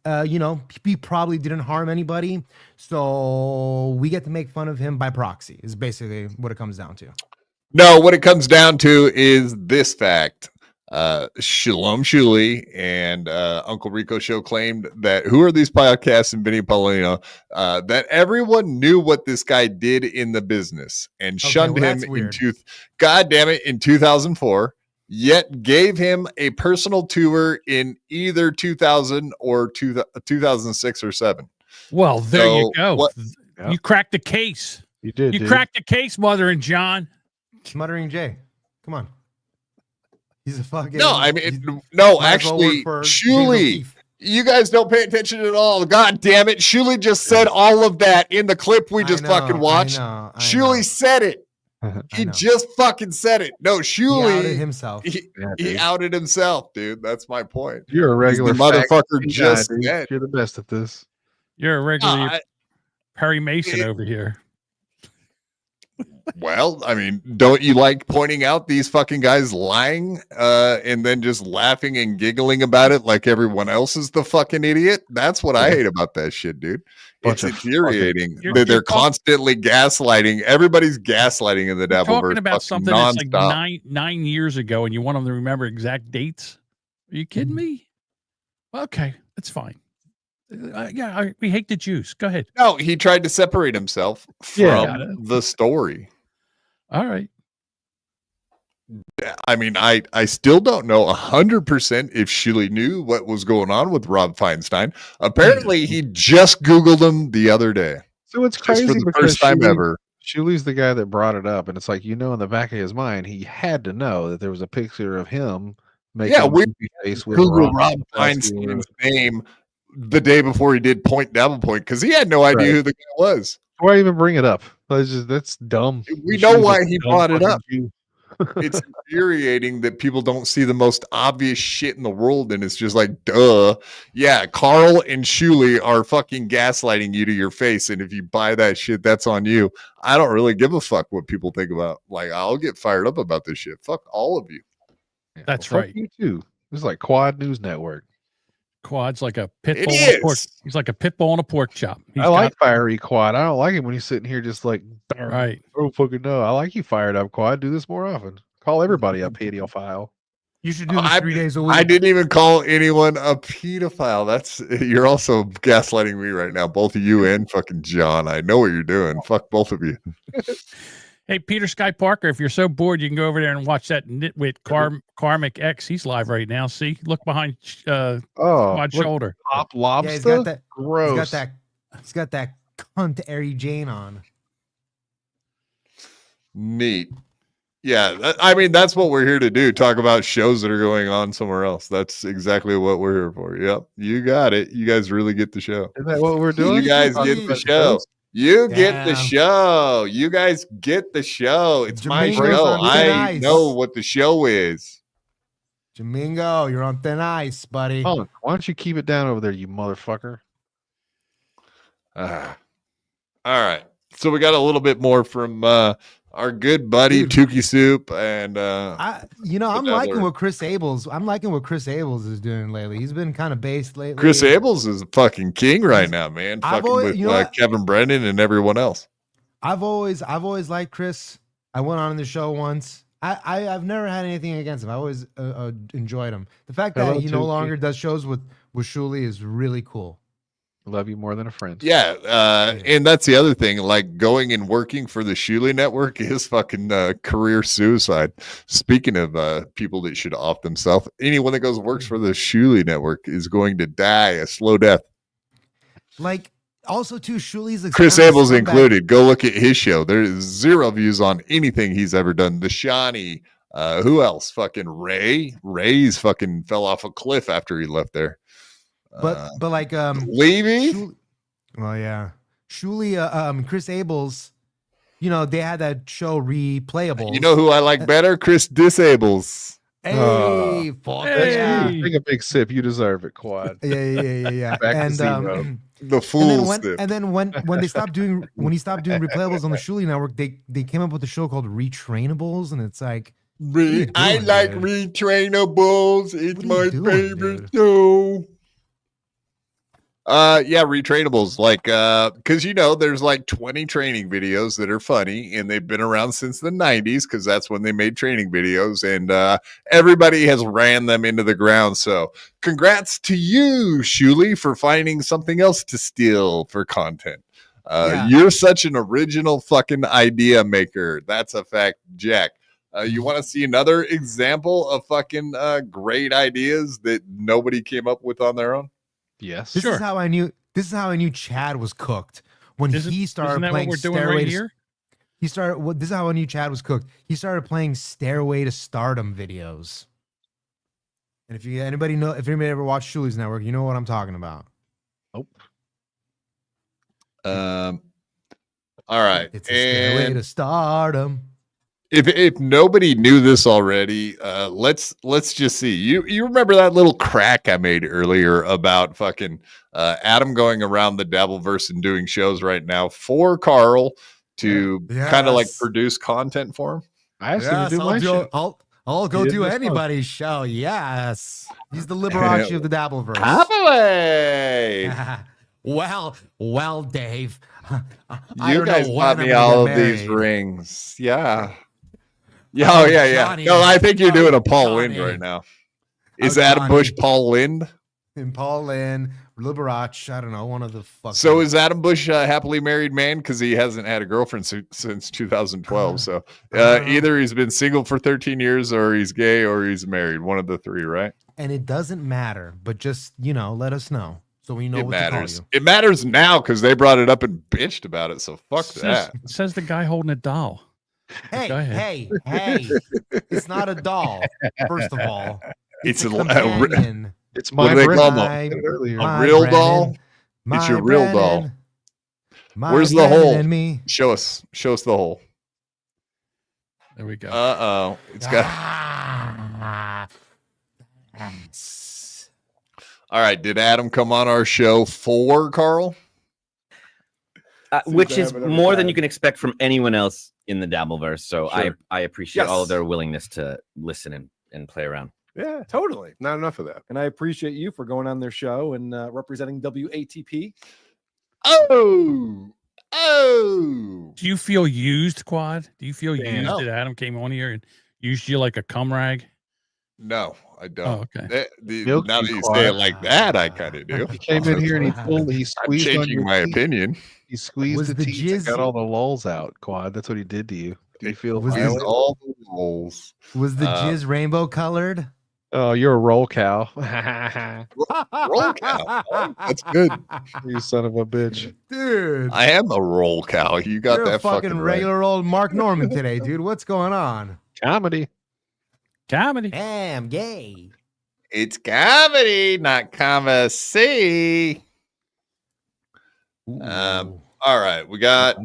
he probably didn't harm anybody. So we get to make fun of him by proxy is basically what it comes down to. No, what it comes down to is this fact. Shalom Shuli and Uncle Rico Show claimed that who are these podcasts and Vinny Paulino, that everyone knew what this guy did in the business and shunned him that's weird. in 2004. Yet gave him a personal tour in either 2000 or 2006 or 7. Well, there you go. What, You cracked the case. You did. You dude. cracked the case, Mother and John. Smuttering Jay. Come on. He's a fucking. no, I mean, he's- no, might as well work actually, for Shuli, O'Keefe. you guys don't pay attention at all. God damn it. Shuli just said all of that in the clip we just fucking watched. I know. Shuli said it. He know. just fucking said it. No, He outed Shuli, himself. he dude. outed himself, dude. That's my point. You're a He's the regular motherfucker fact just guy, dude. said. You're the best at this. You're a regular I- Perry Mason over here. Well, I mean, don't you like pointing out these fucking guys lying and then just laughing and giggling about it like everyone else is the fucking idiot? That's what I hate about that shit, dude. Bunch It's of infuriating You're- that they're you're talk- constantly gaslighting. Everybody's gaslighting in the We're Dabbleverse talking about fucking something that's like nonstop. nine years ago, and you want them to remember exact dates? Are you kidding me? Okay, that's fine. We hate the Jews. Go ahead. No, he tried to separate himself Yeah. from the story. All right. I mean, I still don't know 100% if Shuli knew what was going on with Rob Feinstein. Apparently, he just Googled him the other day. So it's Just crazy for the because first time ever. Shuli's the guy that brought it up, and it's like, in the back of his mind, he had to know that there was a picture of him making Yeah, we goofy face with Google Ron Rob Filipowski or Feinstein's name the day before he did Dabble Point because he had no idea Right. who the guy was. Why even bring it up? That's dumb. We know Shuli's why a he dumb brought it fucking up. Jew. It's infuriating that people don't see the most obvious shit in the world, and it's just like, duh. Yeah, Carl and Shuli are fucking gaslighting you to your face, and if you buy that shit, that's on you. I don't really give a fuck what people think about. Like, I'll get fired up about this shit. Fuck all of you. Yeah, That's well, fuck right. You too. This is like Quad News Network. Quad's like a pit It bull. On a pork, is. he's like a pit bull on a pork chop. He's I like got- fiery Quad. I don't like it when he's sitting here just like, right. I don't fucking know. I like you fired up, Quad. Do this more often. Call everybody a pedophile. You should do this I- 3 days a week. I didn't even call anyone a pedophile. You're also gaslighting me right now, both of you and fucking John. I know what you're doing. Fuck both of you. Hey, Peter Sky Parker, if you're so bored, you can go over there and watch that nitwit Karmic X. He's live right now. See, look behind Oh, Quad's look, shoulder. top Yeah, lobster. he's got that. Gross. He's got that cunt Ari Jane on. Neat. Yeah, I mean, that's what we're here to do. Talk about shows that are going on somewhere else. That's exactly what we're here for. Yep, you got it. You guys really get the show. Isn't that what we're doing? You guys Talking get the about show. shows? You get the Damn. show. You guys get the show. It's my Jamingo's show. on thin I ice. know what the show is. Jamingo, you're on thin ice, buddy. Why don't you keep it down over there, you motherfucker? All right. So we got a little bit more from our good buddy Tuki Soup, and I'm liking what Chris Abels is doing lately. He's been kind of based lately. Chris Abels is a fucking king right now, man. I've Fucking always- with you know what? Kevin Brennan and everyone else. I've always liked Chris. I went on the show once. I've never had anything against him. I always enjoyed him. The fact that Hello, he no Tuki. longer does shows with Shulie is really cool. Love you more than a friend. Yeah, and that's the other thing. Like going and working for the Shulie Network is fucking career suicide. Speaking of people that should off themselves, anyone that goes and works for the Shulie Network is going to die a slow death. Like also too, Shulie's like Chris kind of a Abels scumbag. included. Go look at his show. There's 0 views on anything he's ever done. The Shawnee. Who else? Fucking Ray. Ray's fucking fell off a cliff after he left there. But like Levy. Well, yeah, Shulie, Chris Abels. You know they had that show Replayable. You know who I like better? Chris Disables. Hey, fuck yeah. Take a big sip. You deserve it, Quad. Yeah. Back to and The zero. and then fool when, sip. and then when he stopped doing Replayables on the Shulie Network, they came up with a show called Retrainables, and it's like I like retrainables. It's my favorite show. Yeah, retrainables. Like, because there's like 20 training videos that are funny, and they've been around since the 90s because that's when they made training videos, and everybody has ran them into the ground. So, congrats to you, Shulie, for finding something else to steal for content. You're such an original fucking idea maker. That's a fact, Jack. You want to see another example of fucking great ideas that nobody came up with on their own? Yes. This is how I knew Chad was cooked when he started isn't that playing what we're doing Stairway right to here? He started. This is how I knew Chad was cooked. He started playing Stairway to Stardom videos. And if anybody ever watched Shulie's Network, you know what I'm talking about. Nope. All right. It's a Stairway to Stardom. If nobody knew this already, let's just see. You remember that little crack I made earlier about fucking Adam going around the Dabbleverse and doing shows right now for Carl to kind of like produce content for him? I asked him to do my show. I'll go He do didn't respond. anybody's show. Yes. He's the Liberace of the Dabbleverse. Well, Dave. I You don't know guys when bought I'm me gonna all get of these married. rings. Yeah. Yeah, yeah. Johnny, No, I think you're doing a Paul Lind Johnny. right now. Is Adam Bush Paul Lind? And Paul Lynn, Liberace, I don't know, one of the fucking. So is Adam Bush a happily married man? Because he hasn't had a girlfriend since 2012. So either he's been single for 13 years, or he's gay, or he's married. One of the three, right? And it doesn't matter, but just let us know so we know It what matters. to call It matters now because they brought it up and bitched about it. So fuck that. Says the guy holding a doll. you. Hey, Go ahead. hey, it's not a doll. First of all, It's a a companion. It's What my do they friend. call My- them? my A real Brennan, doll? It's your my real doll. Brennan, my Where's the Brennan hole? and me. Show us the hole. There we go. It's got. All right. Did Adam come on our show for Carl? Which is Seems to have it every more than time. you can expect from anyone else in the Dabbleverse. So Sure. I appreciate all Yes. of their willingness to listen and play around. Yeah, totally. Not enough of that. And I appreciate you for going on their show and representing WATP. Oh. Do you feel used, Quad? Do you feel Damn. used No. that Adam came on here and used you like a cum rag? No, I don't. Oh, okay. Milky Now that you say Quad. it like that, I kind of do. He came in here and he I'm squeezed on changing your my teeth. opinion. He squeezed Was the the teeth and jizz- got all the lulls out, Quad. That's what he did to you. Do you feel Was He's this- violent? all the holes. Was the jizz rainbow colored? Oh, you're a roll cow. Roll cow. That's good. You son of a bitch. Dude, I am a roll cow. You got you're that a fucking right. regular old Mark Norman today, dude. What's going on? Comedy. Comedy. Damn, gay. It's comedy, not conversation. All right, we got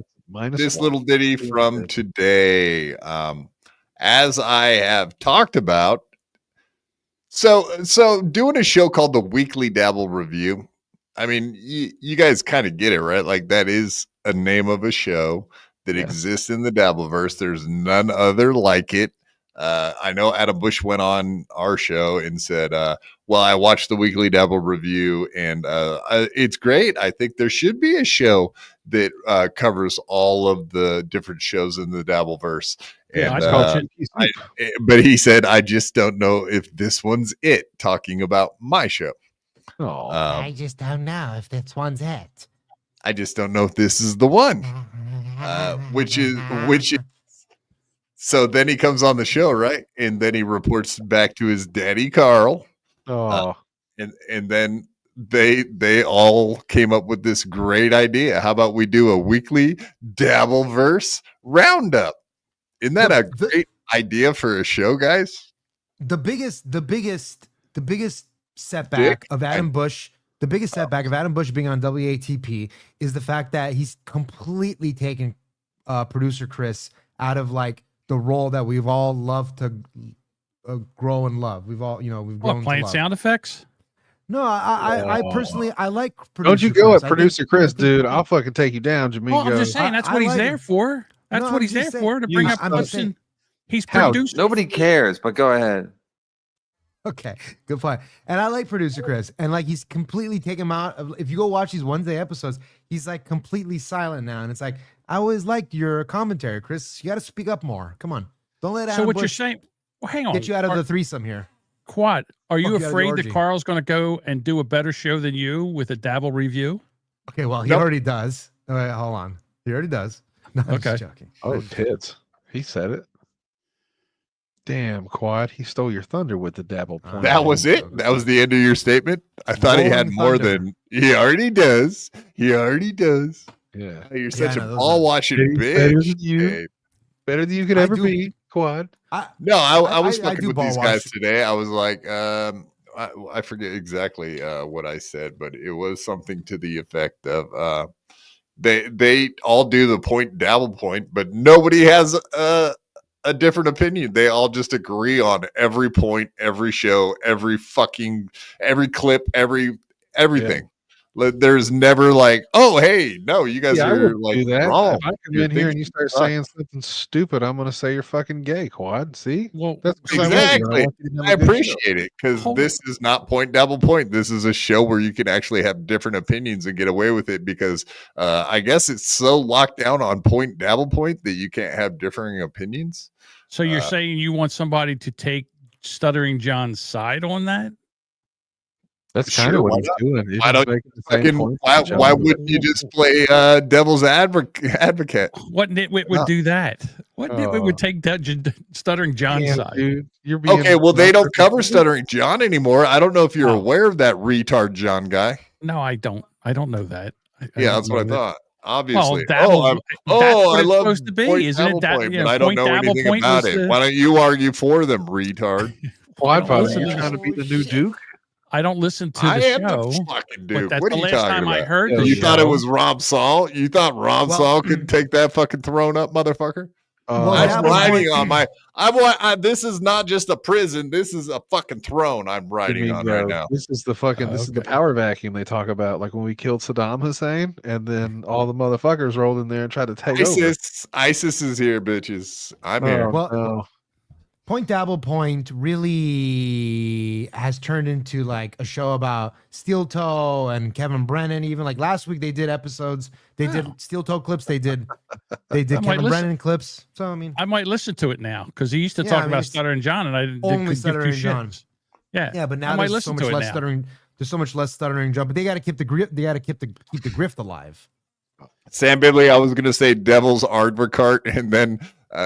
this little ditty from today. As I have talked about, so doing a show called the Weekly Dabble Review. I mean, you guys kind of get it, right? Like that is a name of a show that exists in the Dabbleverse. There's none other like it. I know Adam Bush went on our show and said, well, I watched the Weekly Dabble Review and it's great. I think there should be a show that covers all of the different shows in the Dabbleverse. But he said, I just don't know if this one's it, talking about my show. I just don't know if this one's it. I just don't know if this is the one. Which is so then he comes on the show, right? And then he reports back to his daddy Carl. And then they all came up with this great idea. How about we do a weekly Dabbleverse roundup? Isn't that a great idea for a show, guys? The biggest setback of Adam Bush, the biggest setback of Adam Bush being on WATP is the fact that he's completely taken producer Chris out of like the role that we've all loved to grow and love. We've all, we've grown playing to love. Sound effects. No, I personally, I like producer Don't you go Chris. at producer Chris, dude. I'll fucking take you down, Jamingo. Well, I'm just saying that's what he's like there for. That's what he's there for, to bring up clips and he's produced. Nobody cares, but go ahead. Okay, good point. And I like producer Chris, and like he's completely taken him out of. If you go watch these Wednesday episodes, he's like completely silent now, and it's like I always liked your commentary, Chris. You got to speak up more. Come on, don't let Adam So what Bush you're saying? Well, hang on. Get you out of the threesome here. Quad, are you Fuck you out of the afraid that orgy. Carl's going to go and do a better show than you with a Dabble review? Okay, well he already does. All right, hold on. He already does. No, I'm just joking. Oh, tits. He said it. Damn, Quad. He stole your thunder with the Dabble Point. That was it. That was the end of your statement. I thought he had more than he already does. He already does. Yeah. You're such a ball watching Better bitch. than you. Hey. Better than you could ever be, Quad. I was I fucking do with ball these guys watch. today. I was like, I forget exactly what I said, but it was something to the effect of they all do the point Dabble Point, but nobody has a different opinion. They all just agree on every point, every show, every clip, everything. There's never like, oh, hey, no, you guys I are wouldn't like do that. wrong. If I come You're in here and thinking you start wrong. saying something stupid, I'm going to say you're fucking gay, Quad. See? Well, that's Exactly. I appreciate appreciate it because this is not point Dabble Point. This is a show where you can actually have different opinions and get away with it because I guess it's so locked down on point Dabble Point that you can't have differing opinions. So you're saying you want somebody to take Stuttering John's side on that? That's kind of what he's doing. He's Why just don't making the same fucking, point why, that John why did. wouldn't you just play devil's advocate? What nitwit would do that? What nitwit would take Stuttering John's Damn, side? dude. You're being Okay, well, they don't cover perfect. Stuttering John anymore. I don't know if you're aware of that retard John guy. No, I don't. I don't know that. I Yeah, don't that's what I know that. thought. Obviously. Dabble- I that's what I it's love supposed to be, point isn't it? Dabble That- Point, you but know, I don't point know Dabble anything Point about was it. the- Why don't you argue for them, retard? Quad probably listen you're to trying to be the new Duke. I don't listen to I the am show. the fucking but dude. that's What the are you last talking time about? I heard the You show. thought it was Rob Saul? You thought Rob Saul could take that fucking throne up, motherfucker? I'm riding on my. This is not just a prison. This is a fucking throne. I'm riding on right now. This is the fucking. This is the power vacuum they talk about, like when we killed Saddam Hussein, and then all the motherfuckers rolled in there and tried to take over. ISIS is here, bitches. I'm here. Well, Point Dabble Point really has turned into like a show about Steel Toe and Kevin Brennan. Even like last week, they did episodes. They did Steel Toe clips. They did Kevin Brennan clips. So I mean, I might listen to it now because he used to Yeah, talk I mean, about it's Stuttering John, and I didn't only give two Stuttering John. shits. Yeah, yeah, but I now might there's so listen much to it less now. stuttering. There's so much less Stuttering John, but they got to keep the grip. They got to keep the grift alive. Sam Bidley, I was going to say devil's advocate, and then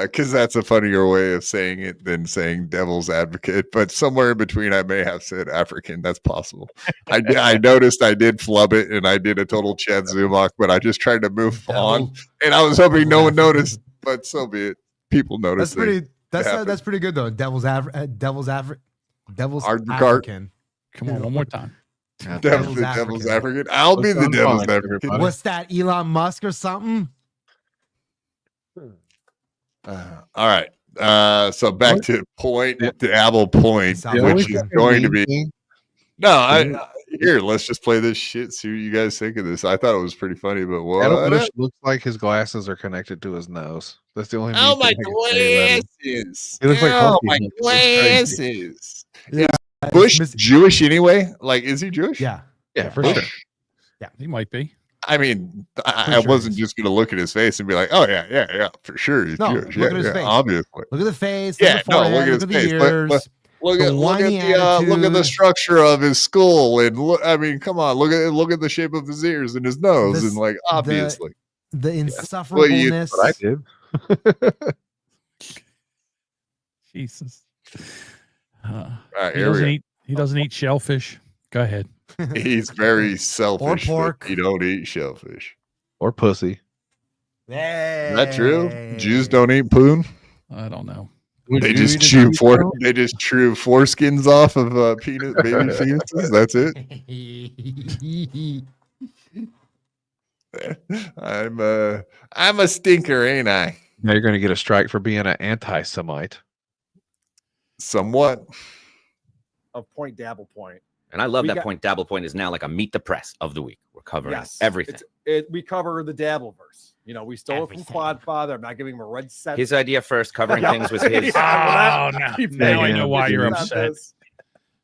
because that's a funnier way of saying it than saying devil's advocate, but somewhere in between, I may have said African. That's possible. I noticed I did flub it, and I did a total Chad Zumach, but I just tried to move on, and I was hoping no one noticed, but so be it. People notice. That's pretty good though. Devil's Arg- African. Come on, one more time. Devil's African. I'll be the devil's African. What's that, Elon Musk or something? All right. So back to point Dabble Point, which is going to be. No, here. Let's just play this shit. See what you guys think of this. I thought it was pretty funny, but what? Dabbleverse looks like his glasses are connected to his nose. That's the only. Oh my glasses! Oh my glasses! Yeah. Is Bush Jewish anyway? Like, is he Jewish? Yeah. Yeah, for sure. Yeah, he might be. I mean, I wasn't just going to look at his face and be like, "Oh yeah, for sure, he's Jewish." Look at his face. Obviously. Look at the face. Yeah, look at look at his the face. ears. But look at the attitude. structure of his skull, and I mean, come on, look at the shape of his ears and his nose, and like obviously the insufferableness. What I did. Jesus. All right, he doesn't eat shellfish. Go ahead. He's very selfish. Or pork. But he don't eat shellfish Or pussy. Hey. Is that true? Jews don't eat poon. I don't know. They just chew foreskins off of peanut baby fetuses. That's it. I'm a stinker, ain't I? Now you're going to get a strike for being an anti-Semite. Somewhat. Of Point Dabble Point. And I love We that got- Point Dabble Point is now like a meet the press of the week. We're covering Yes, everything. We cover the Dabbleverse. You know, we stole it from Quadfather. I'm not giving him a red set. His idea first, covering things was his. Oh, now I know why you're upset.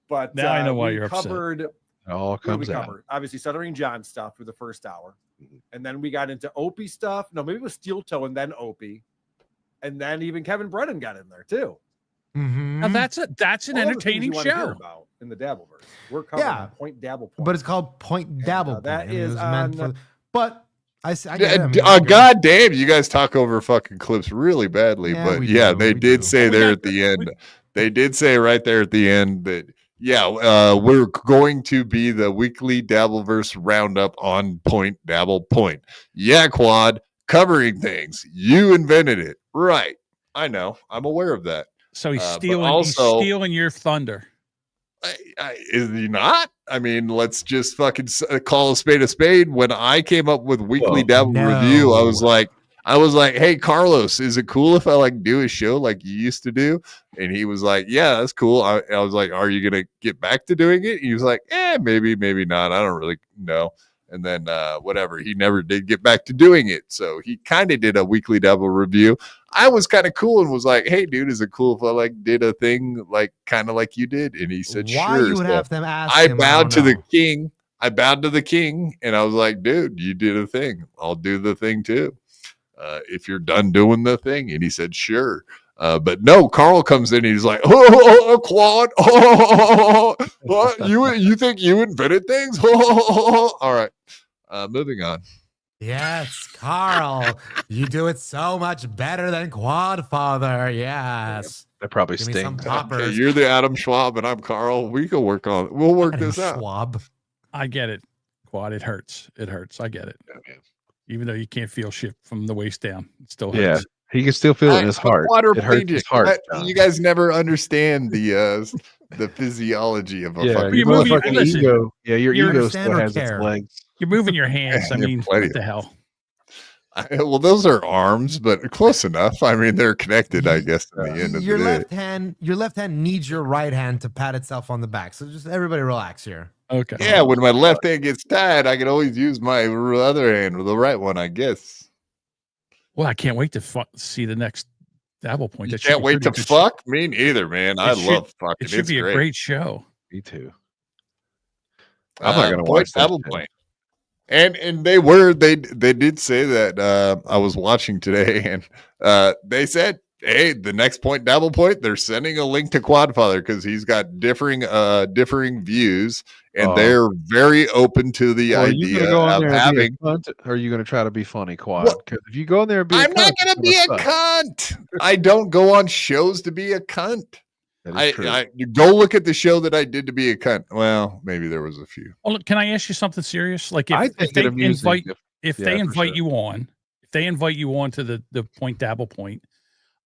But Now I know why we you're upset. covered, It all what did we comes out. cover? Obviously, Stuttering John stuff for the first hour. And then we got into Opie stuff. No, maybe it was Steel Toe and then Opie. And then even Kevin Brennan got in there too. Now that's an All the things entertaining you wanna hear show. about in the Dabbleverse. We're covering Yeah. Point Dabble Point. But it's called Point Dabble Point. that I mean, it is was meant on- for. But I get it. I mean, God damn, you guys talk over fucking clips really badly. Yeah, but we yeah, do, they we did do. say We there got at the end. They did say right there at the end that we're going to be the weekly Dabbleverse roundup on Point Dabble Point. Yeah, Quad, covering things. You invented it, right? I know. I'm aware of that. So he's but stealing. He's stealing your thunder. Is he not? I mean, let's just fucking call a spade a spade. When I came up with weekly Dabble review, I was like, hey, Carlos, is it cool if I like do a show like you used to do? And he was like, yeah, that's cool. I was like, are you gonna get back to doing it? He was like, maybe not. I don't really know. And then whatever, he never did get back to doing it. So he kind of did a weekly Dabble review. I was kind of cool and was like, hey, dude, is it cool if I like did a thing like kind of like you did? And he said, Why sure. you would So have them ask I him, bowed don't to the know. king. I bowed to the king, and I was like, dude, you did a thing. I'll do the thing too. If you're done doing the thing. And he said, sure. But no, Carl comes in and he's like, Quad. What? You think you invented things? All right. Moving on. Yes, Carl, you do it so much better than Quadfather. Yes. That probably Give me some stings. poppers. Okay, you're the Adam Schwab and I'm Carl. We'll work Adam this out. Schwab. I get it, Quad. It hurts. It hurts. I get it. Even though you can't feel shit from the waist down, it still Yeah, hurts. he can still feel it in his heart. It hurts his heart. John. You guys never understand the physiology of a Yeah, fucking you your move your- motherfucking listen, ego. Yeah, your you ego understand still or has its care? legs. You're moving your hands. I Yeah, mean, plenty what the hell? well, those are arms, but close enough. I mean, they're connected, I guess, in the end of Your the day. left hand needs your right hand to pat itself on the back. So just everybody relax here. Okay. Yeah, when my left hand gets tired, I can always use my other hand or the right one, I guess. Well, I can't wait to see the next Dabble Point. You That should can't be wait to pretty good fuck? Me neither, man. I should- love fucking. It should It's be a great. great show. Me too. I'm not gonna Point watch that Dabble shit. Point. And they did say that I was watching today, and they said, hey, the next Point Dabble Point, they're sending a link to Quadfather because he's got differing views, and they're very open to the Well, are you idea gonna go in of there and having. be a cunt, or are you going to try to be funny, Quad? Because if you go in there and be, I'm a not cunt, gonna it's be a suck. cunt. I don't go on shows to be a cunt. That is true. You go look at the show that I did to be a cunt. Well, maybe there was a few. Well, look, can I ask you something serious? Like I if think they it amuses invite you. if Yeah, they for invite sure. you on, if they invite you on to the Point Dabble Point,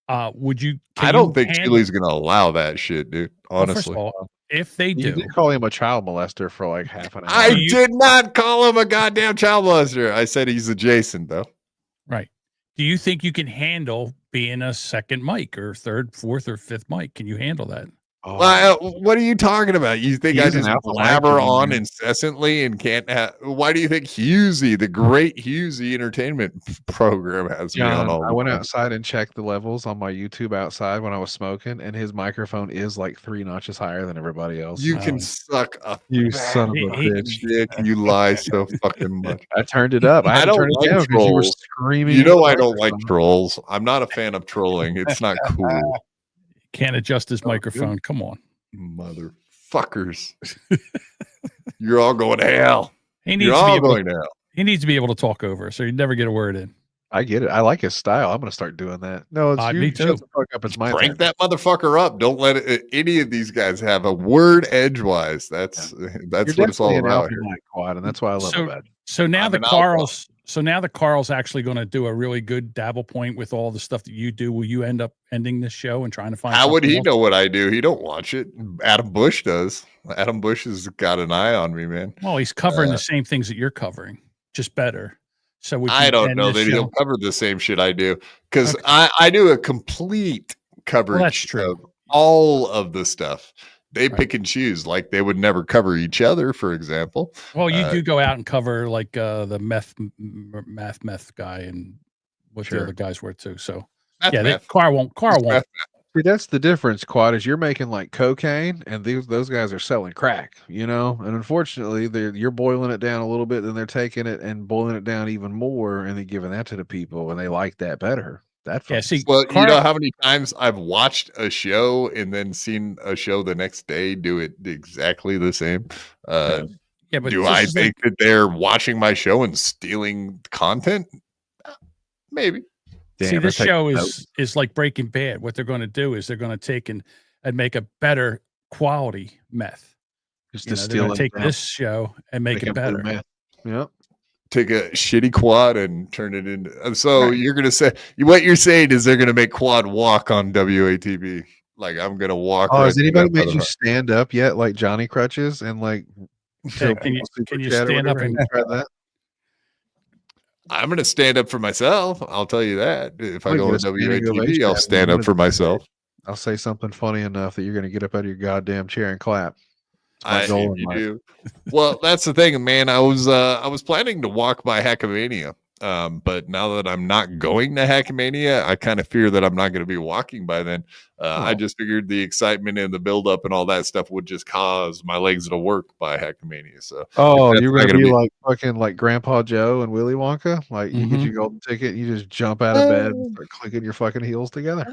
Would you? I don't think Shulie's going to allow that shit, dude. Well, first Honestly. of all, if they You do, did call him a child molester for like half an hour. I did not call him a goddamn child molester. I said he's adjacent, though. right? Do you think you can handle being a second mic or third, fourth, or fifth mic? Can you handle that? Well, what are you talking about? You think I He's an just alpha blabber mic, on man. incessantly and can't have? Why do you think Husey, the great Husey entertainment program, has me on John, all I the went time? outside and checked the levels on my YouTube outside when I was smoking, and his microphone is like 3 notches higher than everybody else. You can suck a You fat son of a fucking bitch. dick. You lie so fucking much. I turned it up. I had to don't turn it like down because you were trolls. screaming. You in know the I don't like microphone. trolls. I'm not a fan of trolling. It's not cool. Can't adjust his microphone. Come on. Motherfuckers. You're all going to hell. He needs You're to be all able going to, to hell. he needs to be able to talk over, so you never get a word in. I get it. I like his style. I'm going to start doing that. No, it's you. Me Shut too. the fuck up. It's my turn. Crank that motherfucker up. Don't let any of these guys have a word edgewise. That's You're what it's all definitely an about alpha here. mic, Quad, and that's why I love So- about it. So now I'm the an alpha. Carl's. So now the Carl's actually going to do a really good Dabble Point with all the stuff that you do. Will you end up ending this show and trying to find? How would something he else? know what I do? He don't watch it. Adam Bush does. Adam Bush has got an eye on me, man. Well, he's covering the same things that you're covering, just better. So would I you don't end know this that he'll show? cover the same shit I do because I do a complete coverage that's true. of all of the stuff. They pick and choose, like they would never cover each other, for example. Well, you do go out and cover like the meth guy and what the other guys were too. So Meth. Carl won't. See, that's the difference, Quad, is you're making like cocaine, and those guys are selling crack, you know? And unfortunately, you're boiling it down a little bit, then they're taking it and boiling it down even more, and then giving that to the people, and they like that better. Well, you know how many times I've watched a show and then seen a show the next day do it exactly the same. Yeah, but do this I is think that they're watching my show and stealing content? Maybe. See, this show is like Breaking Bad. What they're going to do is they're going to take and make a better quality meth. Just They're going to take this show and make it better. Yep. Take a shitty quad and turn it into. So you're gonna say what you're saying is they're gonna make quad walk on WATP. Like I'm gonna walk. Oh, has right anybody through that made you motherfucker. stand up yet, like Johnny Crutches, and like Hey, can you stand up and try that? I'm gonna stand up for myself. I'll tell you that. If I I'll go get on a standing WATP, ovation I'll after stand you up win for it. myself. I'll say something funny enough that you're gonna get up out of your goddamn chair and clap. It's my I goal in you life. do. Well, that's the thing, man. I was planning to walk by Hackmania, but now that I'm not going to Hackmania, I kind of fear that I'm not going to be walking by then. I just figured the excitement and the buildup and all that stuff would just cause my legs to work by Hackmania. So, Oh, if that's you're not gonna gonna be like fucking like Grandpa Joe and Willy Wonka. Like you get your golden ticket, and you just jump out of bed and start clicking your fucking heels together.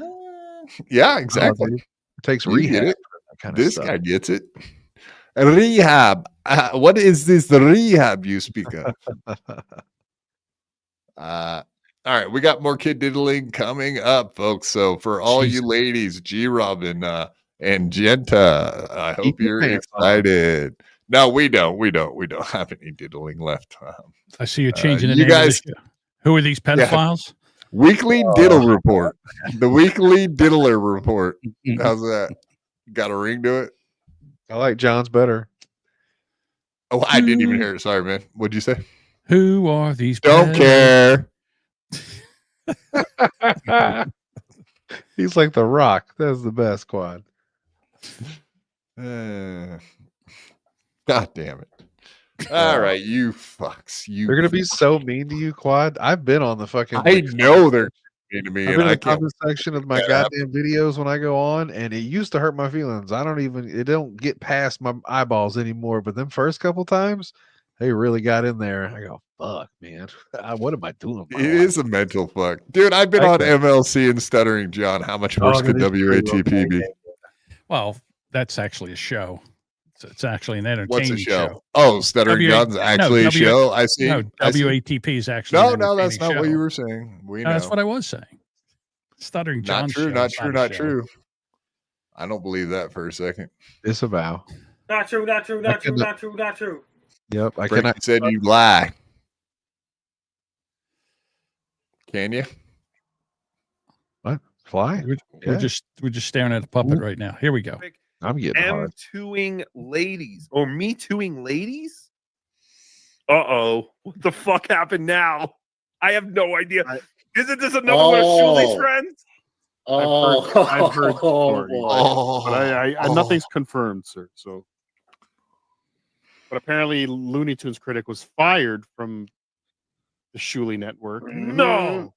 yeah, exactly. Dude. It takes You get rehab. it. for that kind of This stuff. guy gets it. Rehab. What is this rehab you speak of? All right, we got more kid diddling coming up, folks. So for all you ladies, G Robin and Genta, I hope your you're pants on. excited. No, we don't have any diddling left. I see you're changing the you name guys- of the show. Who are these pedophiles? Weekly diddle report. The weekly diddler report. How's that? Got a ring to it? I like John's better. Oh, I didn't even hear it. Sorry, man. What'd you say? Who are these? Don't care. He's like the Rock. That's the best, Quad. God damn it. All right, you fucks. They're gonna be so mean to you, Quad. I've been on the fucking. I know they're mean to me. I've And been in I the can't. comment section of my Yeah. goddamn videos when I go on, and it used to hurt my feelings. It don't get past my eyeballs anymore. But them first couple times, they really got in there. I go, fuck, man. What am I doing? It is a mental fuck. Dude, I've been on MLC and Stuttering John. How much worse Oh, could it is pretty WATP be? Well, that's actually a show. It's actually an entertaining What's a show? Oh, Stuttering John's actually a show? I see. No, I see. WATP is actually No, an no, that's entertaining not what show. you were saying. We No, know. that's what I was saying. Stuttering John. Not true, show not is true, a not show. true. I don't believe that for a second. Disavow. Not true, not true, not true, cannot- not true, not true. Yep, I Frankie cannot. said you lie. Can you? What? Fly? We're just staring at a puppet right now. Here we go. I'm getting hard. M2ing ladies or me tooing ladies? Uh-oh. What the fuck happened now? I have no idea. Isn't this another one of Shuli's friends? I've heard stories, Oh. but nothing's confirmed, sir. So, but apparently, Looney Tunes critic was fired from the Shulie Network. No.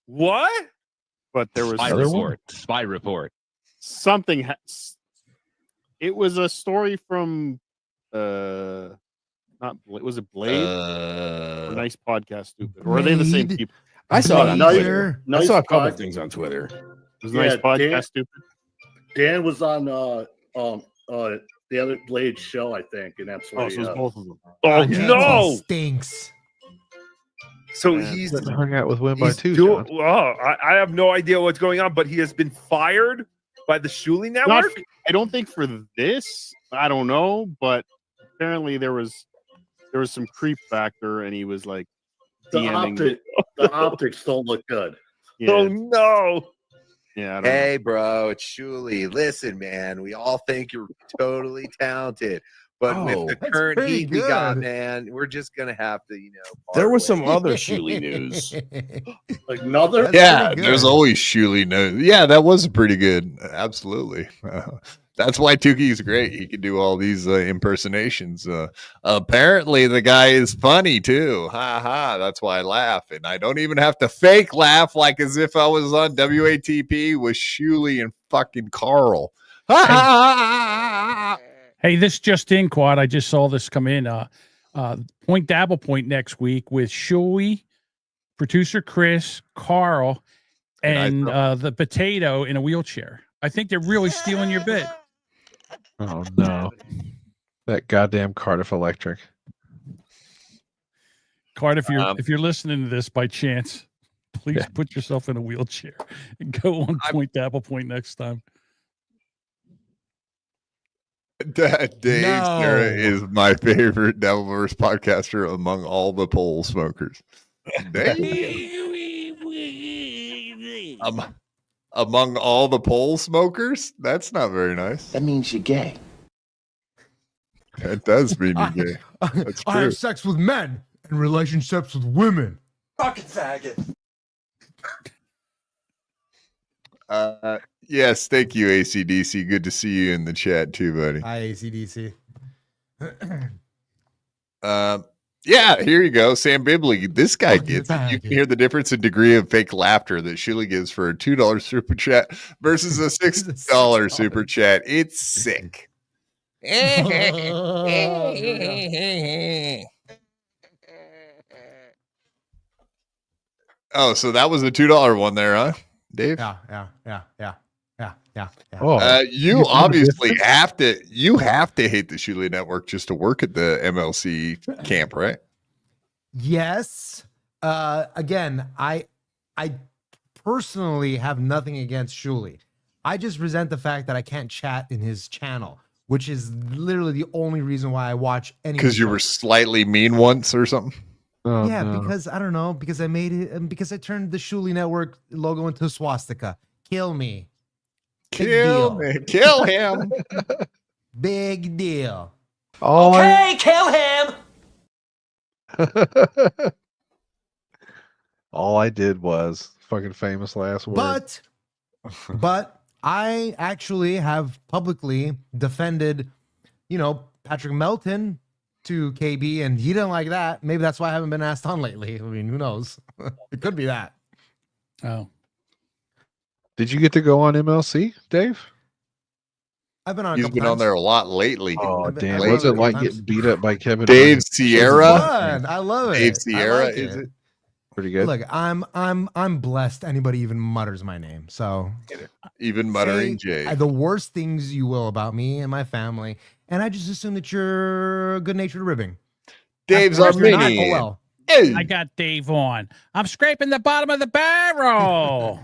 What? But there was Spy report. Something. It was a story from not was it Blade? Or Nice Podcast Stupid. Or are they the same people? I saw it on Nice Twitter. I saw a couple of things on Twitter. It was Nice Podcast Dan, Stupid. Dan was on the other Blade show, I think, and that's why. Oh, so it's both of them. Oh no! Stinks. So he's hung out with Win by he's two. doing- oh, I have no idea what's going on, but he has been fired by the Shulie Network. I don't think for this. I don't know, but apparently there was some creep factor, and he was like DMing. The optics don't look good. Oh no! Yeah. I don't know. Hey, bro, it's Shulie. Listen, man, we all think you're totally talented, but with the current pretty heat we got, good. man, we're just gonna have to, There was some other Shulie news. Like another? Yeah, there's always Shuli news. Yeah, that was pretty good. Absolutely. That's why Tuki's great. He can do all these impersonations. Apparently, the guy is funny too. Ha ha. That's why I laugh, and I don't even have to fake laugh like as if I was on WATP with Shuli and fucking Carl. Ha ha. Hey, this just in, Quad. I just saw this come in. Point Dabble Point next week with Shulie, producer Chris, Carl, and the potato in a wheelchair. I think they're really stealing your bit. Oh no. That goddamn Cardiff Electric. Card, if you're listening to this by chance, please put yourself in a wheelchair and go on Point Dabble Point next time. Dave Sarra is my favorite Dabbleverse podcaster among all the pole smokers. Among all the pole smokers? That's not very nice. That means you're gay. That does mean you're gay. That's I true. have sex with men and relationships with women. Fucking faggot. Yes, thank you, ACDC. Good to see you in the chat too, buddy. Hi, ACDC. Yeah, here you go. Sam Bibley. This guy gets it. You can hear the difference in degree of fake laughter that Shulie gives for a $2 super chat versus a $6 super chat. It's sick. Oh, so that was a $2 one there, huh, Dave? Yeah. You obviously have to hate the Shulie Network just to work at the MLC camp, right? Yes. Again, I personally have nothing against Shulie. I just resent the fact that I can't chat in his channel, which is literally the only reason why I watch any. Because you were slightly mean once or something. Oh, yeah, no. because I don't know, because I made it, because I turned the Shulie Network logo into a swastika. Kill me. Big Kill deal. me. Kill him. Big deal. Okay, kill him. All I did was fucking famous last word. But I actually have publicly defended, Patrick Melton to KB, and he didn't like that. Maybe that's why I haven't been asked on lately. I mean, who knows? It could be that. Oh. Did you get to go on MLC, Dave? I've been on. He's been on there a lot lately. Oh damn! been What's it on like times. getting beat up by Kevin? Dave Durant? Sierra. Fun. I love it. Dave I Sierra, like is it? Pretty good. Look, I'm blessed. Anybody even mutters my name. So Even muttering Jay. the worst things you will about me and my family, and I just assume that you're good-natured ribbing. Dave's After our you're not, mini. oh well. I got Dave on. I'm scraping the bottom of the barrel.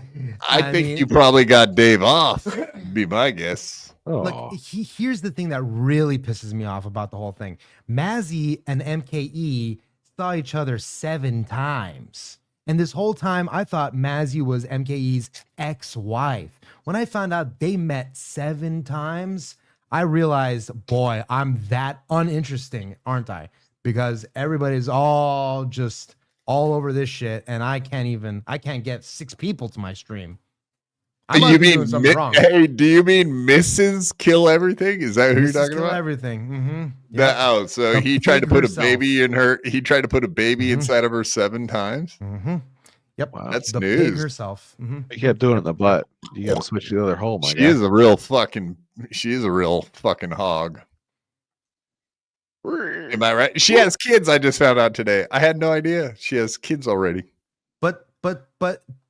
I think you probably got Dave off. Be my guess. Look, here's the thing that really pisses me off about the whole thing. Mazzy and MKE saw each other 7 times. And this whole time, I thought Mazzy was MKE's ex-wife. When I found out they met 7 times, I realized, boy, I'm that uninteresting, aren't I? Because everybody's all just all over this shit, and I can't get 6 people to my stream. I must You be mean doing something wrong. hey? Do you mean Mrs. Kill Everything? Is that who you're Mrs. talking Kill about? Everything. Mm-hmm. That, so he tried to put herself. a baby in her. He tried to put a baby inside of her 7 times. Mm-hmm. Yep, that's the pig news. herself. Mm-hmm. He kept doing it in the butt. You got to switch to the other hole, my She guy. is a real fucking. She is a real fucking hog. Am I right? She has kids. I just found out today. I had no idea she has kids already.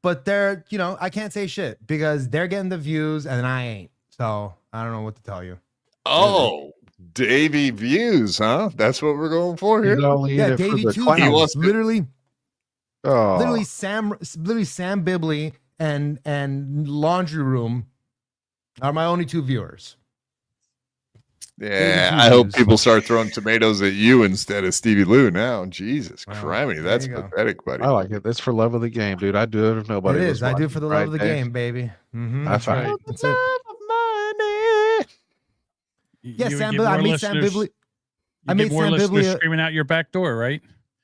But they're, I can't say shit because they're getting the views and I ain't. So I don't know what to tell you. Oh, Davy views, huh? That's what we're going for here. Yeah, Davy too. He wants to- literally Oh. Sam Bibley and Laundry Room are my only 2 viewers. Yeah, I hope people start throwing tomatoes at you instead of Stevie Lou now. Jesus Christ, that's you go. pathetic, buddy. I like it. It's for love of the game, dude. I do it if nobody. It was is. I do watching, for the right, love of the Dave? game, baby. Mm-hmm, I that's found right. it. That's it. Yeah, You would Sam get Bibley. I more made Sam listeners- Bibley. You I get made more Sam listeners Bibley. screaming out your back door, right?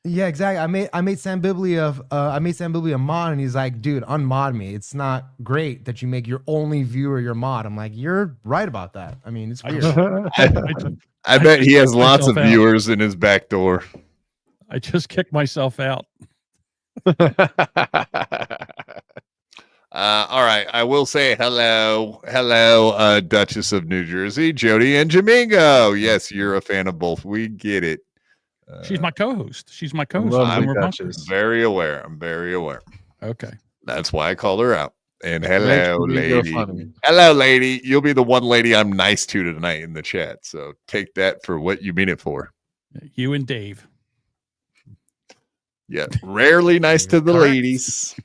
Yeah, exactly. I made Sam Bibley a mod, and he's like, dude, unmod me. It's not great that you make your only viewer your mod. I'm like, you're right about that. I mean, it's weird. I bet he has kicked lots of myself out. viewers in his back door. I just kicked myself out. All right, I will say hello, Duchess of New Jersey, Jodie and Jamingo. Yes, you're a fan of both. We get it. She's my co-host. She's my co-host. I'm We're bunkers. very aware. I'm very aware. Okay. That's why I called her out. And Makes hello, me go lady. funny. Hello, lady. You'll be the one lady I'm nice to tonight in the chat. So take that for what you mean it for. You and Dave. Yeah, rarely nice to the ladies.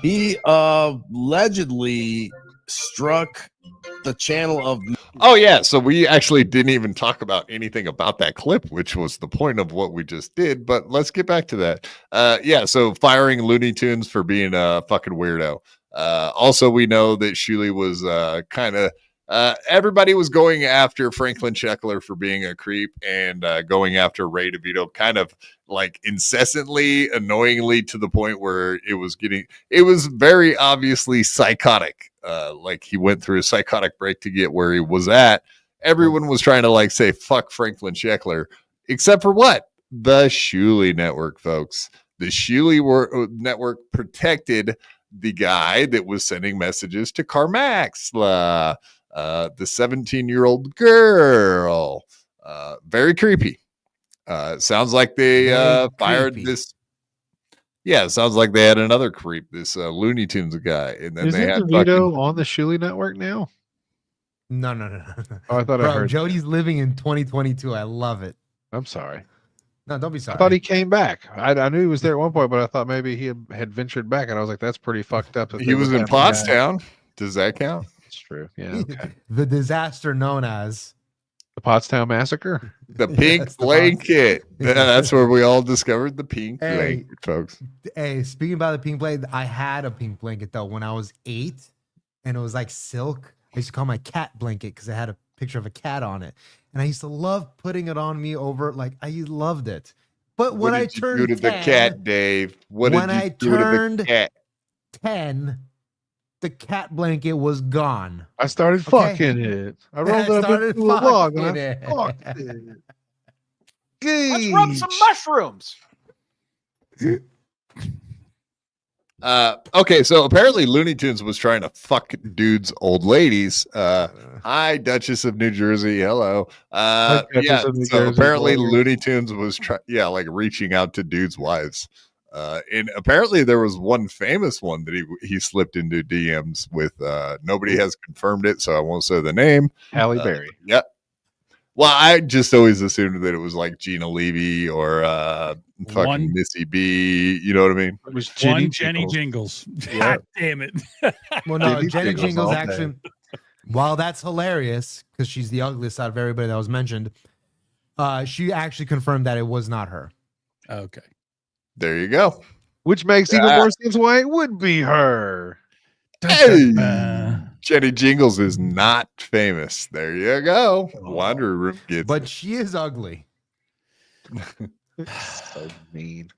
He allegedly struck the channel of. Oh yeah, so we actually didn't even talk about anything about that clip, which was the point of what we just did. But let's get back to that. Yeah, so firing Looney Tunes for being a fucking weirdo. Also, we know that Shulie was kind of. Everybody was going after Franklin Sheckler for being a creep and going after Ray DeVito kind of like incessantly, annoyingly to the point where it was very obviously psychotic. Like he went through a psychotic break to get where he was at. Everyone was trying to like say, fuck Franklin Sheckler, except for what? The Shulie Network, folks. The Shulie Network protected the guy that was sending messages to Carmax. The 17-year-old girl. Very creepy. Sounds like they fired this. Yeah, it sounds like they had another creep, this Looney Tunes guy. And then Isn't they had DeVito on the Shulie Network now? No. Oh, I thought I Bro, heard. Jodie's living in 2022. I love it. I'm sorry. No, don't be sorry. I thought he came back. I knew he was there at one point, but I thought maybe he had ventured back, and I was like, that's pretty fucked up. He was in Pottstown. Does that count? It's true. Yeah. Okay. The disaster known as The Pottstown Massacre. The pink That's the blanket. That's where we all discovered the pink Hey. blanket, folks. Hey, speaking about the pink blanket, I had a pink blanket though when I was 8, and it was like silk. I used to call my cat blanket because it had a picture of a cat on it, and I used to love putting it on me over. Like I loved it. But when I What did you turned do to the 10, cat, Dave? What when did you I do to the turned cat? 10, the cat blanket was gone. I started Okay. fucking it. I rolled it up started into a log and fucking I it. fucked it. Let's rub some mushrooms. Okay, so apparently Looney Tunes was trying to fuck dudes, old ladies. Hi, Duchess of New Jersey. Hello. Duchess Yeah, of New so Jersey, apparently lawyer. Looney Tunes was like reaching out to dudes' wives. And apparently there was one famous one that he slipped into DMs with. Nobody has confirmed it, so I won't say the name. Halle Berry. Yep. Well, I just always assumed that it was like Gina Levy or fucking One- Missy B. You know what I mean? It was One Jenny Jingles. God damn it. Well, no, Jenny Jenny Jingles Jingles all actually, while that's hilarious because she's the ugliest out of everybody that was mentioned, she actually confirmed that it was not her. Okay. There you go. Which makes even more sense why it would be her. Hey, Jenny Jingles is not famous. There you go. Laundry room gets But it. she is ugly. So mean.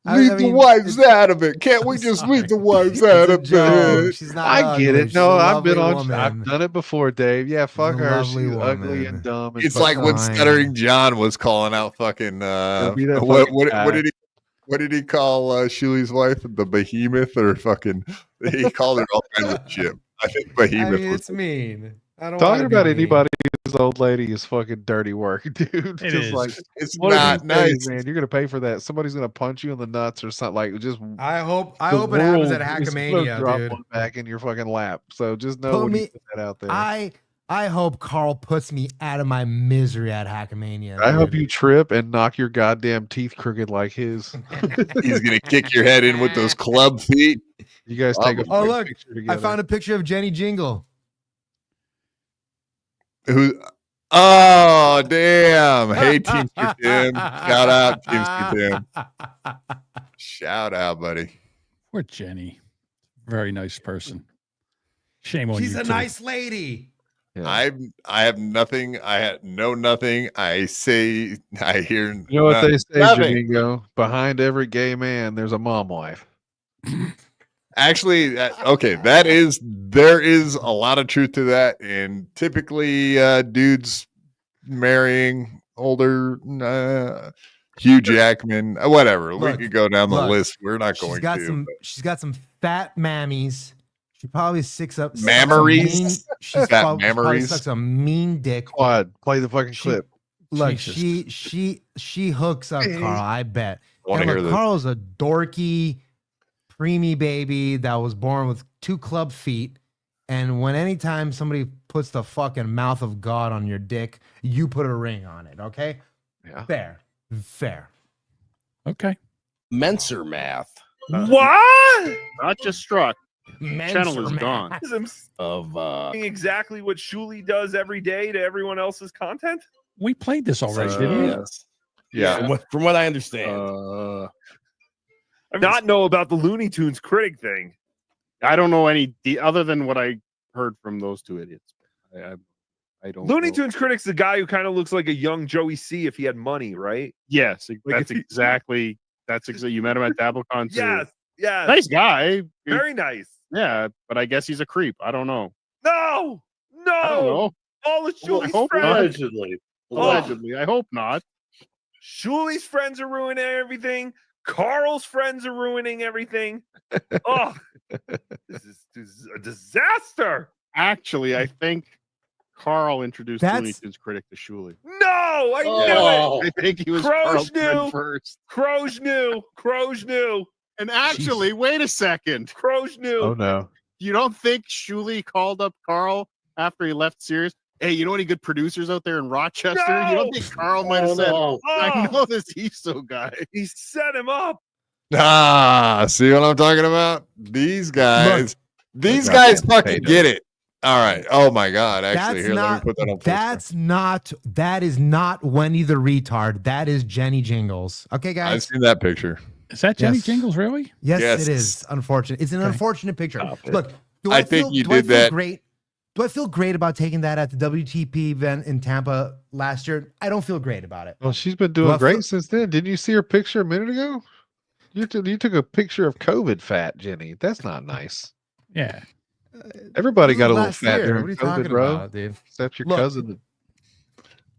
Leave the wives out of it. Can't we just leave the wives out of it? She's not I ugly. get it. She's No, a I've been lovely on. woman. I've done it before, Dave. Yeah, fuck a her. lovely She's ugly woman. and dumb. And It's like when fine. Stuttering John was calling out fucking be that what fucking what, guy. what did he call Shulie's wife? The behemoth or fucking he called her all kinds of shit. I think behemoth I mean, was it's mean. I don't Talking wanna be about mean. anybody who's old lady is fucking dirty work, dude. It Just is. like it's one of not these nice. days, man. You're gonna pay for that. Somebody's gonna punch you in the nuts or something. Like just I hope the it happens at world is gonna Hackamania, drop dude. one back in your fucking lap. So just know Put when you me- put that out there. I hope Carl puts me out of my misery at Hackamania. I hope dude. you trip and knock your goddamn teeth crooked like his. He's gonna kick your head in with those club feet. You guys take a Oh fucking look, picture I together. found a picture of Jenny Jingle. Who? Oh damn! Hey Teamster Tim, shout out Teamster Tim. Shout out, buddy. Poor Jenny. Very nice person. Shame on She's you. a too. nice lady. I have nothing. I know nothing. I say. I hear. You know what they say, nothing. Jamingo? Behind every gay man, there's a mom wife. Actually, okay, there is a lot of truth to that, and typically, dudes marrying older, Hugh Jackman, whatever. Look, we could go down the look, list. We're not going to. She's got some fat mammies. She probably sucks up Mammaries? She's Fat probably mammaries? sucks a mean dick. Quad, play the fucking clip. Look, Jesus. she hooks up Carl. I bet. wanna And hear look, this. Carl's a dorky, preemie baby that was born with 2 club feet. And when anytime somebody puts the fucking mouth of God on your dick, you put a ring on it. Okay. Yeah. Fair. Okay. Mensor Math What? Not just struck. Mensor Channel is Math. gone. of Exactly what Shuli does every day to everyone else's content. We played this already, didn't we? yes. Yeah. From what I understand. I not know about the Looney Tunes critic thing. I don't know any other than what I heard from those two idiots. I don't. Looney know. Tunes critic's the guy who kind of looks like a young Joey C if he had money, right? Yes, Like that's if he- exactly. That's exactly. You met him at DabbleCon too. Yes, yes. Nice guy. Very nice. Yeah, but I guess he's a creep. I don't know. No, I don't no. know. All of Well, I Shuli's hope not. friends. Allegedly. Allegedly, I hope not. Shuli's friends are ruining everything. Carl's friends are ruining everything. Oh, this is a disaster. Actually, I think Carl introduced That's- Looney Tunes critic to Shuli. No, I knew Oh. it. I think he was Crows Carl's friend knew. first. Crows knew. Crows knew. And actually, wait a second. Crows knew. Oh no. You don't think Shuli called up Carl after he left Sirius? Hey, you know any good producers out there in Rochester? You don't think Carl might have Oh, said, no. I Oh. know this ESO guy. He set him up. See what I'm talking about? These guys, these Look, guys goddamn fucking potatoes. get it. All right. Oh my God. Actually, That's here, let me not. put that on. full That is not Wendy the retard. That is Jenny Jingles. Okay, screen. I've guys. seen that picture. Is that Jenny Yes. Jingles, really? Yes, Yes. it is. Unfortunate. It's an unfortunate picture. Stop it. Look, do I think you do I did feel that- Great. Do I feel great about taking that at the WTP event in Tampa last year? I don't feel great about it. Well, she's been Do doing I great feel- since then. Didn't you see her picture a minute ago? You took a picture of COVID fat, Jenny. That's not nice. Yeah. Everybody This got a was little last fat year. during What are you COVID, talking bro. about, dude? Except your Look. cousin.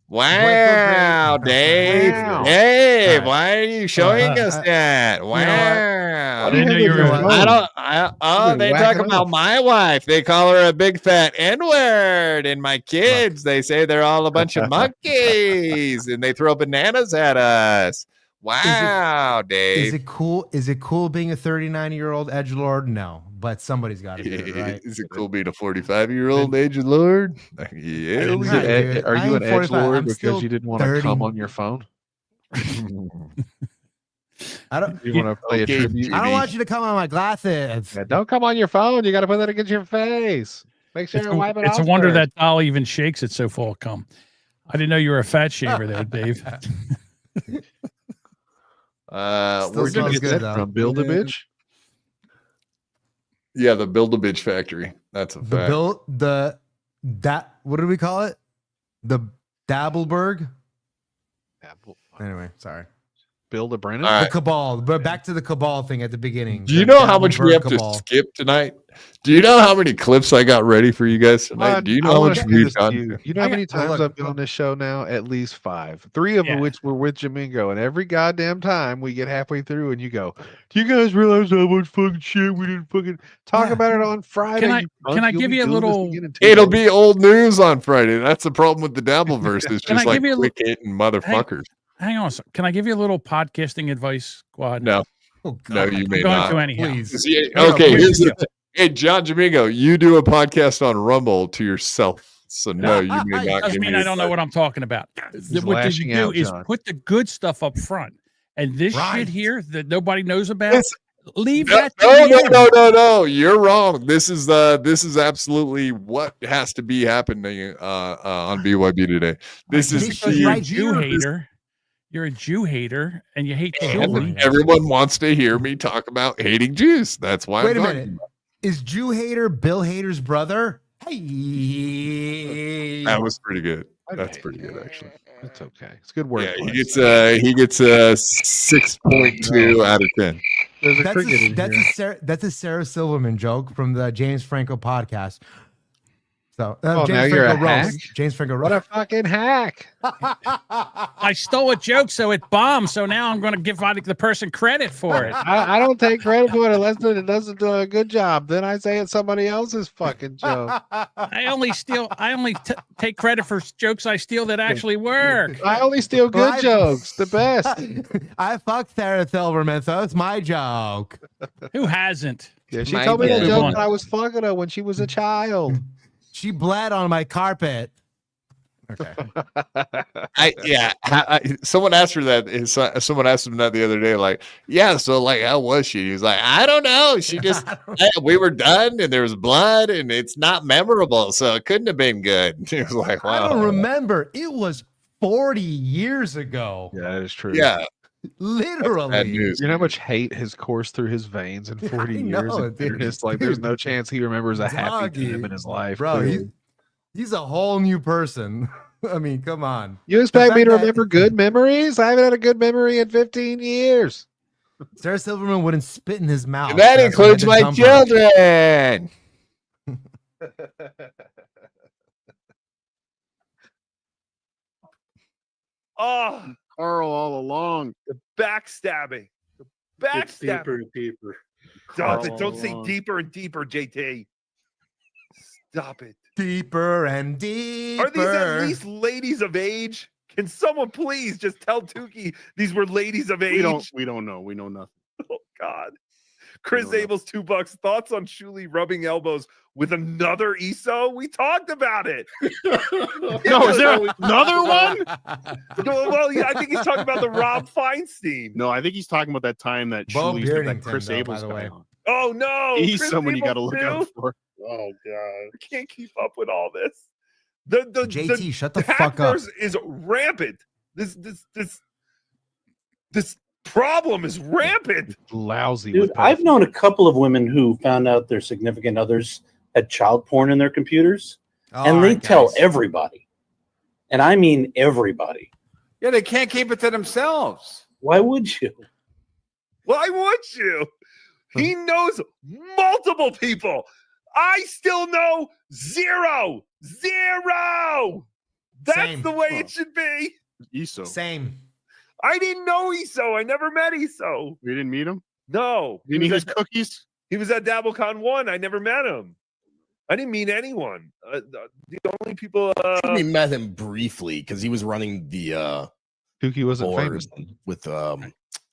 Wow, Dave. Wow. Dave, All why are you showing us I- that? know Wow. I didn't know you were. I don't. You've been They talk whacking about off. my wife. They call her a big fat N-word, and my kids. They say they're all a bunch of monkeys, and they throw bananas at us. Wow, Dave. Is it cool? Is it cool being a 39-year-old edgelord? No, but somebody's got to do it, right? Is it cool being a 45-year-old aged lord? Yeah. Is Nah, it dude, are I you ain't an 45. edgelord I'm because still you didn't want to 30. come on your phone? I don't. You want to play Okay, a tribute? I don't want you to come on my glasses. Yeah, don't come on your phone. You got to put that against your face. Make sure It's you wipe it it's a off wonder first. that doll even shakes it so full of cum. I didn't know you were a fat shaver there, Dave. Where'd you smells get good, that though. from? Build a bitch. Yeah, the Build-A-Bitch factory. That's a The fact. what do we call it? The Dabbleberg. Anyway, sorry. Build a Brennan. All The right. Cabal. But back to the Cabal thing at the beginning. Do you The know how much we have Dabbleberg Cabal. to skip tonight? Do you know how many clips I got ready for you guys tonight? Do you know how much we got? You know how many times I've been on this show now? At least 5. 3 of which were with Jamingo. And every goddamn time we get halfway through and you go, do you guys realize how much fucking shit we didn't fucking talk about it on Friday? Can I give you a little? It'll be old news on Friday. That's the problem with the Dabbleverse. It's Can I just like give you a quick hitting motherfuckers. Hang on a second. Can I give you a little podcasting advice, Squad? No. Oh, No, you may I'm going not. to anyhow. Please. Okay, here's the thing. Hey, John Jamingo, you do a podcast on Rumble to yourself. So no, you may not. Doesn't mean I don't know what I'm talking about. What you lashing do out, is John. put the good stuff up front, and this shit here that nobody knows about. Yes. Leave No, that. To the end. no. You're wrong. This is absolutely what has to be happening on BYB today. This is Because you're a Jew hater. You're a Jew hater, and you hate children. Everyone wants to hear me talk about hating Jews. That's why. Wait I'm a talking minute. Is Jew hater Bill Hader's brother? Hey. That was pretty good. That's pretty good, actually. It's okay. It's good work. Yeah, he gets a 6.2 out of 10. There's a cricket in here. That's a Sarah Silverman joke from the James Franco podcast. So Oh, now James you're a Franco hack? roast. James Franco What roast. a fucking hack. I stole a joke, so it bombed. So now I'm going to give the person credit for it. I don't take credit for it unless it doesn't do a good job. Then I say it's somebody else's fucking joke. I only take credit for jokes I steal that actually work. I only steal good jokes. The best. I fucked Sarah Silverman, so it's my joke. Who hasn't? Yeah, she told me that joke when I was fucking her when she was a child. She bled on my carpet. Okay. Someone asked her that. Someone asked him that the other day. Like, yeah, so like, how was she? He was like, I don't know. She just, we were done, and there was blood, and it's not memorable, so it couldn't have been good. He was like, wow. I don't remember. It was 40 years ago. Yeah, that is true. Yeah. Literally. You know how much hate has coursed through his veins in 40 years? know, And dude. it's like there's no chance he remembers a happy Doggy. time in his life. Bro, clearly. he's a whole new person. I mean, come on. You expect me fact to that- remember good memories? I haven't had a good memory in 15 years. Sarah Silverman wouldn't spit in his mouth. And that That's why I includes had to my dump her. children. Oh, Carl all along. the backstabbing. The It's deeper backstabbing. and deeper. Stop it. Carl Don't say along. deeper and deeper, JT. Stop it. Deeper and deeper. Are these at least ladies of age? Can someone please just tell Tuki these were ladies of age? We don't know. We know nothing. Oh God. Chris Abel's $2. Thoughts on Shulie rubbing elbows with another ESO? We talked about it. No, is there another one? Well, yeah, I think he's talking about the Rob Feinstein. No, I think he's talking about that time that Bo Shulie said that Beardington, Chris though, by Abel's the guy way. on. Oh no. He's Chris someone you got to Abel look out too? for. Oh God. I can't keep up with all this. The JT, shut the fuck up. hackers is rampant. This problem is rampant. Lousy. Dude, with I've known a couple of women who found out their significant others had child porn in their computers, and they tell everybody. And I mean everybody. Yeah, they can't keep it to themselves. Why would you? Why would you? He knows multiple people. I still know zero. That's Same. the way it should be. ESO. Same. I didn't know ESO. I never met ESO. We didn't meet him. No. You need his cookies? He was at DabbleCon 1. I never met him. I didn't meet anyone. The only people. We met him briefly because he was running the Tuki wasn't board famous. with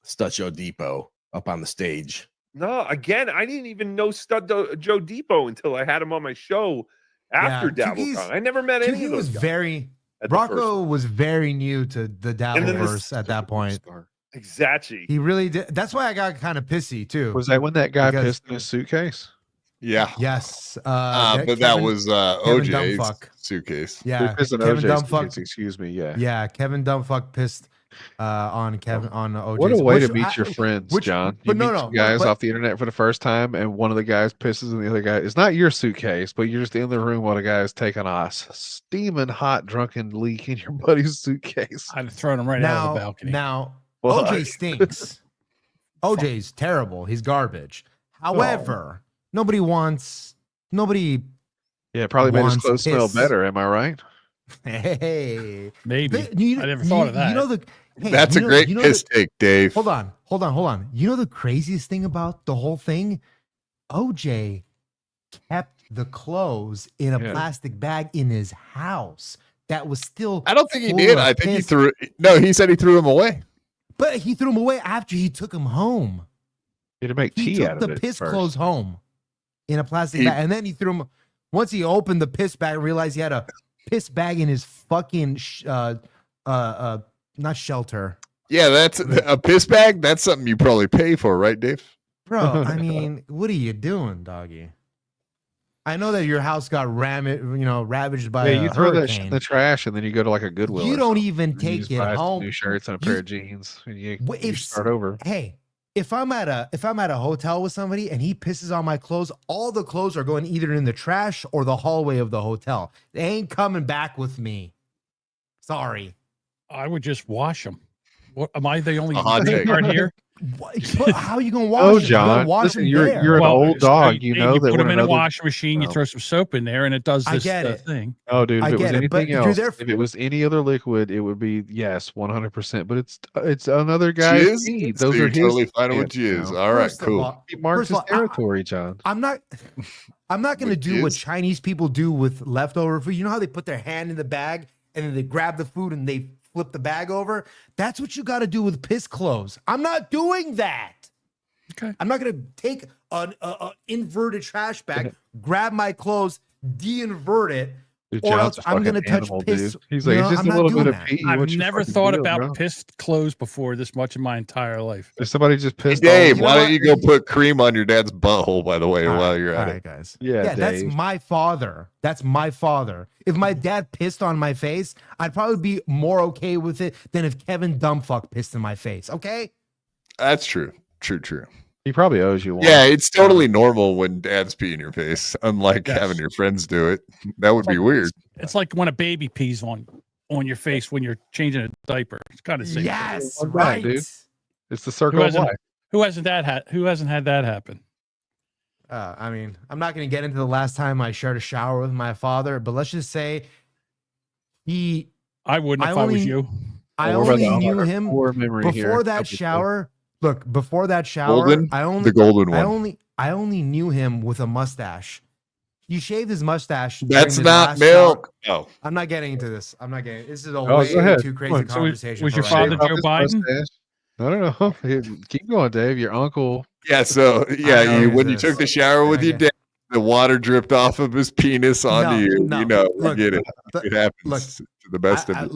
Stuttering Depot up on the stage. No, again, I didn't even know Joe Depot until I had him on my show after Yeah, DabbleCon. I never met any Tuki of was those guys. very at the first Rocco was very new to the then this- Dabbleverse at that point. Exactly. He really did. That's why I got kind of pissy too. Was that when that guy Because- pissed in his suitcase? Yeah. Yes. But that Kevin- was Kevin OJ's Dumbfuck. suitcase. Yeah, Kevin Kevin OJ's Dumbfuck. suitcase, excuse me. Yeah. Yeah, Kevin Dumbfuck pissed on OJ. What a way to meet your friends, John. You But meet no, two guys but- off the internet for the first time, and one of the guys pisses in the other guy. It's not your suitcase, but you're just in the room while the guy is taking a steaming hot drunken leak in your buddy's suitcase. I'd have thrown him right out of the balcony. Now, Fuck. OJ stinks. OJ's terrible. He's garbage. However, nobody. Yeah, it probably made his wants clothes smell piss. better. Am I right? Hey, Maybe. You- I never thought of that. You know the. Hey, That's you a know- great you know piss the- take, Dave. Hold on. You know the craziest thing about the whole thing? OJ kept the clothes in a Yeah. plastic bag in his house that was still. I don't think he full did. of I think he piss. threw. No, he said he threw them away. But he threw them away after he took them home. He had to make He tea took out the of it. piss first. clothes home in a plastic He- bag, and then he threw them. Once he opened the piss bag, and realized he had a piss bag in his fucking not shelter, Yeah, that's a piss bag. That's something you probably pay for, right, Dave? bro. I mean, what are you doing, doggy? I know that your house got ravaged by Yeah, a you throw that shit hurricane. in the trash, and then you go to like a Goodwill. You or don't something, even and you take just it buy some home. New shirts and a pair of jeans, and you If- start over. Hey, if I'm at a hotel with somebody and he pisses on my clothes, all the clothes are going either in the trash or the hallway of the hotel. They ain't coming back with me. Sorry. I would just wash them. What, am I the only A hot take. part here? But how are you gonna wash? Oh, them? You gotta John, wash listen, them you're there. an old dog. so You know that put when them in a another- washing machine, you Oh. throw some soap in there, and it does I this get it. thing. Oh, dude, I if it was get it, but anything you're else, there if it was any other liquid, it would be yes, 100%. But it's another guy's Jizz? feed. So Those are you're his. totally fine with pants, you jizz. know? All right, First of cool. all- He marked first of his all, I- territory, John. I'm not gonna With do what jizz? Chinese people do with leftover food. You know how they put their hand in the bag and then they grab the food and they flip the bag over? That's what you got to do with piss clothes. I'm not doing that. Okay. I'm not gonna take an inverted trash bag, grab my clothes, de-invert it, Dude, or John's else a I'm fucking gonna touch animal, piss. dude. He's like, it's just I'm a not little doing bit of that. pee. I've What's your never fucking thought deal, about bro? pissed clothes before this much in my entire life. If somebody just Hey, pissed Dave, off, why don't you go put cream on your dad's butthole, by the way, while you're All at right, it? guys. Yeah, that's Dave. my father. That's my father. If my dad pissed on my face, I'd probably be more okay with it than if Kevin Dumbfuck pissed in my face. Okay. That's true. True. he probably owes you one. Yeah, it's totally normal when dads pee in your face, unlike Yes. having your friends do it. That would be weird. It's like when a baby pees on your face when you're changing a diaper. It's kind of the same. Yes, One right. back, dude. It's the Who circle of hasn't, life. who hasn't had that happen? I mean, I'm not going to get into the last time I shared a shower with my father, but let's just say I wouldn't I if I was only- you. I We're about only to knew honor him core memory here. before that Couple shower. Look, before that shower, Golden? I only The golden one. I only knew him with a mustache. He shaved his mustache. during That's his not last milk. shower. Oh, I'm not getting into this. I'm not getting. This is a Oh, way go ahead. too crazy What, so conversation. was for your right father now. Shave Joe off his Biden? mustache. No. Keep going, Dave. Your uncle. yeah. So yeah, know when who you this took is. the shower with your Okay. dad, the water dripped off of his penis onto you. no. You know, Look, I get it. the- It happens look, to the best of us.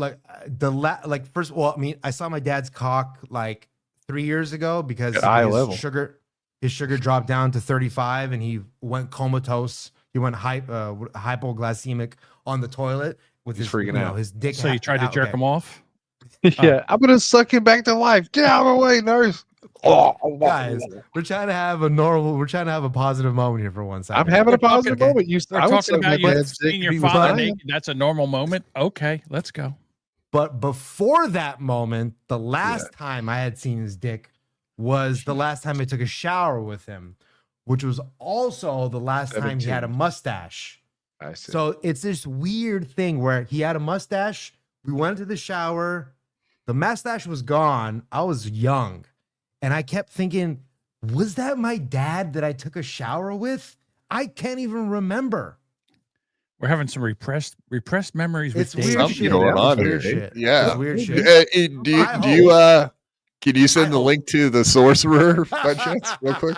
like first of all, I mean, I saw my dad's cock like 3 years ago because At eye his level. sugar dropped down to 35 and he went comatose. He went hypoglycemic on the toilet with He's his freaking out. his dick. So you tried to jerk him off? Yeah, I'm gonna suck him back to life. Get out of the way, nurse. Guys, we're trying to have a positive moment here for one second. I'm having a We're positive talking- moment. We're I would talking suck about my you dad's dick seeing if your he was father dying. naked. That's a normal moment. Okay, let's go. But before that moment, the last time I had seen his dick was the last time I took a shower with him, which was also the last time he had a 17. mustache. I see. So it's this weird thing where he had a mustache. We went to the shower. The mustache was gone. I was young. And I kept thinking, was that my dad that I took a shower with? I can't even remember. We're having some repressed memories with It's Dave. weird Something shit. going It's on weird here. shit. Yeah. It's weird shit. Can you send the link to the sorcerer by chance, real quick?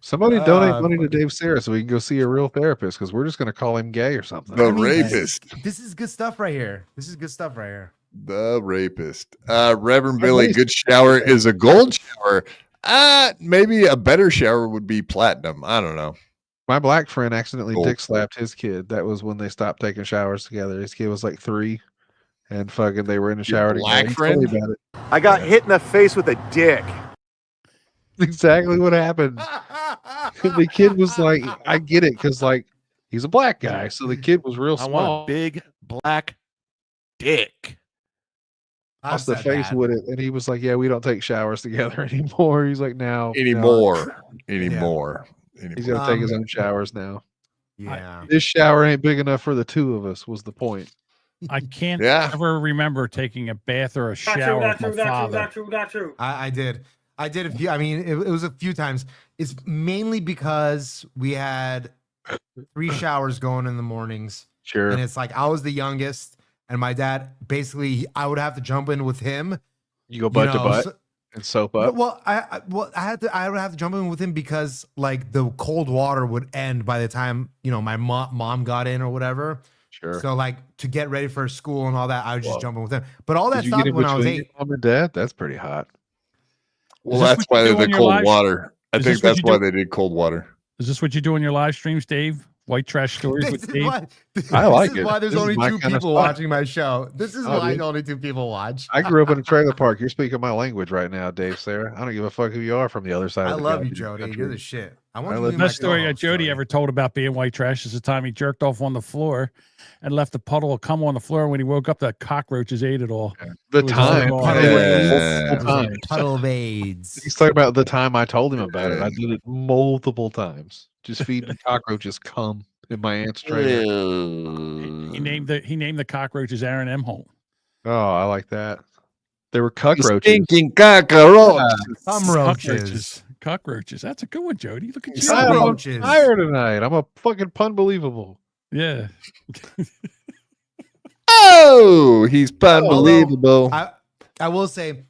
Somebody donate money to fuck. Dave Sarra so we can go see a real therapist because we're just gonna call him gay or something. The I mean, rapist. This is good stuff right here. This is good stuff right here. The rapist. Reverend Billy, good shower is a gold shower. Maybe a better shower would be platinum. I don't know. My black friend accidentally Cool. dick slapped his kid. That was when they stopped taking showers together. His kid was like 3, and fucking they were in the Your shower black together. He told me friend? about it. I got hit in the face with a dick. Exactly what happened. The kid was like, I get it, because like he's a black guy, so the kid was real I small. want a big black dick. Across the face with it, and he was like, "Yeah, we don't take showers together anymore." He's like, "Now, Anymore. he's got to take his own showers now." Yeah, This shower ain't big enough for the 2 of us. Was the point? I can't Yeah. ever remember taking a bath or a shower Not with true, my not true, father. not true, not true. I did. I did a few. I mean, it was a few times. It's mainly because we had 3 showers going in the mornings. Sure. And it's like I was the youngest, and my dad basically I would have to jump in with him. You go butt to butt so- and soap up. Well, I would have to jump in with him because like the cold water would end by the time my mom got in or whatever. Sure. So like to get ready for school and all that, I would just jump in with him. But all that Did you stuff get in when I was between 8. your mom and dad? That's pretty hot. Well, Is this that's what why you they do on did your cold live- water. I Is think this what that's you why do- they did cold water. Is this what you do in your live streams, Dave? White trash stories with Dave? I like This is it. why there's This is only my 2 kind of people stuff. watching my show. This is Oh, why dude. only 2 people watch. I grew up in a trailer park. You're speaking my language right now, Dave, Sarah. I don't give a fuck who you are from the other side I of the love you, goddamn Jody. country. You're the shit. I want I you love to be The my best story co-host, Jody ever told about being white trash is the time he jerked off on the floor and left a puddle of cum on the floor. When he woke up, the cockroaches ate it all. The It was time. all Puddle gone. of AIDS. Yeah. It was a puddle of AIDS. He's talking about the time I told him about it. I did it multiple times. Just feeding cockroaches cum in my aunt's trailer. He named the cockroaches Aaron M. Hole. Oh, I like that. They were cockroaches. Stinking cockroach. Cockroaches. That's a good one, Jody. Look at you. I'm on fire tonight. I'm a fucking unbelievable. Yeah. Oh, he's unbelievable. I will say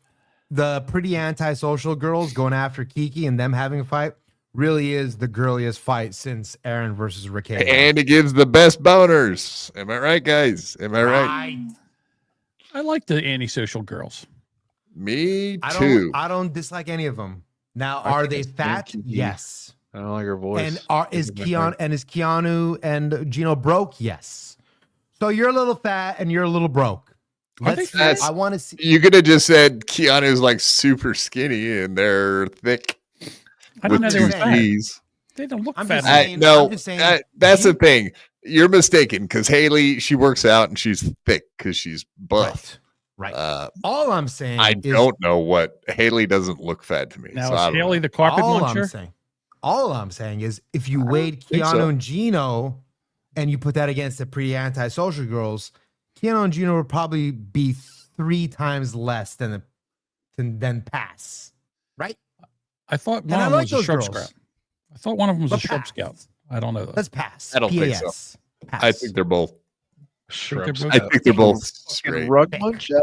the pretty antisocial girls going after Kiki and them having a fight really is the girliest fight since Aaron versus Raquel. And it gives the best boners. Am I right, guys? Am I right? I like the antisocial girls. Me I too. don't dislike any of them. Now, I are can't they stand fat? Kiki. Yes. I don't like her voice. And is Keanu and Gino broke? Yes. So you're a little fat and you're a little broke. I want to see. You could have just said Keanu's like super skinny and they're thick. I didn't know they were fat. Gs. They don't look I'm fat. just saying- No, I'm just saying- that's the thing. You're mistaken because Haley, she works out and she's thick because she's buff. Right. All I'm saying I is don't know what Haley doesn't look fat to me. Now, so I is don't Haley know. the carpet all muncher? All I'm saying is if you weighed think Keanu so. and Gino and you put that against the pretty antisocial girls, Keanu and Gino would probably be 3 times less than pass. Right? I thought And one I of them like was a those shrub girls. scout. I thought one of them was a But shrub pass. scout. I don't know. Let's pass. I don't think so. PAS. I think they're both. Think they're I both- think they're both straight. Rug muncher.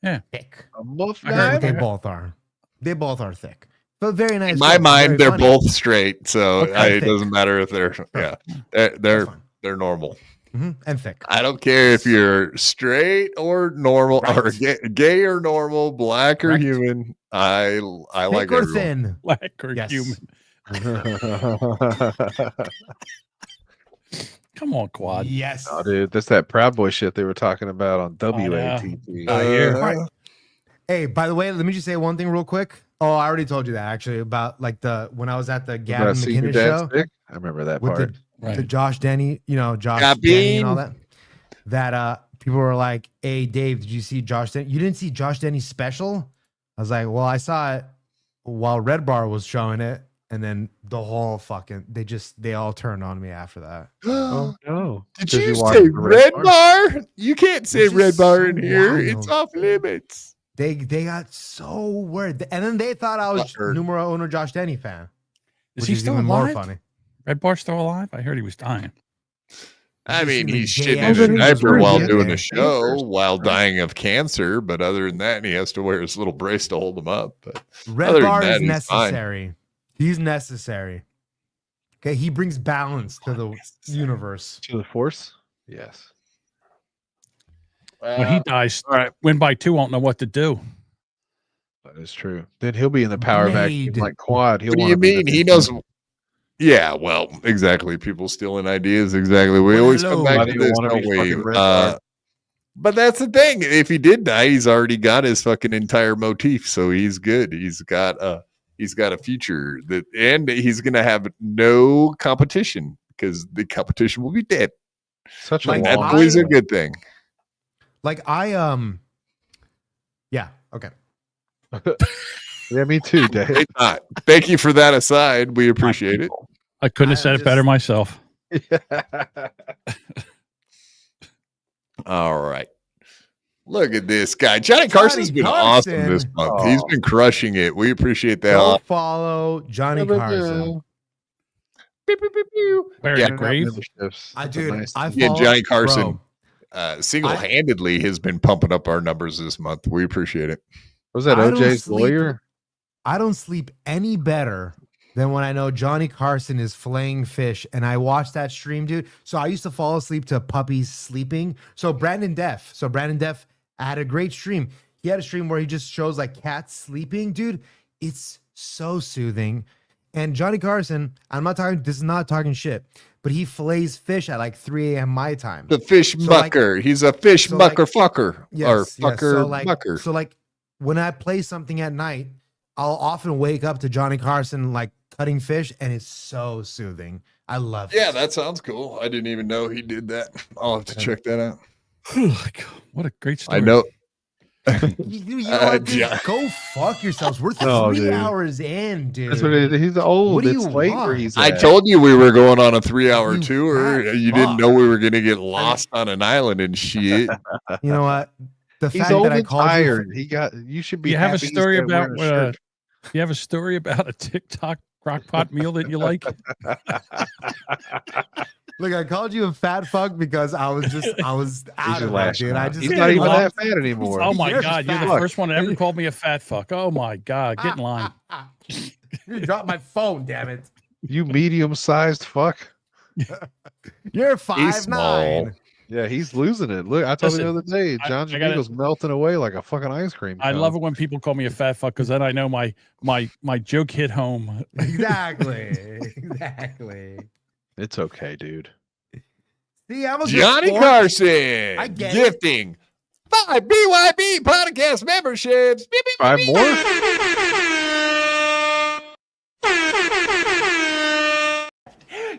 Yeah. Thick. A muff I heard guy. they both are. They both are thick. But very nice. In my jokes, mind, very they're funny. both straight, so Okay, it thick. doesn't matter if they're they're normal. And thick. I don't care if you're straight or normal or gay or normal, black or Correct. human. I like Thick or everyone. thin. Black or Yes. human. Come on, Quad. Yes. Oh, dude, that's that Proud Boy shit they were talking about on WATP. All right. Hey, by the way, let me just say one thing real quick. Oh, I already told you that actually about like when I was at the Gavin About seeing your McInnes dad's show dick? I remember that with part. the Josh Denny, Josh Gavin. Denny and all that. That people were like, "Hey, Dave, did you see Josh Denny? You didn't see Josh Denny's special?" I was like, "Well, I saw it while Red Bar was showing it." And then the whole they all turned on me after that. Oh no! Did 'Cause you watched say the Red Bar? You can't say It's Red just Bar so in here. wild. It's off limits. They got so worried, and then they thought I was numero uno Josh Denny fan. Is which he is still even alive? more funny. Red Bar still alive? I heard he was dying. I mean, seen the he's gay shitting ass in a videos diaper where while he- doing Yeah. a show, while dying of cancer. But other than that, he has to wear his little brace to hold him up. But Red other Bar than is that, he's fine. necessary. He's necessary. Okay, he brings balance to the universe. To the Force? Yes. When he dies, win by 2 won't know what to do. That is true. Then he'll be in the power vacuum Blade. like Quad. He'll What do wanna you be the mean? He knows. Yeah, well, exactly. People stealing ideas. Exactly. We always come back to this, don't we? But that's the thing. If he did die, he's already got his fucking entire motif, so he's good. He's got a future and he's gonna have no competition because the competition will be dead. Such a Like, That's long. always a good thing. Like yeah, okay. Yeah, me too, Dave. It's not. Thank you for that aside. We appreciate it. I couldn't have said it better myself. All right. Look at this guy. Johnny Carson's been awesome this month. He's been crushing it. We appreciate that. Go follow Johnny Carson. Where in the grave? I follow Johnny Carson single-handedly has been pumping up our numbers this month. We appreciate it. Was that OJ's lawyer? I don't sleep any better than when I know Johnny Carson is filleting fish and I watch that stream, dude. So I used to fall asleep to puppies sleeping. So Brandon Deaf had a great stream. He had a stream where he just shows like cats sleeping, dude. It's so soothing. And Johnny Carson, this is not talking shit, but he fillets fish at like 3 a.m. my time. The fish mucker. He's a fish mucker fucker. Yes, or fucker mucker. So like when I play something at night, I'll often wake up to Johnny Carson like cutting fish, and it's so soothing. I love it. Yeah, that sounds cool. I didn't even know he did that. I'll have to check that out. What a great story. I know. You know what, dude? Go fuck yourselves. We're 3 hours in, dude. That's what it is. He's old. What do It's you late want? where he's I at. told you we were going on a 3-hour tour. You didn't know we were going to get lost on an island and shit. You know what? The He's fact old that I and called tired. You should be. You have a happy he's story wearing about a shirt. you have a story about a TikTok crockpot meal that you like? Look, I called you a fat fuck because I was out of it, dude. He's not even that fat anymore. Oh my You're God, you're the fat. first one that ever called me a fat fuck. Oh my God, get in line. You dropped my phone, damn it. You medium-sized fuck. You're He's small. 5'9". Yeah, he's losing it. Look, I told you the other day, John I gotta- Jamingo's melting away like a fucking ice cream I cone. love it when people call me a fat fuck because then I know my joke hit home. Exactly. It's okay, dude. See, I'm a good Johnny sport. Carson I get gifting 5 BYB podcast memberships. Beep, beep, 5 beep. more?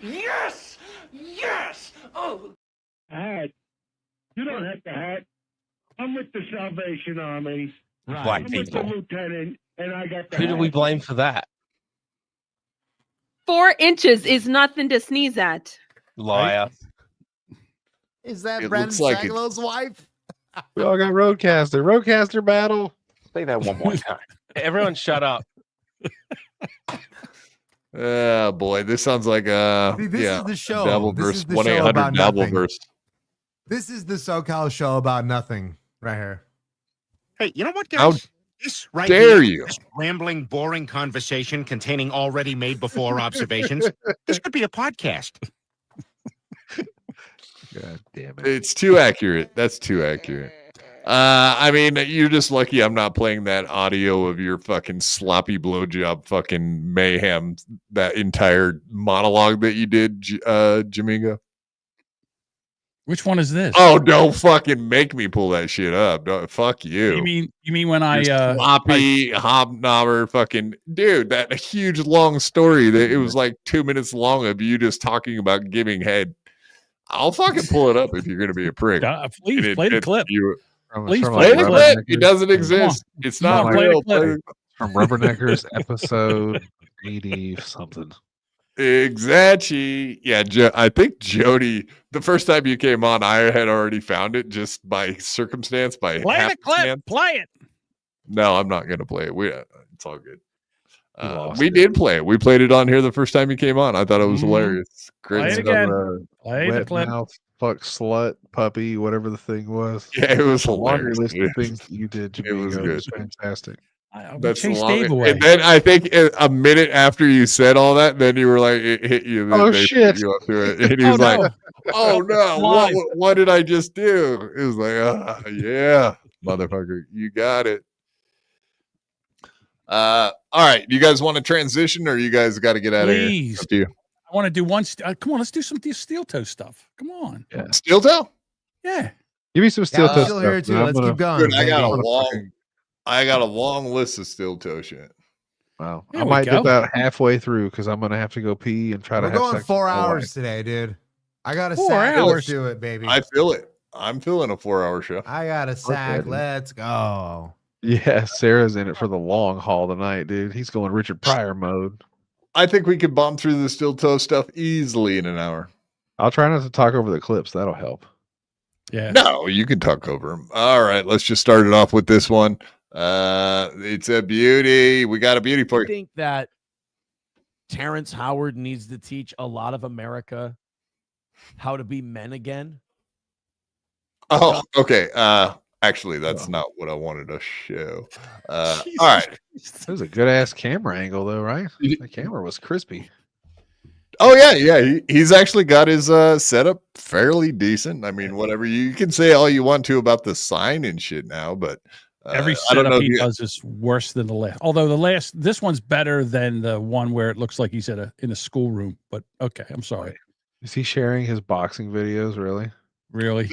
Yes! Yes! Oh. Hat. You don't have to hat. I'm with the Salvation Army. Black I'm with the people. lieutenant, and I got the Who do we hat. blame for that? 4 inches is nothing to sneeze at. Liar. Is that It Brandon looks like it. Sagalow's wife? We all got Roadcaster. Roadcaster battle. Say that one more time. Everyone shut up. Oh boy, this sounds like See, this is the show. This Dabbleverse is the show 1-800 about nothing. Dabbleverse. This is the SoCal show about nothing right here. Hey, you know what, How guys? This right dare here, you? this rambling, boring conversation containing already made before observations. This could be a podcast. God damn it. It's too accurate. That's too accurate. I mean, you're just lucky I'm not playing that audio of your fucking sloppy blowjob fucking mayhem, that entire monologue that you did, Jamingo. Which one is this? Oh, don't fucking make me pull that shit up. Fuck you. You mean when I You're sloppy hobnobber fucking dude, that huge long story that it was like 2 minutes long of you just talking about giving head. I'll fucking pull it up if you're gonna be a prick. Please play the clip. Please Play the clip. It doesn't exist. It's not Come on, play real. the clip. From Rubberneckers episode 80 something. Exactly. Yeah, I think Jodie, the first time you came on, I had already found it just by circumstance, by Play the clip. happenstance. Play it. No, I'm not gonna play it. It's all good. We did play it. We played it on here the first time you came on. I thought it was hilarious. Great Play it stuff. again. Play the Wet clip. mouth, fuck, slut, puppy, whatever the thing was. Yeah, it was a laundry hilarious, list dude. of things that you did. It was Jamingo. good. It was fantastic. That's chased long. Dave away. And then I think a minute after you said all that, then you were like, it hit you. Then Oh, they shit. put you up to it. And he was no. like, oh no, Live. what did I just do? It was like, yeah, motherfucker, you got it. All right, you guys want to transition, or you guys got to get out Please. of here? Up to you. I want to do one. Come on, let's do some steel toe stuff. Come on. Yeah. Steel toe? Yeah. Give me some steel toe stuff. Here too. man. Let's keep going. Dude, I baby. got a long list of steel toe shit. Wow. There I we might go. do that halfway through because I'm gonna have to go pee and try to We're have going sex 4 with my hours wife. today, dude. I got a 4 sack. hours. Let's do it, baby. I feel it. I'm feeling a 4-hour show. I got a sack. dude. Let's go. Yeah, Sarah's in it for the long haul tonight, dude. He's going Richard Pryor mode. I think we could bomb through the steel toe stuff easily in an hour. I'll try not to talk over the clips. That'll help. Yeah. No, you can talk over them. All right, let's just start it off with this one. It's a beauty. We got a beauty for I you. think that Terrence Howard needs to teach a lot of America how to be men again. Oh, okay. Actually, that's not what I wanted to show. All right. That was a good ass camera angle, though, right? The camera was crispy. Oh yeah. He's actually got his setup fairly decent. I mean, whatever you can say all you want to about the sign and shit now, but Every I don't setup know he if you- does is worse than the last. Although this one's better than the one where it looks like he's in a schoolroom. But okay, I'm sorry. Is he sharing his boxing videos? Really?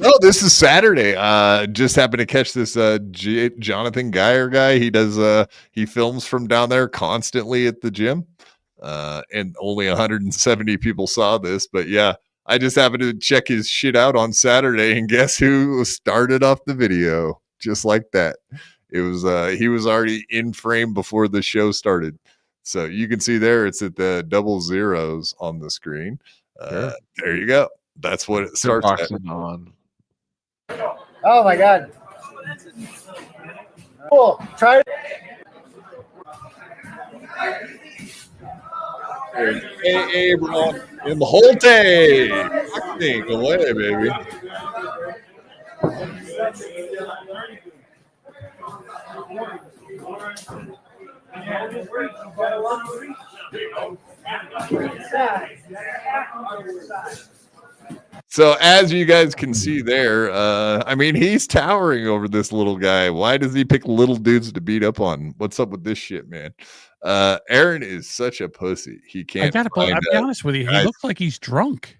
No, this is Saturday. Just happened to catch this Jonathan Geyer guy. He does he films from down there constantly at the gym. And only 170 people saw this, but yeah, I just happened to check his shit out on Saturday, and guess who started off the video just like that? It was he was already in frame before the show started. So you can see there it's at the double zeros on the screen. Sure. There you go. That's what it starts at. Boxing on. Oh my god. Cool. Try it. Hey, bro. In the whole day. Boxing away, baby. So as you guys can see there, I mean, he's towering over this little guy. Why does he pick little dudes to beat up on? What's up with this shit, man? Aaron is such a pussy. He can't. I'll be honest with you. He looks like he's drunk.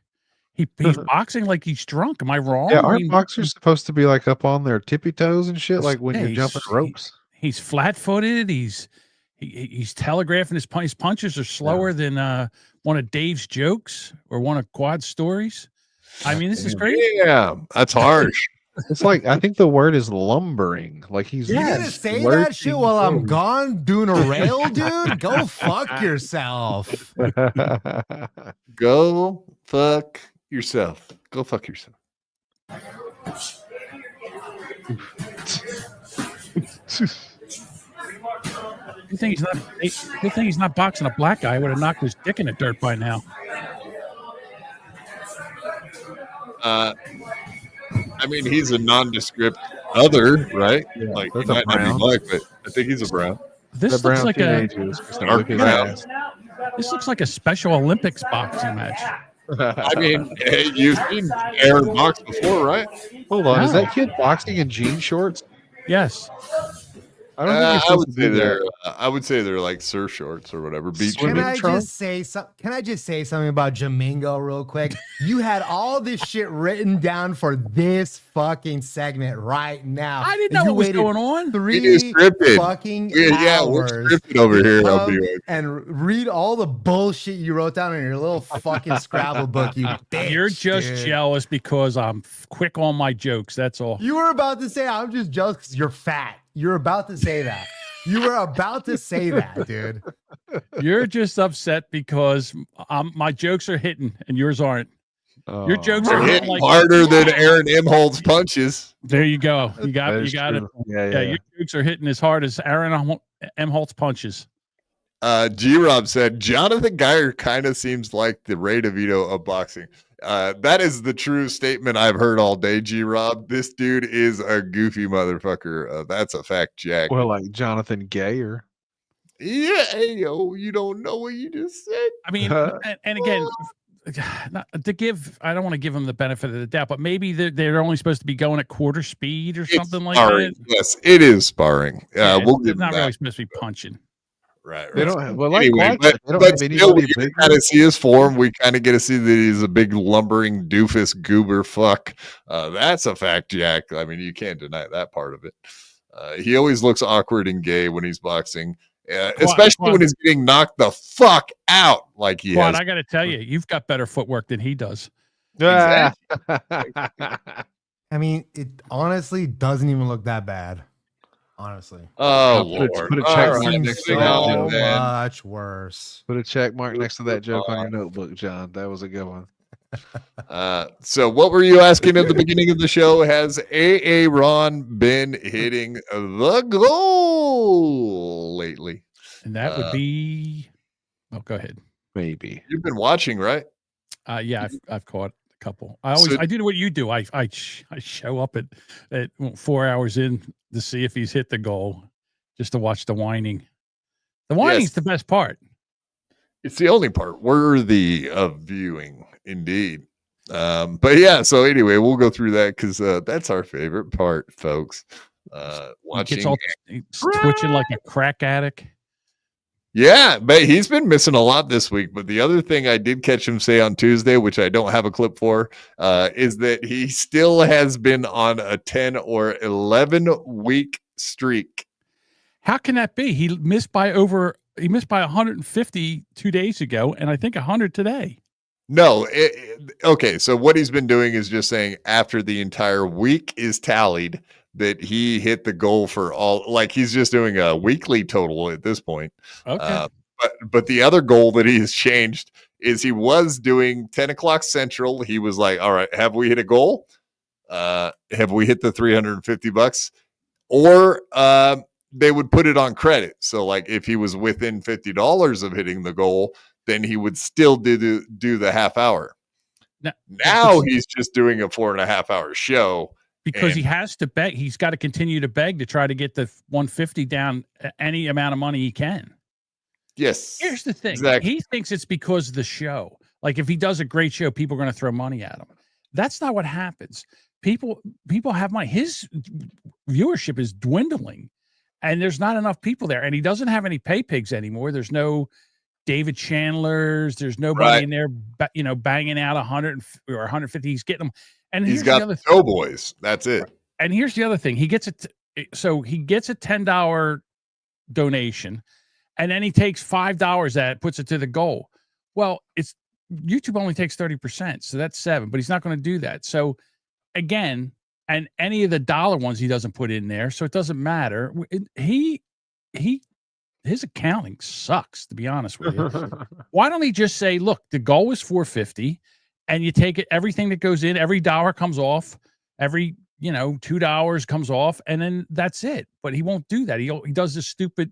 He's boxing like he's drunk. Am I wrong? Yeah, I aren't mean, boxers supposed to be like up on their tippy toes and shit, like when yeah, you're jumping ropes? He's flat-footed. He's telegraphing his punches are slower than one of Dave's jokes or one of Quad's stories. I mean, this is crazy. Yeah, that's harsh. It's like I think the word is lumbering. Like he's You gonna say that shit while I'm gone doing a rail, dude? Go fuck yourself. Go fuck yourself. Go fuck yourself. Good thing he's not boxing a black guy. Would have knocked his dick in the dirt by now. I mean, he's a nondescript other, right? Yeah, like he that's a might not be brown. black, but I think he's a brown. This looks like dark brown. This looks like a Special Olympics boxing match. I mean, you've seen Aaron box before, right? Hold on, is No. that kid boxing in jean shorts? Yes. I don't think you're I supposed would to say do that. they're. I would say they're like surf shorts or whatever. Beach Can shorts. I just say Can I just say something about Jamingo real quick? You had all this shit written down for this fucking segment right now. I didn't And know you what was waited going on. 3 It is scripted. fucking Yeah, we're hours scripted over to here. I'll come be right. and read all the bullshit you wrote down in your little fucking Scrabble book. You bitch, You're just dude. jealous because I'm quick on my jokes. That's all. You were about to say I'm just jealous because you're fat. You're about to say that. You were about to say that, dude. You're just upset because my jokes are hitting and yours aren't. Your jokes are They're hitting hitting harder than Aaron Imholtz punches. There you go. You got That it. is You got it. true. Yeah. Your jokes are hitting as hard as Aaron M. Holtz punches. G-Rob said, Jonathan Geyer kind of seems like the Ray DeVito of boxing. That is the true statement I've heard all day, G-Rob. This dude is a goofy motherfucker. That's a fact, Jack. Well, like Jonathan Geyer. Yeah, hey, yo, you don't know what you just said. I mean, and again, not to give, I don't want to give them the benefit of the doubt, but maybe they're only supposed to be going at quarter speed or something like Sparring. that. Yes, it is sparring. Yeah, We'll they're give not him really that. supposed to be punching. Right. They don't. Well, like Anyway, watch but, it. They don't but have still, anybody we bigger. kind of see his form. We kind of get to see that he's a big lumbering doofus goober fuck. That's a fact, Jack. I mean, you can't deny that part of it. He always looks awkward and gay when he's boxing, especially when he's getting knocked the fuck out like he Quad, has. I got to tell you, you've got better footwork than he does. Exactly. I mean, it honestly doesn't even look that bad. Honestly. Oh, Lord. Put a check mark next to that so joke. much worse. Put a check mark next to that joke on your notebook, John. That was a good one. So what were you asking at the beginning of the show? Has Ron been hitting the goal lately? And that would be. Oh, go ahead. Maybe you've been watching, right? Yeah, I've caught a couple. I do what you do. I show up at 4 hours in to see if he's hit the goal, just to watch the whining. The whining's the best part. It's the only part worthy of viewing, indeed. But yeah, so anyway, we'll go through that because that's our favorite part, folks. Watching, He gets all twitching like a crack addict. Yeah, but he's been missing a lot this week. But the other thing I did catch him say on Tuesday, which I don't have a clip for, is that he still has been on a 10 or 11 week streak. How can that be? He missed by 150 2 days ago, and I think 100 today. No, okay. So what he's been doing is just saying after the entire week is tallied, that he hit the goal for all, like he's just doing a weekly total at this point. Okay. But the other goal that he has changed is he was doing 10 o'clock Central. He was like, all right, have we hit a goal? Have we hit the $350? Or they would put it on credit. So like if he was within $50 of hitting the goal, then he would still do the half hour. Now he's just doing a 4.5 hour show. Because he has to beg. He's got to continue to beg to try to get the 150 down any amount of money he can. Yes. Here's the thing. Exactly. He thinks it's because of the show. Like if he does a great show, people are going to throw money at him. That's not what happens. People have money. His viewership is dwindling and there's not enough people there. And he doesn't have any pay pigs anymore. There's no David Chandlers. There's nobody in there, banging out 100 or 150. He's getting them. And he's got the Doughboys. That's it. And here's the other thing. He gets so he gets a $10 donation, and then he takes $5 that puts it to the goal. Well, it's YouTube only takes 30%, so that's $7. But he's not going to do that. So again, and any of the dollar ones he doesn't put in there, so it doesn't matter. His accounting sucks, to be honest with you. Why don't he just say, look, the goal was 450. And you take it, everything that goes in, every dollar comes off, every, $2 comes off, and then that's it. But he won't do that. He does this stupid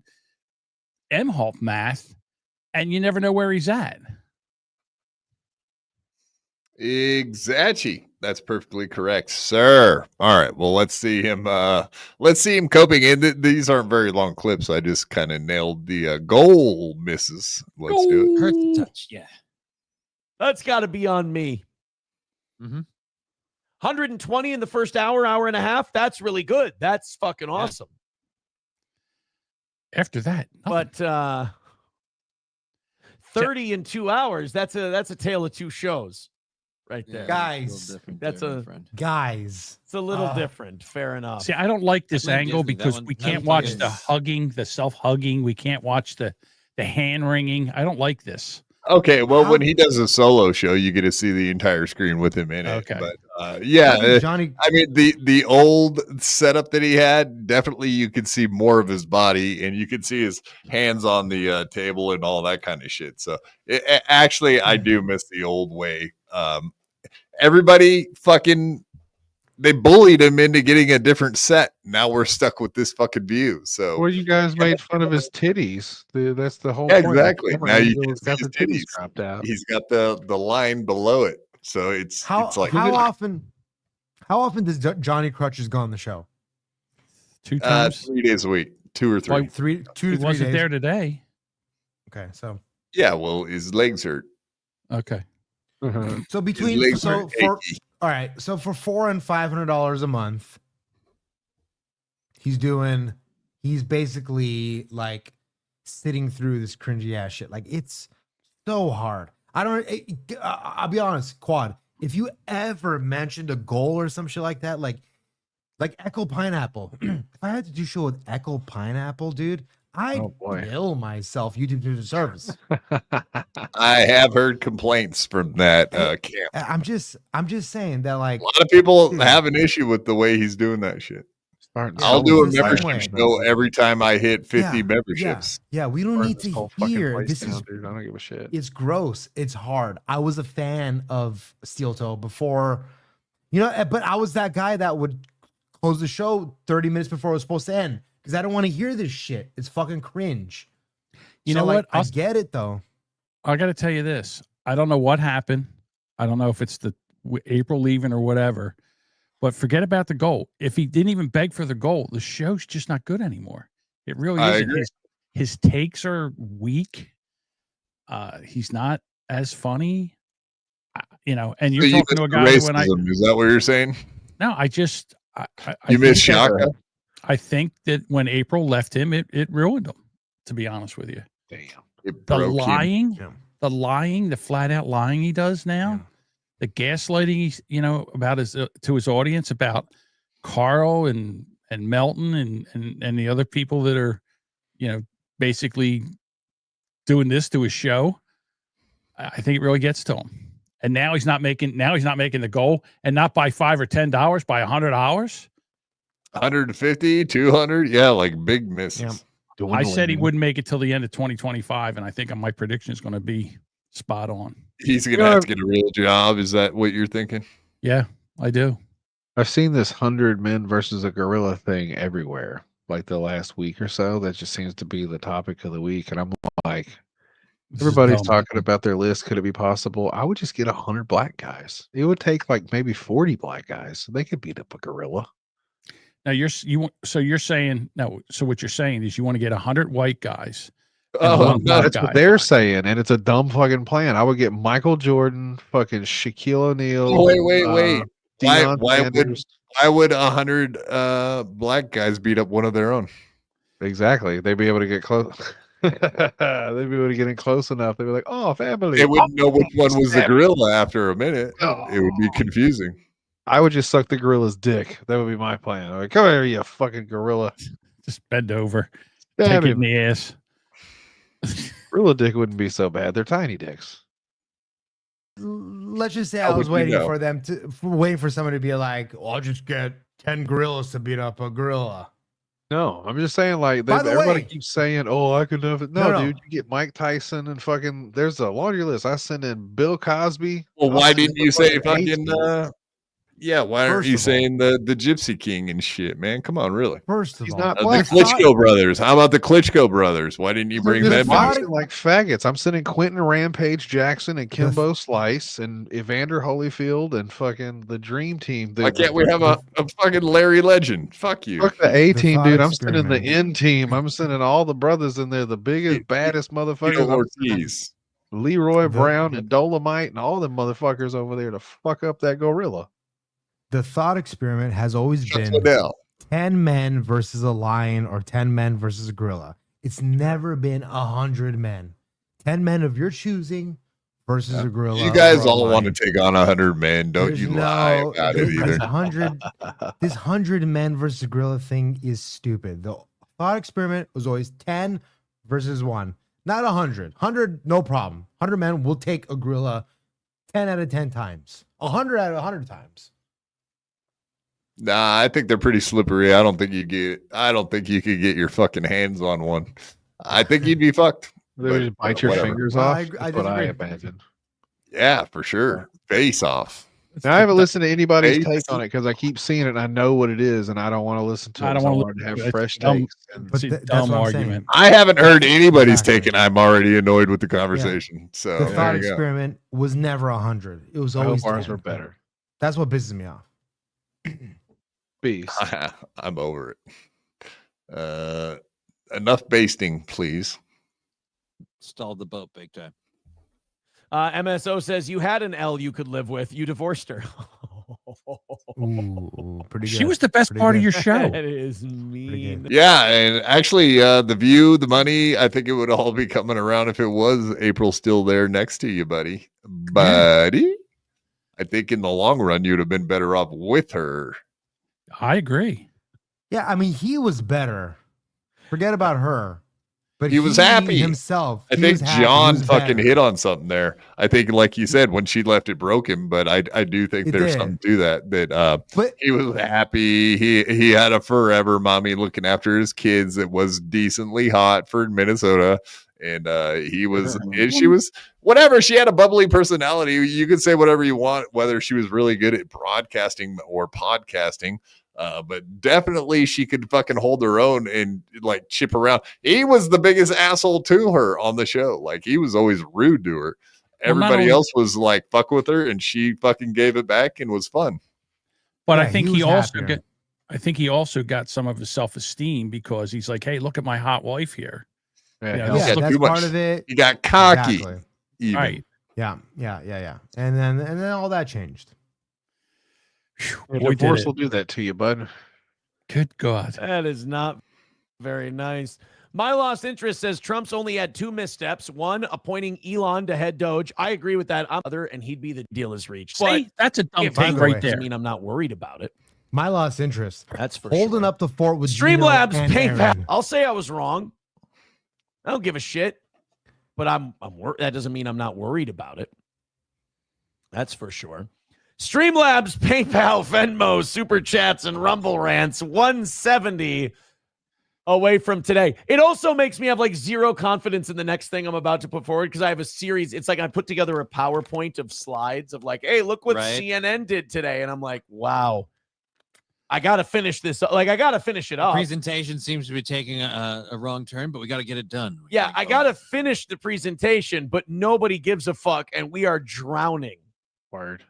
MHOP math, and you never know where he's at. Exactly. That's perfectly correct, sir. All right. Well, let's see him coping. And these aren't very long clips. I just kind of nailed the goal misses. Let's do it. Hurt the touch. Yeah. That's got to be on me. 120 in the first hour and a half. That's really good. That's fucking awesome. After that, but 30 in 2 hours. That's a tale of two shows, right there. Guys, that's guys. It's a little different. Fair enough. See, I don't like this angle because we can't watch the hugging, the self-hugging. We can't watch the hand wringing. I don't like this. Okay, well, when he does a solo show, you get to see the entire screen with him in it. Okay. But Johnny, I mean, the old setup that he had, definitely you could see more of his body, and you could see his hands on the table and all that kind of shit. So, actually, I do miss the old way. Everybody fucking, they bullied him into getting a different set. Now we're stuck with this fucking view. So, well, you guys made fun of his titties. That's the whole point. Exactly. Now you can got see the his titties. dropped out. He's got the line below it. So it's like how often does Johnny Crutches go on the show? 2 times, 3 days a week, 2 or 3. Like 2 to 3 He wasn't days. there today. Okay, so yeah, well, his legs hurt. Okay. So for $400 and $500 a month, he's basically like sitting through this cringy ass shit. Like it's so hard. I'll be honest, Quad. If you ever mentioned a goal or some shit like that, like Echo Pineapple, if I had to do show with Echo Pineapple, dude, I'd kill myself. YouTube to the service. I have heard complaints from that camp. I'm just saying that, like, A lot of people have an issue with the way he's doing that shit. I'll do a membership show every time I hit 50 memberships. Yeah, we don't need to hear this. Dude, I don't give a shit. It's gross. It's hard. I was a fan of Steel Toe before, you know, but I was that guy that would close the show 30 minutes before it was supposed to end because I don't want to hear this shit. It's fucking cringe. You know what? I get it though. I got to tell you this. I don't know what happened. I don't know if it's the April leaving or whatever, but forget about the goal. If he didn't even beg for the goal, the show's just not good anymore. It really isn't. His takes are weak. He's not as funny, you know, and you're talking to a guy is that what you're saying? No, I miss Shaka. I think that when April left him, it ruined him, to be honest with you. Damn. The lying, the flat out lying he does now, the gaslighting, you know, about his to his audience about Carl and Melton and the other people that are, you know, basically doing this to his show. I think it really gets to him. And now he's not making the goal, and not by $5 or $10, by $100. 150, 200, yeah, like big misses. Yeah. I said he wouldn't make it till the end of 2025, and I think my prediction is going to be spot on. He's going to have to get a real job. Is that what you're thinking? Yeah, I do. I've seen this 100 men versus a gorilla thing everywhere, like the last week or so. That just seems to be the topic of the week, and I'm like, everybody's talking about their list. Could it be possible? I would just get 100 black guys. It would take like maybe 40 black guys. They could beat up a gorilla. Now so you're saying no. So what you're saying is you want to get 100 white guys. Oh, no, that's what they're saying, and it's a dumb fucking plan. I would get Michael Jordan, fucking Shaquille O'Neal. Oh, wait. Why would 100 black guys beat up one of their own? Exactly. They'd be able to get close. They'd be able to get in close enough. They'd be like, "Oh, family." They wouldn't know which one was the gorilla after a minute. It would be confusing. I would just suck the gorilla's dick. That would be my plan. I'm like, come here, you fucking gorilla. Just bend over. Take it in the ass. Gorilla dick wouldn't be so bad. They're tiny dicks. Let's just say I was waiting for them waiting for somebody to be like, "Oh, I'll just get 10 gorillas to beat up a gorilla." No, I'm just saying, like, everybody keeps saying, "Oh, I could have it." No, dude, you get Mike Tyson and fucking. There's a laundry list. I send in Bill Cosby. Well, why didn't you say fucking? Yeah, why aren't you saying the Gypsy King and shit, man? Come on, really. First of all, the Klitschko brothers. How about the Klitschko brothers? Why didn't you bring them? Like faggots. I'm sending Quentin Rampage Jackson and Kimbo Slice and Evander Holyfield and fucking the Dream Team. Why can't we have a fucking Larry Legend? Fuck you. Fuck the A team, dude. I'm sending the N team. I'm sending all the brothers in there, the biggest, baddest motherfuckers. Ortiz, Leroy Brown and Dolomite and all them motherfuckers over there to fuck up that gorilla. The thought experiment has always been Liddell. 10 men versus a lion or 10 men versus a gorilla. It's never been 100 men. 10 men of your choosing versus a gorilla. You guys all want to take on 100 men. Don't you lie about it either. This 100 men versus a gorilla thing is stupid. The thought experiment was always 10 versus 1, not 100. 100, no problem. 100 men will take a gorilla 10 out of 10 times. 100 out of 100 times. Nah, I think they're pretty slippery. I don't think you could get your fucking hands on one. I think you'd be fucked. They would just bite your fingers off. That's what I imagine. Yeah, for sure. Face off. Now, I haven't listened to anybody's take on it because I keep seeing it and I know what it is and I don't want to listen to it. I don't want to have fresh takes. Dumb argument. I haven't heard anybody's take, and I'm already annoyed with the conversation. Yeah. So the thought experiment was never 100. It was always ours were better. That's what pisses me off. Beast. I'm over it. Enough basting, please. Stalled the boat big time. MSO says you had an L you could live with. You divorced her. Ooh, pretty good. She was the best Pretty part of good. your show. That is mean. Yeah, and actually, the view, the money, I think it would all be coming around if it was April still there next to you, buddy. Buddy, I think in the long run, you'd have been better off with her. I agree. Yeah, I mean, he was better. Forget about her. But He was happy himself. I he think was happy. He John was fucking better. hit on something there. I think, like you said, when she left, it broke him. But I do think It there's did. something to that. But he was happy. He had a forever mommy looking after his kids that was decently hot for Minnesota. And he was, she was whatever. She had a bubbly personality. You could say whatever you want, whether she was really good at broadcasting or podcasting. But definitely she could fucking hold her own and like chip around. He was the biggest asshole to her on the show. Like he was always rude to her. Everybody else was like fuck with her, and she fucking gave it back and was fun. But Yeah, I think he he was also happier. got. I think he also got some of his self-esteem because he's like, "Hey, look at my hot wife here." Yeah, Yeah, hell this Yeah, look- that's too much. part of it. He got cocky. Exactly. Even. Right. Yeah. And then all that changed. Yeah, Boy, did divorce it. will do that to you, bud. Good God. That is not very nice. My lost interest says Trump's only had 2 missteps. One, appointing Elon to head Doge. I agree with that. Other, and he'd be the deal is reached. See, that's a dumb If take the right way- there. I mean, I'm not worried about it. My lost interest. That's for Holding sure. up the fort with Gino Streamlabs, and PayPal. Aaron. I'll say I was wrong. I don't give a shit, but that doesn't mean I'm not worried about it. That's for sure. Streamlabs, PayPal, Venmo, Super Chats, and Rumble Rants, 170 away from today. It also makes me have like zero confidence in the next thing I'm about to put forward because I have a series. It's like I put together a PowerPoint of slides of like, hey, look what Right. CNN did today. And I'm like, wow, I got to finish this. Like, I got to finish it up. Presentation seems to be taking a wrong turn, but we got to get it done. Yeah, I got to finish the presentation, but nobody gives a fuck, and we are drowning. Word.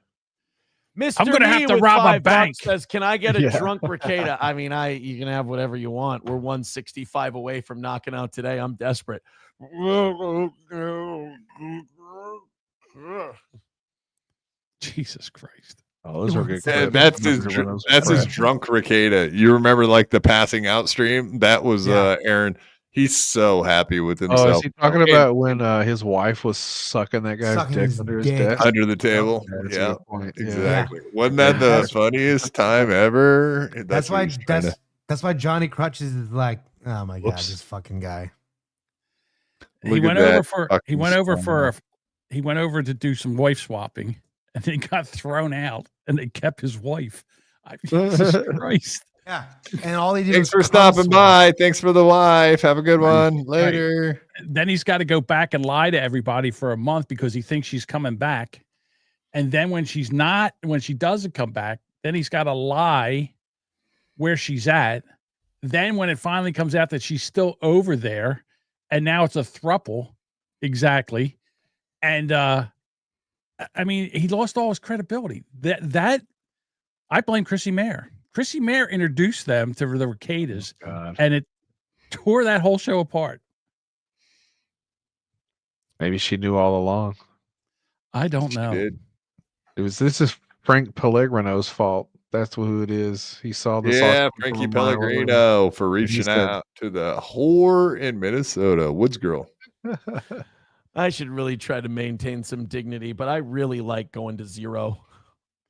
Mr. I'm gonna Me have to with rob a $5 bank. says, can I get a Yeah. drunk Ricada? I mean, you can have whatever you want. We're 165 away from knocking out today. I'm desperate. Jesus Christ. Oh, those were good. And clips. that's his drunk Ricada. You remember like the passing out stream? That was Aaron. He's so happy with himself. Oh, is he talking about when his wife was sucking that guy's Sucking dick his under his dick. desk? Under the table. Yeah, that's a Yeah, good point. Yeah. exactly. Wasn't that the funniest time ever? That's what why he's trying to- that's why Johnny Crutches is like, oh my god, Whoops. this fucking guy. He Look at went that over for he fucking went over scum. for he went over to do some wife swapping and then got thrown out and they kept his wife. Jesus Christ. Yeah, and all he did Thanks was for stopping by. Thanks for the wife. Have a good one. Right. Later. Then he's got to go back and lie to everybody for a month because he thinks she's coming back. And then when she doesn't come back, then he's got to lie where she's at. Then when it finally comes out that she's still over there, and now it's a throuple, exactly. And I mean, he lost all his credibility. That I blame Chrissy Mayer. Chrissy Mayer introduced them to the Ricadas, and it tore that whole show apart. Maybe she knew all along. I don't know. This is Frank Pellegrino's fault. That's who it is. He saw this. Yeah, Frankie Pellegrino for reaching out to the whore in Minnesota. Woods girl. I should really try to maintain some dignity, but I really like going to zero.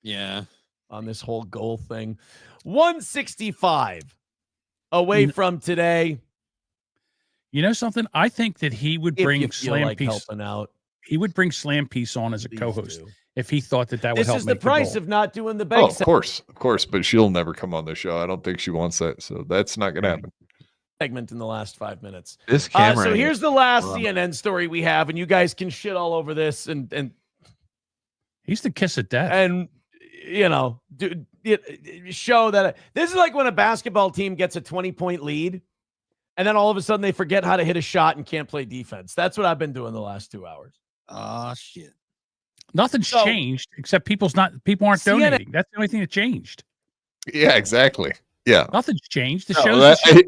Yeah. On this whole goal thing. 165 away from today. You know something? I think that he would If bring you feel Slam like Piece. helping out. He would bring Slam Piece on as a co-host do. if he thought that would This help is the make price goal. of not doing the Oh, bank of course, but she'll never come on the show. I don't think she wants that, so that's not gonna happen. segment in the last 5 minutes. This camera. So ain't- here's the last CNN story we have, and you guys can shit all over this and He's the kiss of death. and you know, show that this is like when a basketball team gets a 20-point lead, and then all of a sudden they forget how to hit a shot and can't play defense. That's what I've been doing the last 2 hours. Oh shit. Nothing's changed except people aren't CNN donating. That's the only thing that changed. Yeah, exactly. Yeah. Nothing's changed. The No, show's the same.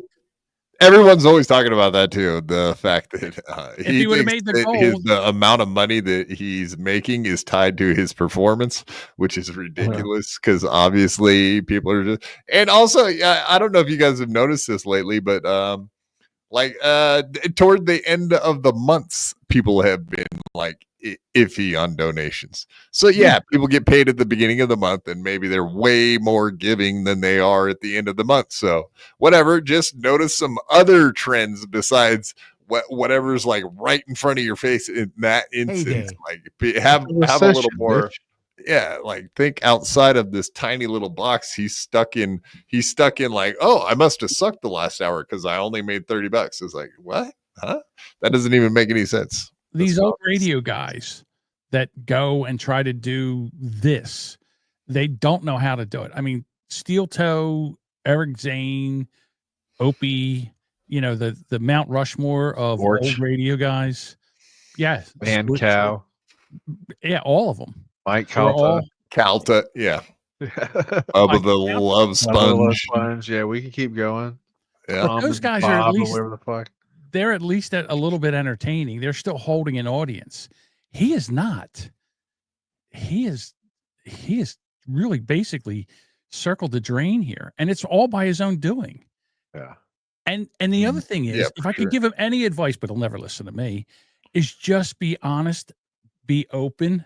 everyone's always talking about that too. The fact that he would have made the goal, the amount of money that he's making is tied to his performance, which is ridiculous because obviously people are just. And also, I don't know if you guys have noticed this lately, but toward the end of the months, people have been like iffy on donations. So yeah, people get paid at the beginning of the month and maybe they're way more giving than they are at the end of the month. So whatever, just notice some other trends besides whatever's like right in front of your face in that instance. Like have a little more. Yeah, like think outside of this tiny little box he's stuck in like, oh, I must have sucked the last hour because I only made $30. It's like, what? Huh? That doesn't even make any sense. These old radio guys that go and try to do this, they don't know how to do it. I mean, Steel Toe, Eric Zane, Opie, the Mount Rushmore of old radio guys. Yeah. Man Cow. Yeah, all of them. Mike Calta. Calta, yeah. Bubba the Love Sponge. Yeah, we can keep going. Yeah. But those guys are at least the fuck. They're at least a little bit entertaining. They're still holding an audience. He is not. He is really basically circled the drain here, and it's all by his own doing. Yeah. And the other thing is, if I could give him any advice, but he'll never listen to me, is just be honest, be open.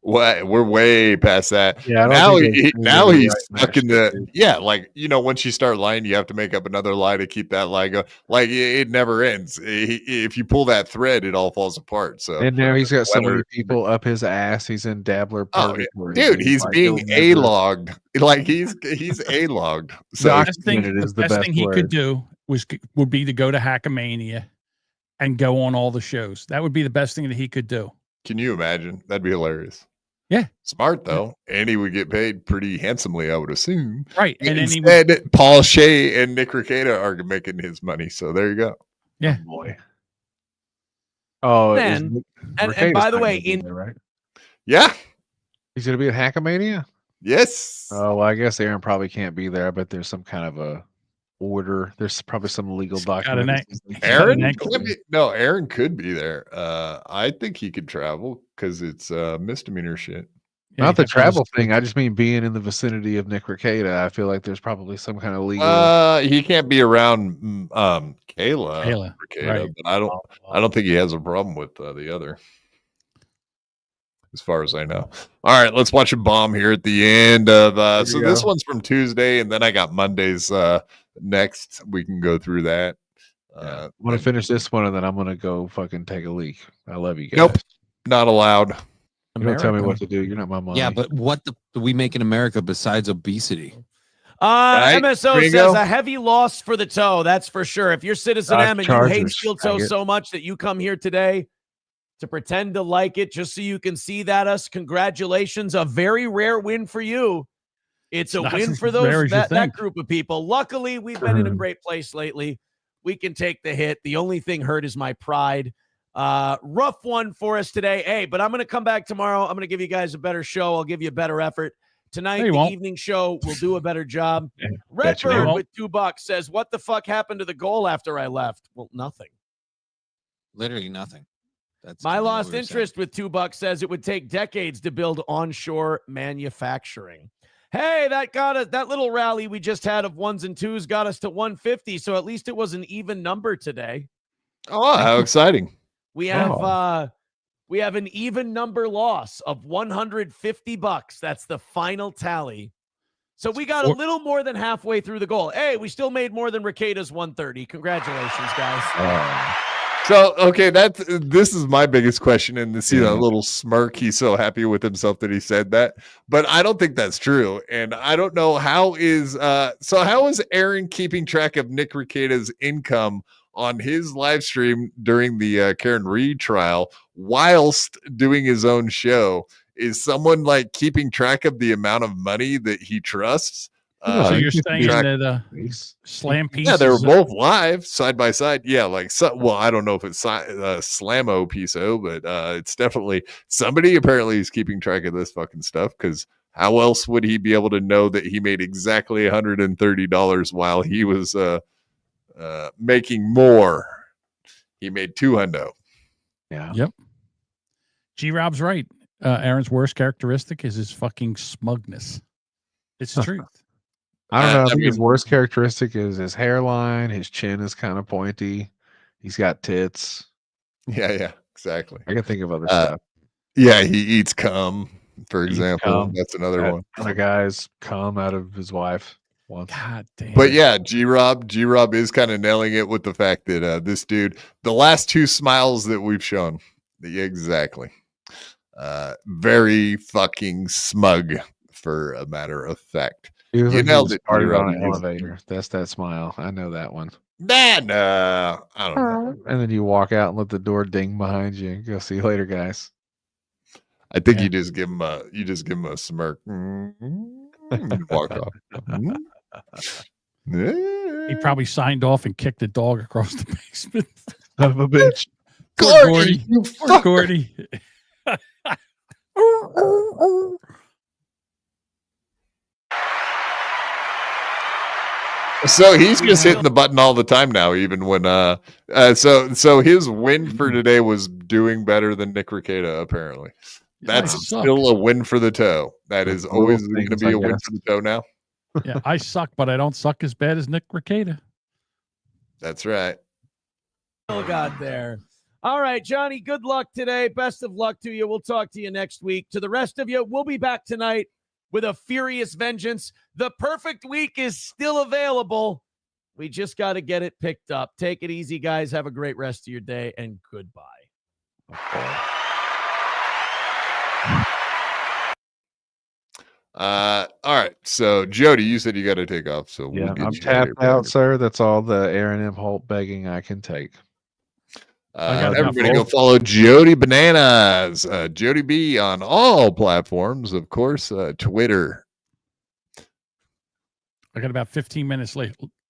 What, we're way past that. Yeah, now he's stuck in the like once you start lying, you have to make up another lie to keep that lie going. Like it never ends. If you pull that thread, it all falls apart. So and now he's got so many people up his ass. He's in Dabbler purgatory. Dude, he's being a-logged. Like he's a-logged. So the best thing he could do would be to go to Hackamania and go on all the shows. That would be the best thing that he could do. Can you imagine? That'd be hilarious. Yeah. Smart though. And he would get paid pretty handsomely, I would assume. Right. And instead, Paul Shea and Nick Rekieta are making his money. So there you go. Yeah. Oh, boy. Oh, and by the way, right? Yeah. He's gonna be at Hackamania? Yes. Oh, well, I guess Aaron probably can't be there, but there's some kind of a order. There's probably some legal document. Aaron could be there. I think he could travel because it's misdemeanor shit. Yeah, not the travel thing. I just mean being in the vicinity of Nick Rekieta. I feel like there's probably some kind of legal. He can't be around Kayla Rekieta, right. but I don't think he has a problem with the other. As far as I know. All right, let's watch a bomb here at the end of so this one's from Tuesday, and then I got Monday's next. We can go through that. I want to finish this one, and then I'm gonna go fucking take a leak. I love you guys. Nope, not allowed. You don't tell me what to do. You're not my mom. Yeah, but what do we make in America besides obesity? MSO Gringo? says a heavy loss for the toe. That's for sure. If you're Citizen M and you hate Steel Toe so much that you come here today to pretend to like it just so you can see us, congratulations. A very rare win for you. It's a win for that group of people. Luckily, we've been in a great place lately. We can take the hit. The only thing hurt is my pride. Rough one for us today. Hey, but I'm going to come back tomorrow. I'm going to give you guys a better show. I'll give you a better effort. Tonight, the evening show will do a better job. Redbird with $2 says, what the fuck happened to the goal after I left? Well, nothing. Literally nothing. That's my lost interest with $2 says it would take decades to build onshore manufacturing. Hey, that little rally we just had of ones and twos got us to 150. So at least it was an even number today. Oh, how exciting. We have an even number loss of $150. That's the final tally. So we got a little more than halfway through the goal. Hey, we still made more than Rekieta's 130. Congratulations, guys. So, okay, this is my biggest question, and to see that little smirk, he's so happy with himself that he said that, but I don't think that's true, and I don't know how is Aaron keeping track of Nick Rekieta's income on his live stream during the Karen Reed trial whilst doing his own show? Is someone like keeping track of the amount of money that he trusts? So you're saying that Slam Piece? Yeah, they were both live side by side. Yeah, I don't know if it's Slamo Piso, but it's definitely somebody apparently is keeping track of this fucking stuff, because how else would he be able to know that he made exactly $130 while he was making more. He made $200. Yeah. Yep. G-Rob's right. Aaron's worst characteristic is his fucking smugness. It's the truth. I don't know. I think his worst characteristic is his hairline. His chin is kind of pointy. He's got tits. Yeah, exactly. I can think of other stuff. Yeah, he eats cum, for example. Cum. That's another one. Other guys cum out of his wife once. God damn. But yeah, G-Rob is kind of nailing it with the fact that this dude, the last two smiles that we've shown, exactly. Very fucking smug, for a matter of fact. He was You like nailed he it, started G-Rob. on an elevator. That's that smile. I know that one. Man, I don't know. And then you walk out and let the door ding behind you and go, see you later, guys. I think you just give him a smirk. And walk off. He probably signed off and kicked the dog across the basement. Son of a bitch. Gordy, you Poor Gordy. So he's just hitting the button all the time now, even when so his win for today was doing better than Nick Rekieta, apparently. That's still a win for the toe. That is always going to be a win for the toe now. Yeah, I suck, but I don't suck as bad as Nick Rekieta. That's right. Oh God, there. All right, Johnny, good luck today. Best of luck to you. We'll talk to you next week. To the rest of you, we'll be back tonight with a furious vengeance. The perfect week is still available. We just got to get it picked up. Take it easy, guys. Have a great rest of your day, and goodbye. All right. So Jodie, you said you got to take off. So Yeah, we'll get I'm you tapped out, sir. That's all the Aaron M. Holt begging I can take. Everybody go follow Jodie Bananas, Jodie B on all platforms, of course, Twitter. I got about 15 minutes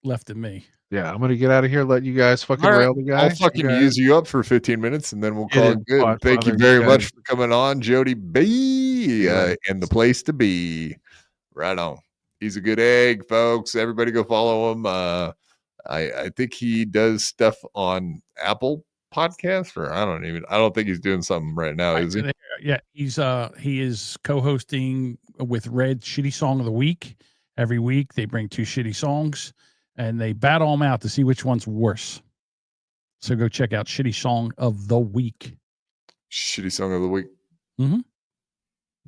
left in me. Yeah, I'm gonna get out of here. Let you guys fucking All right, rail the guy. I'll fucking use you up for 15 minutes, and then we'll Get call in, it good. Podfather, Thank you you very guys. much for coming on, Jodie B, Yeah. and the place to be. Right on. He's a good egg, folks. Everybody go follow him. I think he does stuff on Apple Podcast, or I don't think he's doing something right now, is he? Yeah, he is co-hosting with Red Shitty Song of the Week. Every week they bring two shitty songs and they battle them out to see which one's worse. So go check out Shitty Song of the Week. Shitty Song of the Week. Mm-hmm.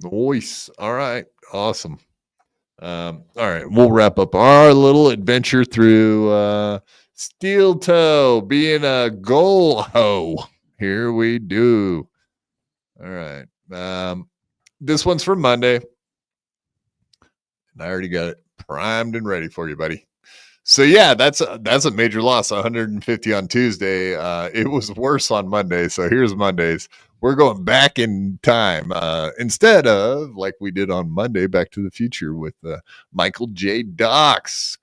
Nice. All right. Awesome. All right. We'll wrap up our little adventure through Steel Toe being a goal hoe. Here we do. All right. This one's for Monday. And I already got it primed and ready for you, buddy. So yeah, that's a major loss. 150 on Tuesday. It was worse on Monday. So here's Mondays. We're going back in time instead of like we did on Monday, Back to the Future with Michael J. Docks,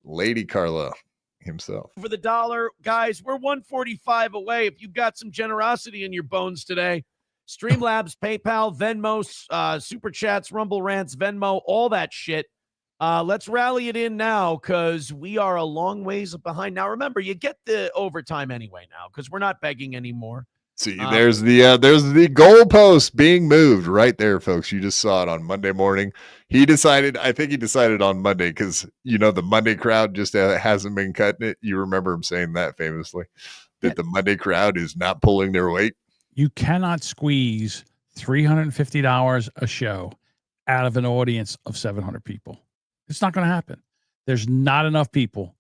Lady Carla himself. For the dollar, guys, we're 145 away. If you've got some generosity in your bones today, Streamlabs, PayPal, Venmo, Super Chats, Rumble Rants, Venmo, all that shit. Let's rally it in now because we are a long ways behind. Now, remember, you get the overtime anyway now because we're not begging anymore. See, there's the goalpost being moved right there, folks. You just saw it on Monday morning. I think he decided on Monday because, the Monday crowd just hasn't been cutting it. You remember him saying that famously, that the Monday crowd is not pulling their weight. You cannot squeeze $350 a show out of an audience of 700 people. It's not going to happen. There's not enough people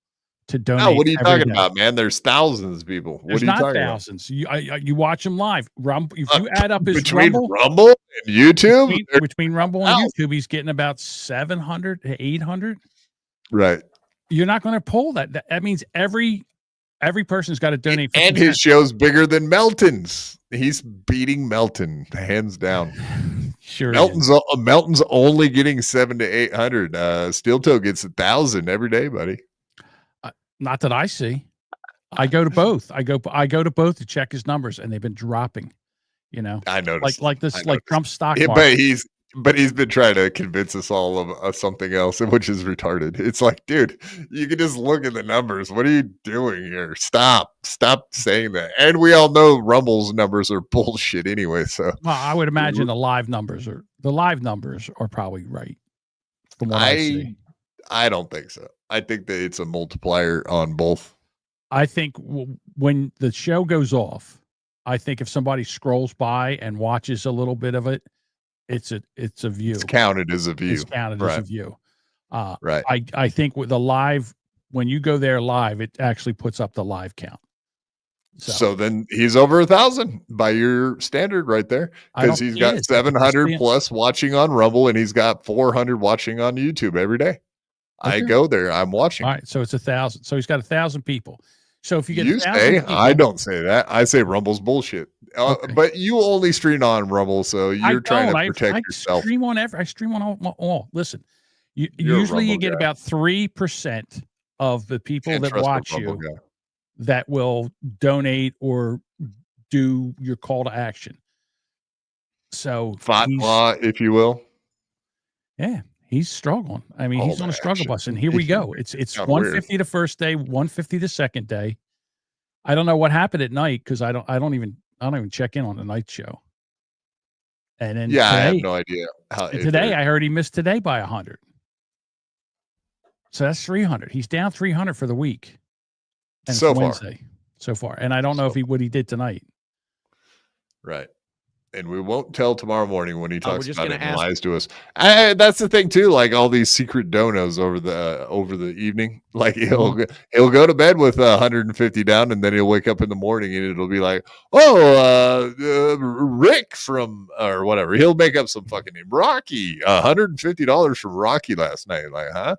to donate. No, what are you talking day. about, man? There's thousands of people. There's what are you not talking thousands. You watch them live. If you add up his between Rumble and YouTube, between Rumble and YouTube, he's getting about 700 to 800. Right. You're not going to pull that. That means every person's got to donate. And his show's bigger than Melton's. He's beating Melton hands down. Sure. Melton's only getting 700 to 800. Steel Toe gets 1,000 every day, buddy. Not that I see. I go to both. I go to both to check his numbers, and they've been dropping. I noticed. Like Trump's stock Yeah, market. but But he's been trying to convince us all of something else, which is retarded. It's like, dude, you can just look at the numbers. What are you doing here? Stop saying that. And we all know Rumble's numbers are bullshit anyway. So, well, I would imagine the live numbers are probably right. From what I see, I don't think so. I think that it's a multiplier on both. I think when the show goes off, I think if somebody scrolls by and watches a little bit of it, it's a view. It's counted as a view. It's counted as a view. Right. I think with the live, when you go there live, it actually puts up the live count. So then he's over 1,000 by your standard right there, because he's got 700 plus watching on Rumble, and he's got 400 watching on YouTube every day. Okay. I go there. I'm watching. All right. So it's 1,000. So he's got 1,000 people. So if you get, I don't say that. I say Rumble's bullshit. Okay. But you only stream on Rumble, so you're trying to protect yourself. I stream on all. Listen, usually you get about 3% of the people that watch you that will donate or do your call to action. So Fatwa, if you will. Yeah. He's struggling. I mean, he's on a struggle bus, and here we go. It's 150 the first day, 150 the second day. I don't know what happened at night because I don't even check in on the night show. And then today, I have no idea today I heard he missed today by 100. So that's 300. He's down 300 for the week. And so Wednesday so far. And I don't know what he did tonight. Right. And we won't tell tomorrow morning when he talks about it and lies to us. That's the thing too. Like all these secret donos over the evening, like he'll go to bed with $150 down, and then he'll wake up in the morning and it'll be like, Rick from or whatever. He'll make up some fucking name. Rocky, $150 from Rocky last night. Like, huh?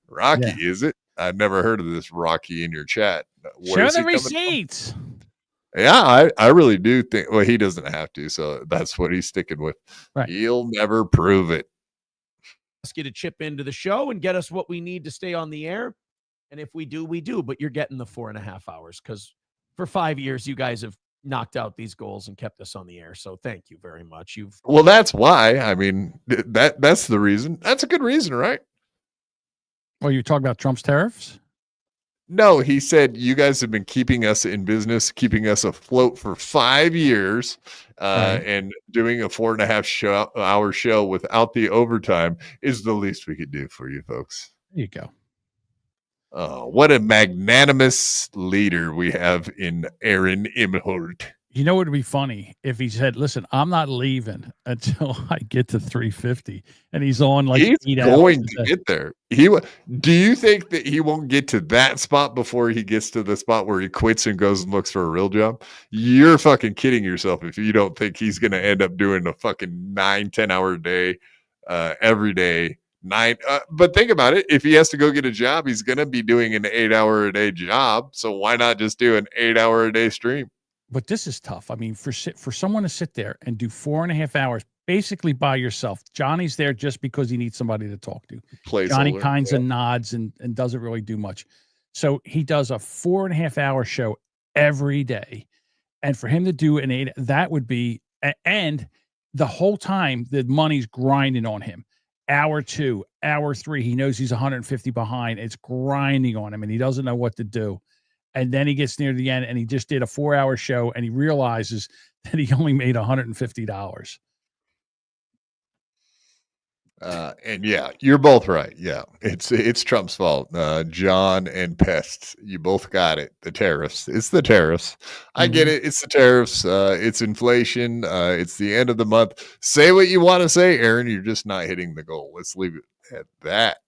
Rocky, is it? I've never heard of this Rocky in your chat. Show the receipts. Yeah, I really do think. Well, he doesn't have to, so that's what he's sticking with. Right. He'll never prove it. Ask you to chip into the show and get us what we need to stay on the air, and if we do, we do. But you're getting the 4.5 hours because for 5 years you guys have knocked out these goals and kept us on the air. So thank you very much. Well, that's why. I mean, that's the reason. That's a good reason, right? Well, you talking about Trump's tariffs? No, he said you guys have been keeping us in business, keeping us afloat for 5 years, and doing a 4.5 hour show without the overtime is the least we could do for you folks. There you go. Oh, what a magnanimous leader we have in Aaron Imholt. You know what would be funny if he said, "Listen, I'm not leaving until I get to 350," and he's on like he's 8 going hours to get there. Do you think that he won't get to that spot before he gets to the spot where he quits and goes and looks for a real job? You're fucking kidding yourself if you don't think he's going to end up doing a fucking 9-10 hour day every day. But think about it. If he has to go get a job, he's going to be doing an 8 hour a day job. So why not just do an 8 hour a day stream? But this is tough. I mean, for someone to sit there and do 4.5 hours basically by yourself. Johnny's there just because he needs somebody to talk to. Johnny kinds of nods and doesn't really do much. So he does a 4.5 hour show every day. And for him to do an 8, that would be, and the whole time the money's grinding on him. Hour 2, hour 3, he knows he's 150 behind. It's grinding on him and he doesn't know what to do. And then he gets near the end and he just did a 4 hour show and he realizes that he only made $150. And yeah, you're both right. Yeah, it's Trump's fault. John and Pest, you both got it. The tariffs. It's the tariffs. I get it. It's the tariffs. It's inflation. It's the end of the month. Say what you want to say, Aaron. You're just not hitting the goal. Let's leave it at that.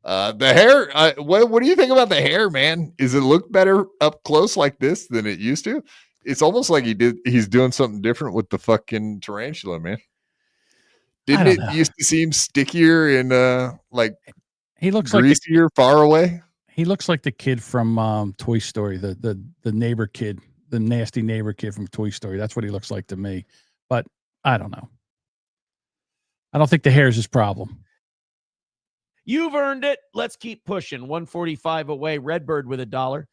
The hair, what do you think about the hair, man? Is it look better up close like this than it used to? It's almost like he's doing something different with the fucking tarantula, man. Didn't it used to seem stickier and like he looks greasier like far away? He looks like the kid from Toy Story, the neighbor kid, the nasty neighbor kid from Toy Story. That's what he looks like to me. But I don't know. I don't think the hair is his problem. You've earned it. Let's keep pushing. 145 away. Redbird with $1.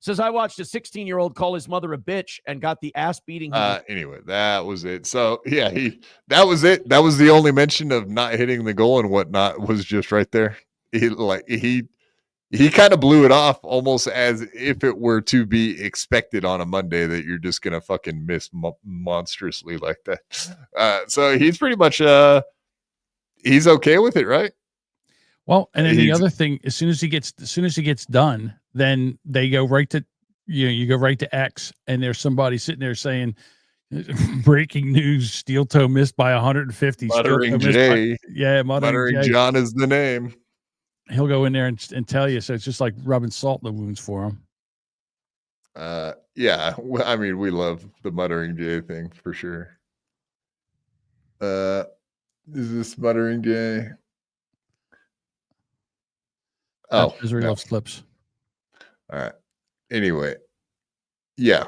Says I watched a 16-year-old call his mother a bitch and got the ass beating. Anyway, that was it. So yeah, that was it. That was the only mention of not hitting the goal and whatnot was just right there. He kind of blew it off almost as if it were to be expected on a Monday that you're just gonna fucking miss monstrously like that. So he's pretty much he's okay with it, right? Well, and then the other thing, as soon as he gets done, then they go right to you go right to X, and there's somebody sitting there saying, "Breaking news: Steel Toe missed by 150." Muttering J. Muttering J. John is the name. He'll go in there and tell you. So it's just like rubbing salt in the wounds for him. Yeah. I mean, we love the Muttering J thing for sure. Is this Muttering J? Oh, Misery loves clips. All right. Anyway, yeah,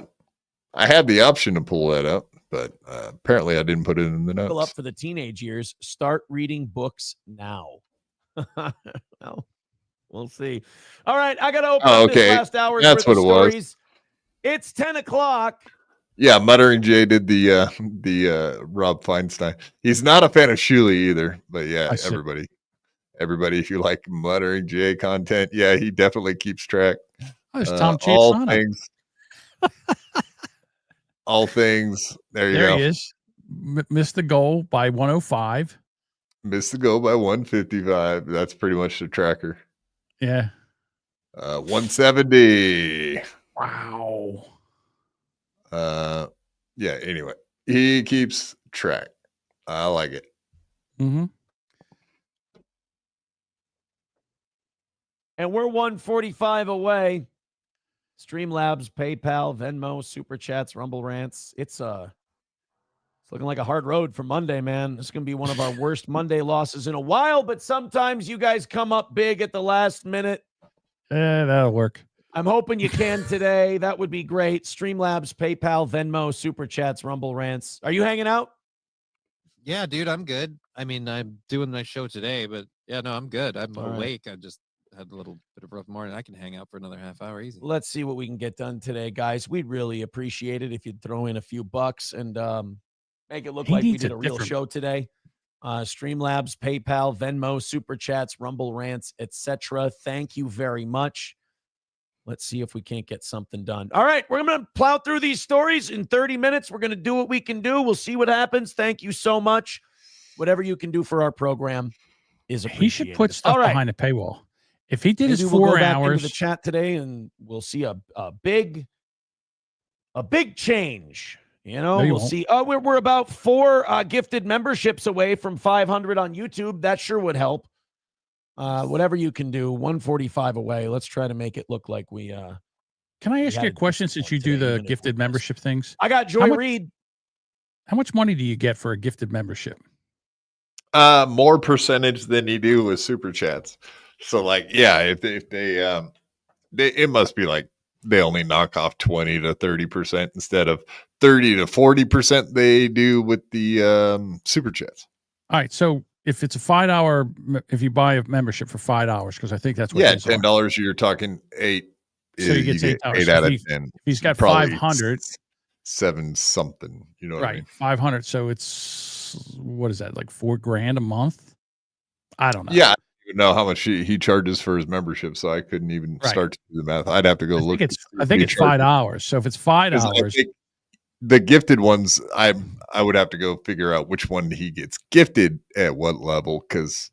I had the option to pull that up, but apparently I didn't put it in the notes. Up for the teenage years. Start reading books now. Well, we'll see. All right, I got to open up this last hour's That's worth what of it stories. was. It's 10 o'clock. Yeah, Muttering Jay did the Rob Feinstein. He's not a fan of Shuli either, but yeah, everybody, if you like Muttering Jay content, yeah, he definitely keeps track. Tom all things. All things. There you go. There he is. Missed the goal by 105. Missed the goal by 155. That's pretty much the tracker. Yeah. 170. Wow. Yeah, anyway. He keeps track. I like it. Mm-hmm. And we're 145 away. Streamlabs, PayPal, Venmo, Super Chats, Rumble Rants. It's looking like a hard road for Monday, man. This is going to be one of our worst Monday losses in a while, but sometimes you guys come up big at the last minute. That'll work. I'm hoping you can today. That would be great. Streamlabs, PayPal, Venmo, Super Chats, Rumble Rants. Are you hanging out? Yeah, dude, I'm good. I mean, I'm doing my show today, but yeah, no, I'm good. I'm All right. awake. I just had a little bit of a rough morning. I can hang out for another half hour easy. Let's see what we can get done today, guys. We'd really appreciate it if you'd throw in a few bucks and make it look like we did a real show today. Streamlabs, PayPal, Venmo, Super Chats, Rumble Rants, etc. Thank you very much. Let's see if we can't get something done. All right, we're going to plow through these stories in 30 minutes. We're going to do what we can do. We'll see what happens. Thank you so much. Whatever you can do for our program is appreciated. He should put stuff behind a paywall. If he did his 4 we'll go back hours, into the chat today, and we'll see a big change. You know, No, you we'll won't. see. We're about 4 gifted memberships away from 500 on YouTube. That sure would help. Whatever you can do, 145 away. Let's try to make it look like we. Can I ask you a question since you do the gifted membership things? I got Joy Reid. How much money do you get for a gifted membership? More percentage than you do with Super Chats. So like, yeah, if they it must be like they only knock off 20 to 30% instead of 30 to 40% they do with the Super Chats. All right, so if it's a $5, if you buy a membership for $5, because I think that's what these are. $10, you're talking 8. So he gets $8. 8 out of 10. If he's got Probably 500, 7 something. You know what I mean? 500. So it's, what is that, like $4,000 a month? I don't know. Yeah, I don't even know how much he charges for his membership, so I couldn't even start to do the math. I'd have to go look. I think it's $5. So if it's $5, the gifted ones, I would have to go figure out which one he gets gifted at what level, because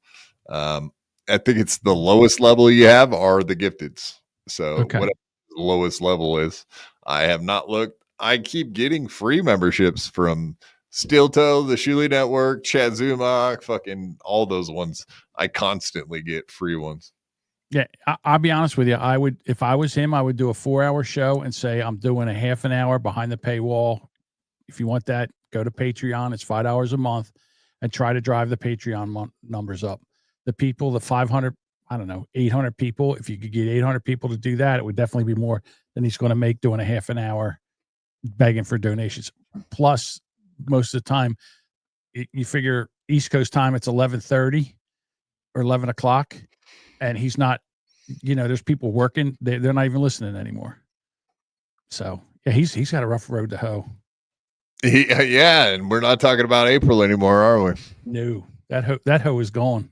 I think it's the lowest level you have are the gifteds. So whatever the lowest level is, I have not looked. I keep getting free memberships from Steel Toe, the Shulie Network, Chad Zumach, fucking all those ones. I constantly get free ones. Yeah, I'll be honest with you. I would, if I was him, I would do a 4-hour show and say, I'm doing a half an hour behind the paywall. If you want that, go to Patreon. It's $5 a month, and try to drive the Patreon numbers up. The people, the 500, I don't know, 800 people. If you could get 800 people to do that, it would definitely be more than he's going to make doing a half an hour begging for donations. Plus, most of the time, you figure East Coast time, it's 11:30 or 11 o'clock. And he's not, there's people working. They're not even listening anymore. So yeah, he's got a rough road to hoe. Yeah, and we're not talking about April anymore, are we? No, that hoe is gone.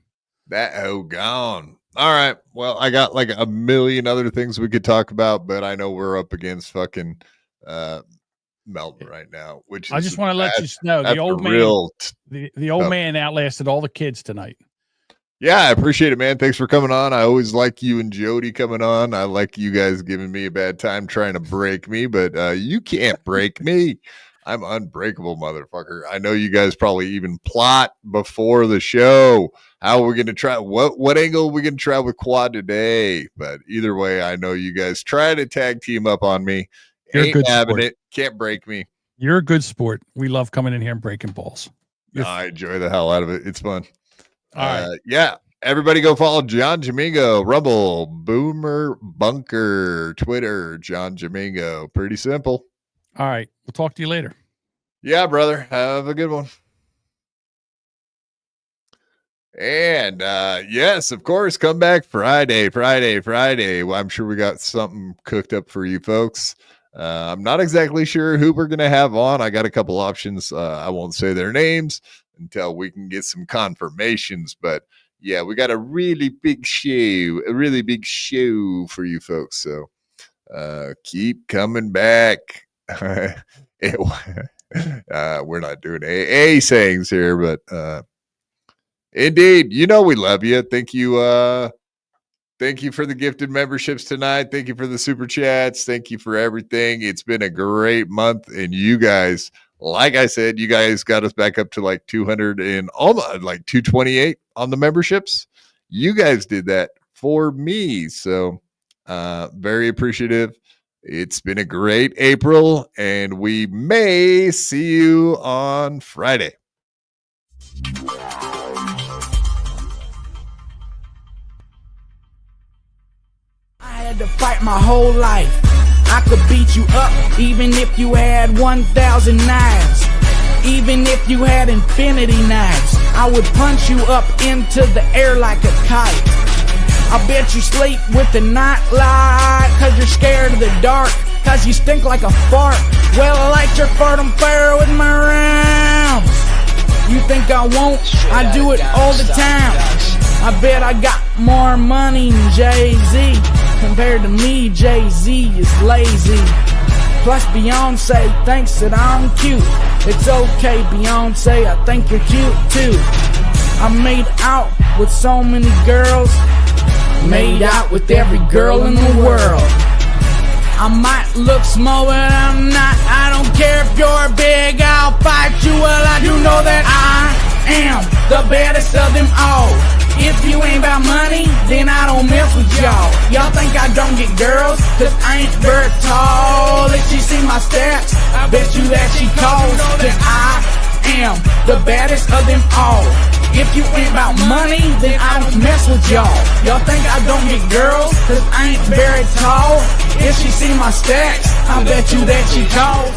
That hoe gone. All right. Well, I got like a million other things we could talk about, but I know we're up against fucking Melton right now. Which I just want to let you know the old man, the old man outlasted all the kids tonight. Yeah, I appreciate it, man. Thanks for coming on. I always like you and Jodie coming on. I like you guys giving me a bad time trying to break me, but you can't break me. I'm unbreakable, motherfucker. I know you guys probably even plot before the show. How are we going to try? What angle are we going to try with Quad today? But either way, I know you guys try to tag team up on me. You're Ain't a good having sport. it. Can't break me. You're a good sport. We love coming in here and breaking balls. I enjoy the hell out of it. It's fun. All right. Yeah. Everybody go follow John Jamingo, Rumble, Boomer Bunker, Twitter, John Jamingo. Pretty simple. All right. We'll talk to you later. Yeah, brother. Have a good one. And yes, of course, come back Friday. Well, I'm sure we got something cooked up for you folks. I'm not exactly sure who we're going to have on. I got a couple options. I won't say their names until we can get some confirmations. But yeah, we got a really big show for you folks. So keep coming back. We're not doing AA sayings here, but indeed, you know we love you. Thank you for the gifted memberships tonight. Thank you for the super chats. Thank you for everything. It's been a great month, and you guys, like I said, you guys got us back up to like 200 and almost like 228 on the memberships. You guys did that for me, so very appreciative. It's been a great April, and we may see you on Friday. I had to fight my whole life. I could beat you up even if you had 1,000 knives. Even if you had infinity knives, I would punch you up into the air like a kite. I bet you sleep with the night light, cause you're scared of the dark, cause you stink like a fart. Well, I like your fart on fire with my rounds. You think I won't? I do it all the time. I bet I got more money than Jay-Z. Compared to me, Jay-Z is lazy. Plus Beyonce thinks that I'm cute. It's okay, Beyonce, I think you're cute too. I made out with so many girls. Made out with every girl in the world. I might look small, but I'm not. I don't care if you're big, I'll fight you. Well, I do know that I am the baddest of them all. If you ain't about money, then I don't mess with y'all. Y'all think I don't get girls, cause I ain't very tall. If she see my stats, I bet you that she calls. Cause I am the baddest of them all. If you ain't about money, then I don't mess with y'all. Y'all think I don't get girls, cause I ain't very tall. If she see my stats, I bet you that she calls.